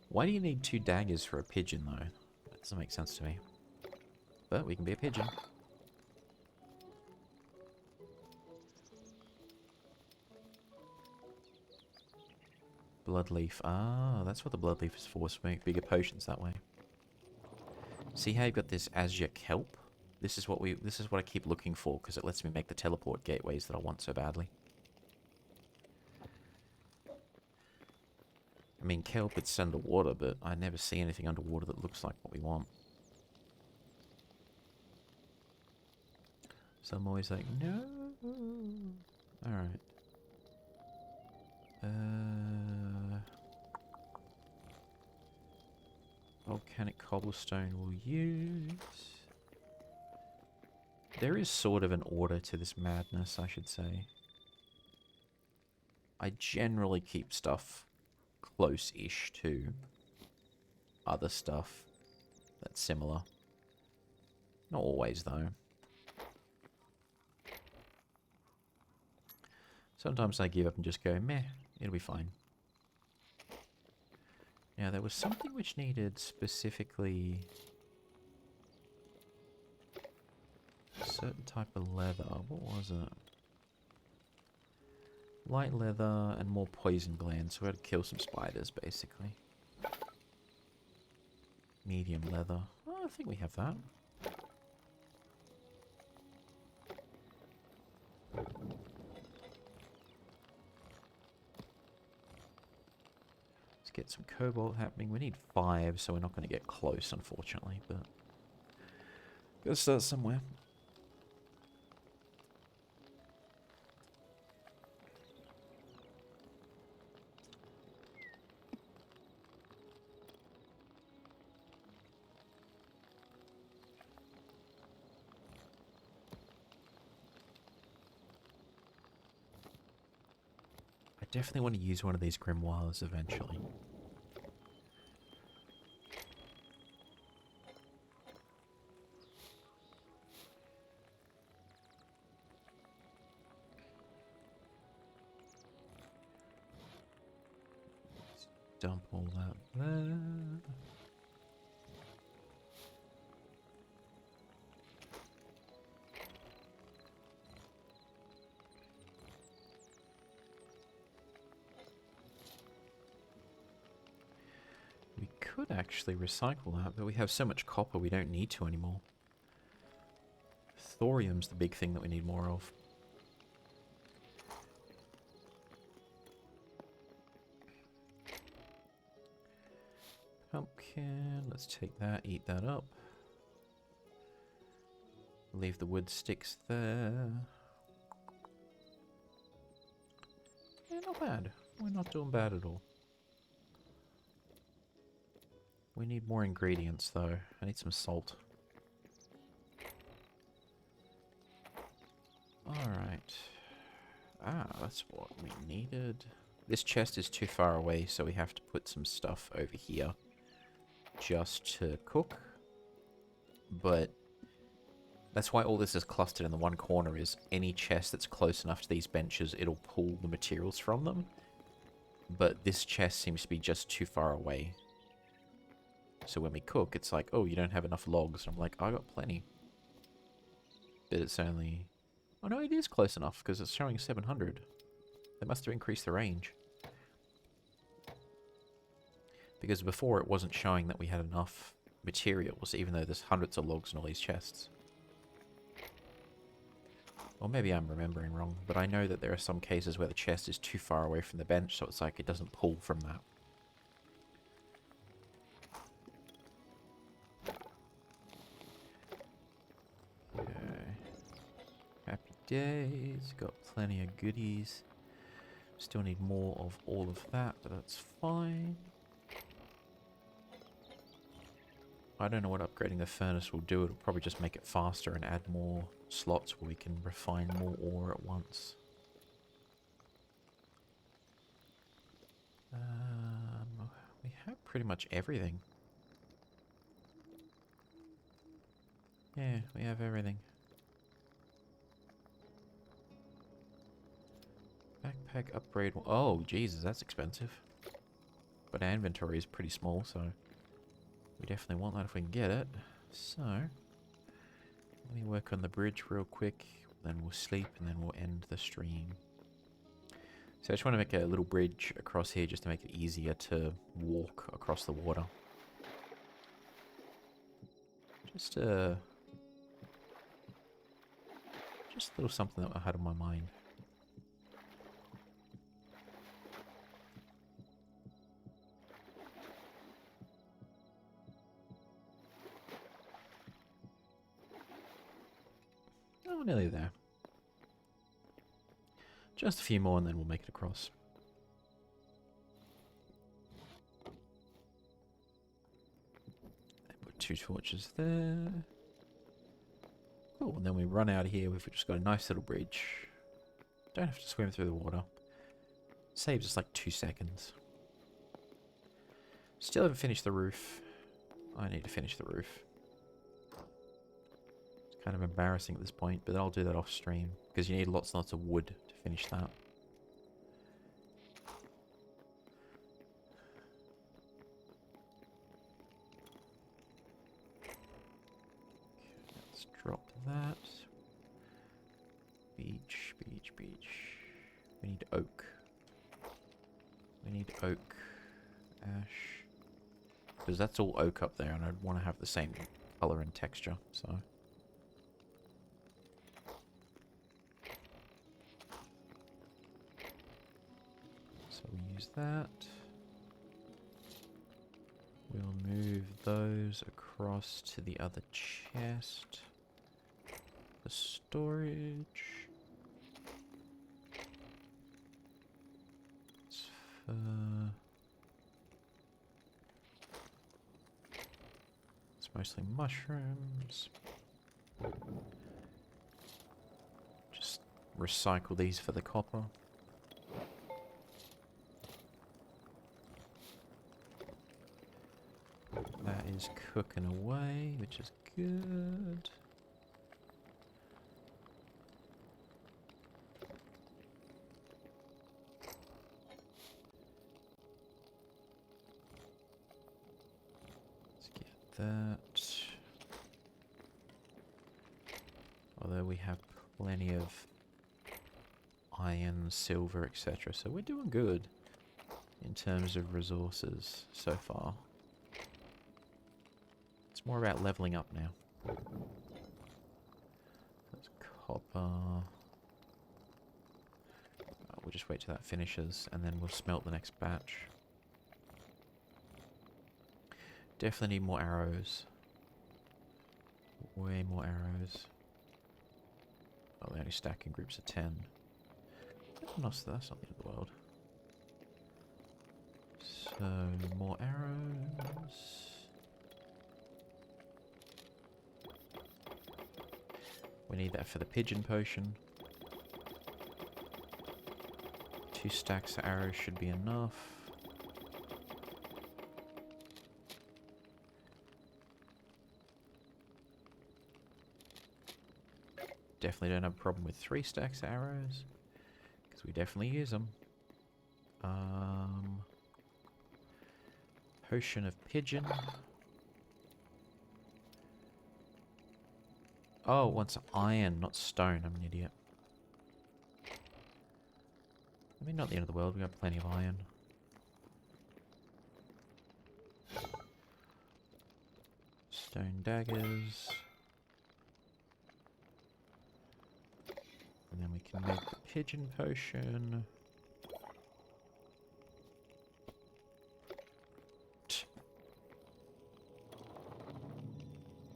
Why do you need 2 daggers for a pigeon, though? That doesn't make sense to me. But we can be a pigeon. Bloodleaf. Ah, that's what the bloodleaf is for, so make bigger potions that way. See how you've got this azure kelp? This is what I keep looking for, because it lets me make the teleport gateways that I want so badly. I mean, kelp, it's underwater, but I never see anything underwater that looks like what we want. So I'm always like, no. Alright. Volcanic cobblestone we'll use. There is sort of an order to this madness, I should say. I generally keep stuff close-ish to other stuff that's similar. Not always, though. Sometimes I give up and just go, meh, it'll be fine. Now, there was something which needed specifically a certain type of leather. What was it? Light leather and more poison glands, so we had to kill some spiders, basically. Medium leather. Oh, I think we have that. Let's get some cobalt happening. We need 5, so we're not going to get close, unfortunately, but gotta start somewhere. I definitely want to use one of these grimoires eventually. Let's dump all that there. We could actually recycle that, but we have so much copper we don't need to anymore. Thorium's the big thing that we need more of. Pumpkin, let's take that, eat that up. Leave the wood sticks there. not bad. We're not doing bad at all. We need more ingredients, though. I need some salt. Alright. Ah, that's what we needed. This chest is too far away, so we have to put some stuff over here just to cook. But that's why all this is clustered in the one corner, is any chest that's close enough to these benches, it'll pull the materials from them. But this chest seems to be just too far away. So when we cook, it's like, oh, you don't have enough logs. I'm like, I got plenty. But it's only... Oh no, it is close enough, because it's showing 700. They must have increased the range. Because before it wasn't showing that we had enough materials, even though there's hundreds of logs in all these chests. Or maybe I'm remembering wrong, but I know that there are some cases where the chest is too far away from the bench, so it's like it doesn't pull from that. Okay. Happy days, got plenty of goodies. Still need more of all of that, but that's fine. I don't know what upgrading the furnace will do. It'll probably just make it faster and add more slots where we can refine more ore at once. We have pretty much everything. Yeah, we have everything. Backpack upgrade. Oh, Jesus, that's expensive. But our inventory is pretty small, so we definitely want that if we can get it. So, let me work on the bridge real quick, then we'll sleep, and then we'll end the stream. So I just want to make a little bridge across here just to make it easier to walk across the water. Just a little something that I had on my mind. Oh, nearly there. Just a few more and then we'll make it across. Put 2 torches there. Cool, and then we run out of here. We've just got a nice little bridge. Don't have to swim through the water. Saves us like 2 seconds. Still haven't finished the roof. I need to finish the roof. It's kind of embarrassing at this point, but I'll do that off stream. Because you need lots and lots of wood to finish that. Let's drop that. Beach, beach, beach. We need oak. We need oak. Ash. Because that's all oak up there and I'd want to have the same colour and texture, so... So we use that. We'll move those across to the other chest. The storage. It's mostly mushrooms. Just recycle these for the copper. That is cooking away, which is good. Let's get that. Although we have plenty of iron, silver, etc. So we're doing good in terms of resources so far. It's more about leveling up now. That's copper. We'll just wait till that finishes and then we'll smelt the next batch. Definitely need more arrows. Way more arrows. Oh, they only stack in groups of 10. That's not the end of the world. So, more arrows. We need that for the pigeon potion. 2 stacks of arrows should be enough. Definitely don't have a problem with 3 stacks of arrows, because we definitely use them. Potion of pigeon. Oh, it wants iron, not stone. I'm an idiot. I mean, not the end of the world. We got plenty of iron. Stone daggers. And then we can make the pigeon potion.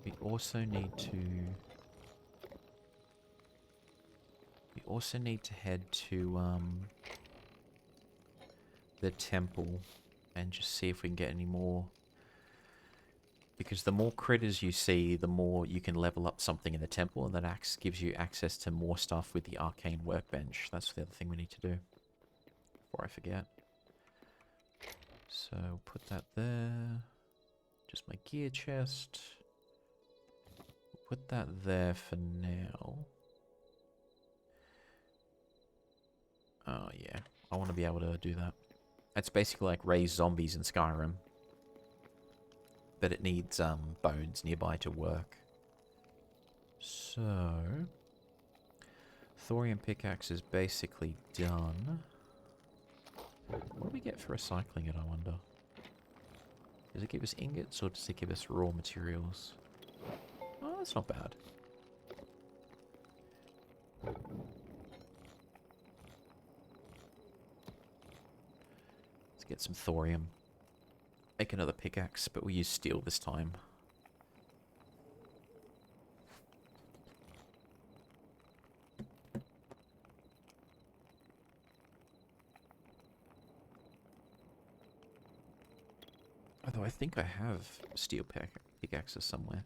We also need to... We also need to head to, the temple and just see if we can get any more. Because the more critters you see, the more you can level up something in the temple, and that axe gives you access to more stuff with the arcane workbench. That's the other thing we need to do. Before I forget. So, put that there. Just my gear chest. Put that there for now. Oh yeah, I want to be able to do that. It's basically like raise zombies in Skyrim. But it needs bones nearby to work. So... thorium pickaxe is basically done. What do we get for recycling it, I wonder? Does it give us ingots or does it give us raw materials? Oh, that's not bad. Let's get some thorium. Make another pickaxe, but we use steel this time. Although I think I have steel pickaxes somewhere.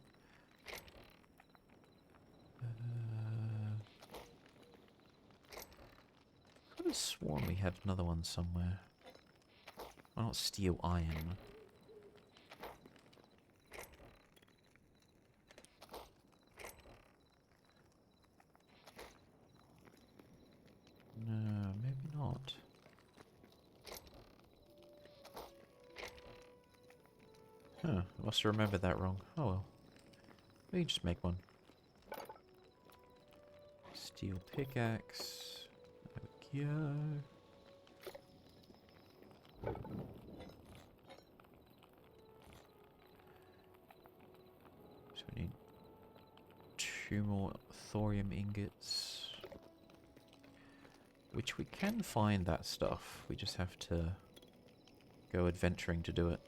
I could have sworn we had another one somewhere. Why not steel iron? No, maybe not. Huh, I must have remembered that wrong. Oh well. We can just make one. Steel pickaxe. There we go. So we need 2 more thorium ingots. Which we can find that stuff. We just have to go adventuring to do it.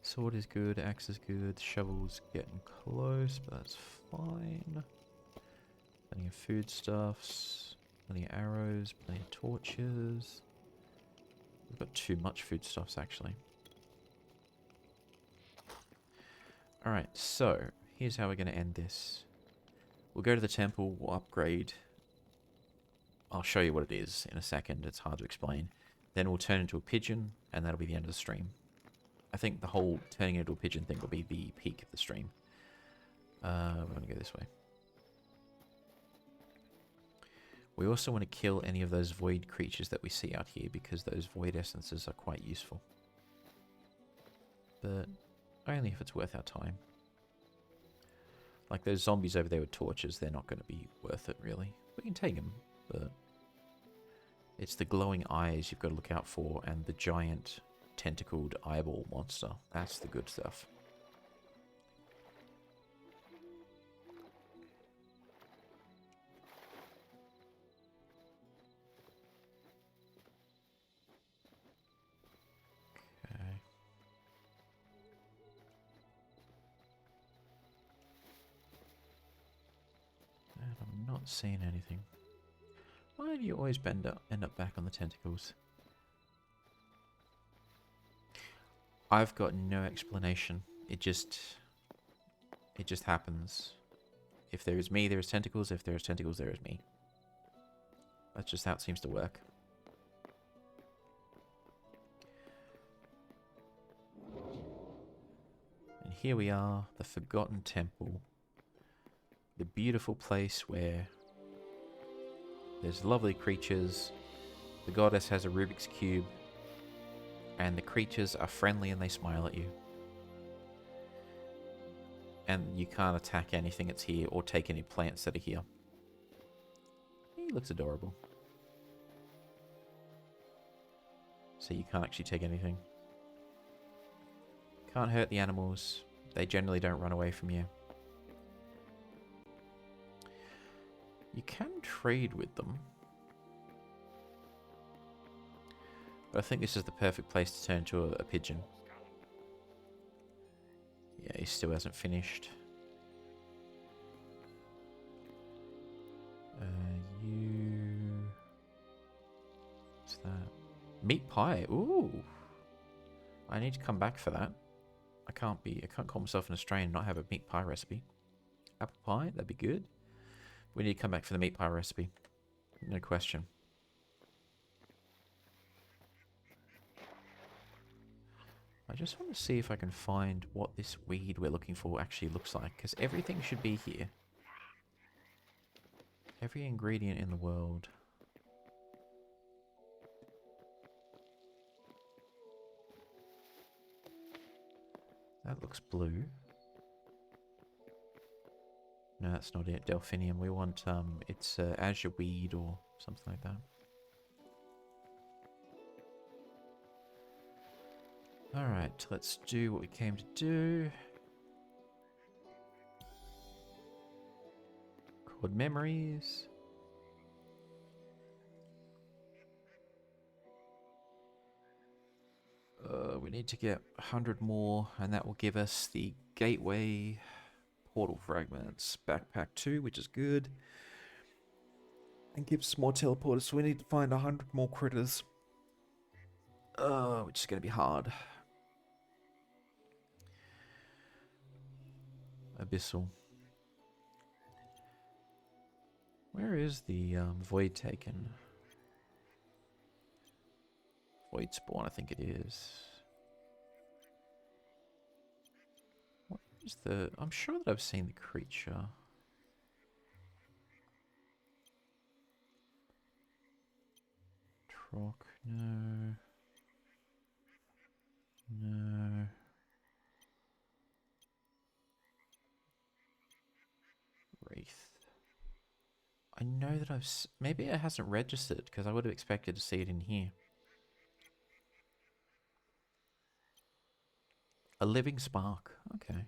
Sword is good, axe is good, shovel's getting close, but that's fine. Plenty of foodstuffs, plenty of arrows, plenty of torches. We've got too much foodstuffs actually. Alright, so here's how we're going to end this. We'll go to the temple, we'll upgrade. I'll show you what it is in a second, it's hard to explain. Then we'll turn into a pigeon, and that'll be the end of the stream. I think the whole turning into a pigeon thing will be the peak of the stream. We're going to go this way. We also want to kill any of those void creatures that we see out here, because those void essences are quite useful. But only if it's worth our time. Like those zombies over there with torches, they're not going to be worth it really. We can take them, but it's the glowing eyes you've got to look out for, and the giant tentacled eyeball monster. That's the good stuff. Okay. And I'm not seeing anything. Oh, Why do you always end up back on the tentacles? I've got no explanation. It just happens. If there is me, there is tentacles. If there is tentacles, there is me. That's just how it seems to work. And here we are, the Forgotten Temple. The beautiful place where there's lovely creatures. The goddess has a Rubik's Cube. And the creatures are friendly and they smile at you. And you can't attack anything that's here or take any plants that are here. He looks adorable. So you can't actually take anything. Can't hurt the animals. They generally don't run away from you. You can trade with them. But I think this is the perfect place to turn into a pigeon. Yeah, he still hasn't finished. You... What's that? Meat pie. Ooh. I need to come back for that. I can't call myself an Australian and not have a meat pie recipe. Apple pie, that'd be good. We need to come back for the meat pie recipe. No question. I just want to see if I can find what this weed we're looking for actually looks like, because everything should be here. Every ingredient in the world. That looks blue. No, that's not it. Delphinium. We want, it's azure weed or something like that. Alright, let's do what we came to do. Record memories. We need to get 100 more, and that will give us the gateway portal fragments. Backpack 2, which is good. And gives us more teleporters, so we need to find 100 more critters. Which is going to be hard. Abyssal. Where is the void taken? Void spawn, I think it is. What is the... I'm sure that I've seen the creature. Troc, no. No. Wraith. I know that I've... Maybe it hasn't registered, because I would have expected to see it in here. A living spark. Okay.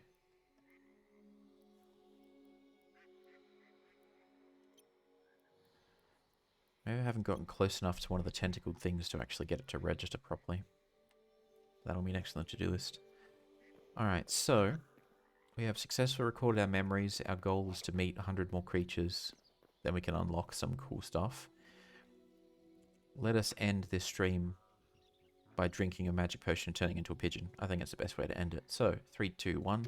Maybe I haven't gotten close enough to one of the tentacled things to actually get it to register properly. That'll be next on the to-do list. Alright, so... We have successfully recorded our memories. Our goal is to meet 100 more creatures. Then we can unlock some cool stuff. Let us end this stream by drinking a magic potion and turning into a pigeon. I think that's the best way to end it. So, 3, 2, 1.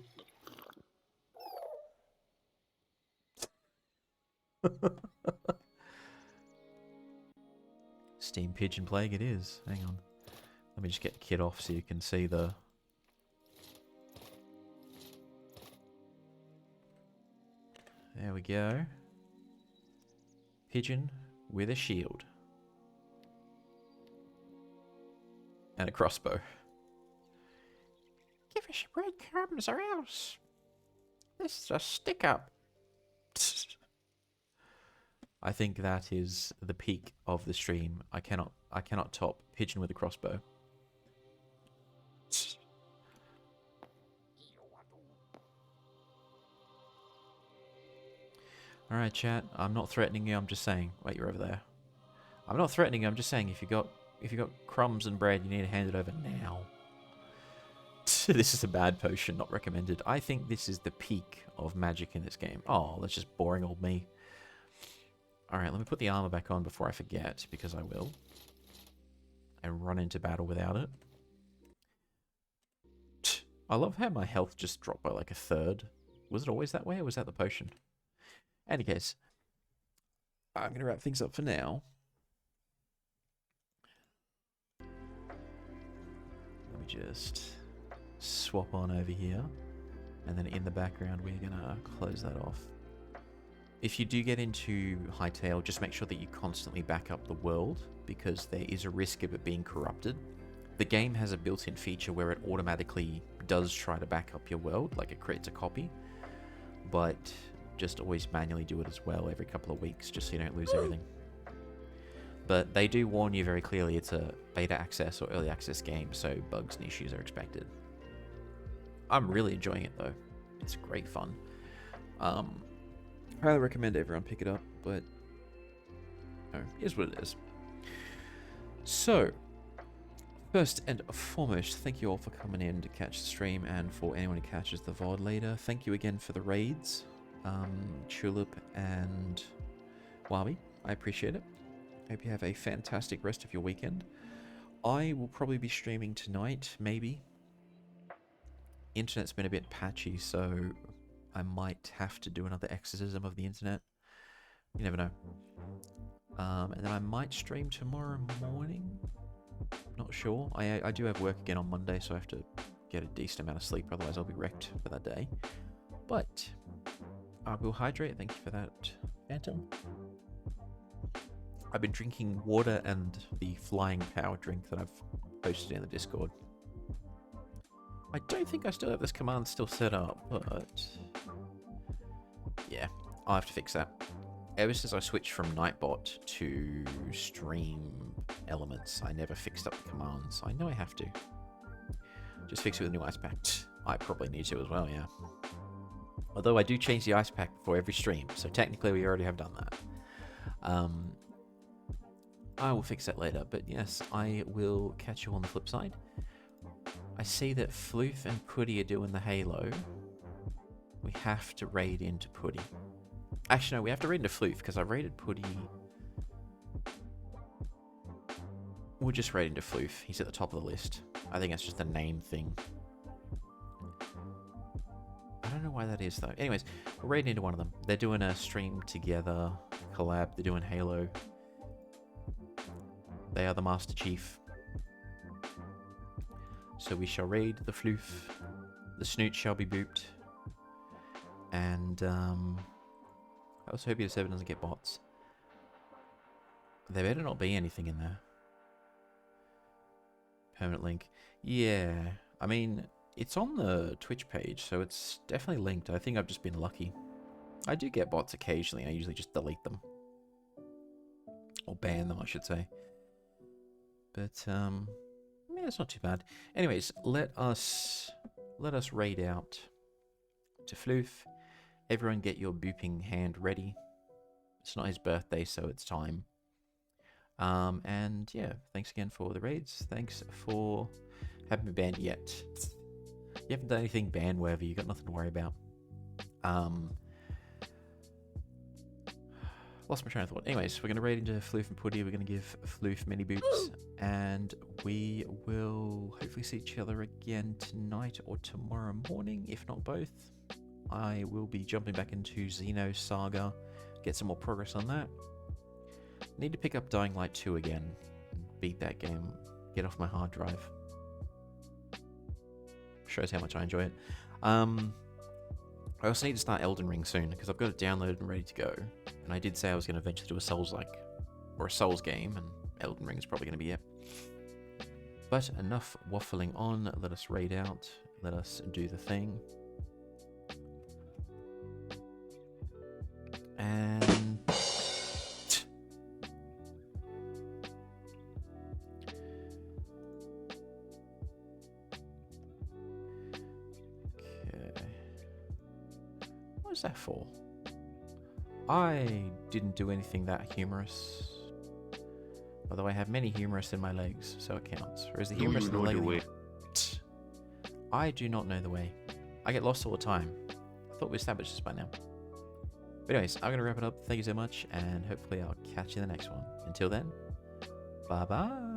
Steam Pigeon Plague it is. Hang on. Let me just get the kit off so you can see the... There we go. Pigeon with a shield. And a crossbow. Give us your breadcrumbs or else. This is a stick-up. I think that is the peak of the stream. I cannot top pigeon with a crossbow. Alright, chat. I'm not threatening you, I'm just saying. Wait, you're over there. I'm not threatening you, I'm just saying if you got crumbs and bread, you need to hand it over now. This is a bad potion, not recommended. I think this is the peak of magic in this game. Oh, that's just boring old me. Alright, let me put the armor back on before I forget, because I will. And run into battle without it. I love how my health just dropped by like a third. Was it always that way, or was that the potion? Any case, I'm going to wrap things up for now. Let me just swap on over here. And then in the background, we're going to close that off. If you do get into Hytale, just make sure that you constantly back up the world, because there is a risk of it being corrupted. The game has a built-in feature where it automatically does try to back up your world, like it creates a copy. But just always manually do it as well every couple of weeks, just so you don't lose everything. But they do warn you very clearly it's a beta access or early access game, so bugs and issues are expected. I'm really enjoying it though. It's great fun. Highly recommend everyone pick it up, but here's what it is. So, first and foremost, thank you all for coming in to catch the stream, and for anyone who catches the VOD later, thank you again for the raids, Tulip and Wabi. I appreciate it. Hope you have a fantastic rest of your weekend. I will probably be streaming tonight, maybe. Internet's been a bit patchy, so I might have to do another exorcism of the internet. You never know. And then I might stream tomorrow morning. Not sure. I do have work again on Monday, so I have to get a decent amount of sleep, otherwise I'll be wrecked for that day. But I will hydrate. Thank you for that, Phantom. I've been drinking water and the flying power drink that I've posted in the Discord. I don't think I still have this command still set up, but yeah, I'll have to fix that. Ever since I switched from Nightbot to Stream Elements, I never fixed up the commands. I know I have to. Just fix it with a new ice pack. I probably need to as well, yeah. Although I do change the ice pack before every stream, so technically we already have done that. I will fix that later, but yes, I will catch you on the flip side. I see that Floof and Putty are doing the Halo. We have to raid into Putty. Actually, no, we have to raid into Floof, because I raided Putty. We'll just raid into Floof. He's at the top of the list. I think that's just a name thing. I don't know why that is, though. Anyways, we're raiding into one of them. They're doing a stream together, collab. They're doing Halo. They are the Master Chief. So we shall raid the Floof. The Snoot shall be booped. And, I also hope your server doesn't get bots. There better not be anything in there. Permanent link. Yeah, I mean, it's on the Twitch page, so it's definitely linked. I think I've just been lucky. I do get bots occasionally. I usually just delete them. Or ban them, I should say. But, yeah, it's not too bad. Anyways, let us raid out to Floof. Everyone get your booping hand ready. It's not his birthday, so it's time. And yeah, thanks again for the raids. Thanks for having me banned yet. You haven't done anything ban-worthy. You got nothing to worry about. Lost my train of thought. Anyways, we're going to raid into Floof and Putty. We're going to give Floof mini boots. And we will hopefully see each other again tonight or tomorrow morning, if not both. I will be jumping back into Xeno Saga, get some more progress on that. Need to pick up Dying Light 2 again, beat that game, get off my hard drive. Shows how much I enjoy it. I also need to start Elden Ring soon, because I've got it downloaded and ready to go. And I did say I was going to eventually do a Souls-like, or a Souls game, and Elden Ring is probably going to be it. But enough waffling on, let us raid out, let us do the thing. And okay, what is that for? I didn't do anything that humorous, although I have many humerus in my legs, so it counts. Or is the humerus in the leg? I do not know the way. I get lost all the time. I thought we established this by now. But anyways, I'm going to wrap it up. Thank you so much, and hopefully I'll catch you in the next one. Until then, bye-bye.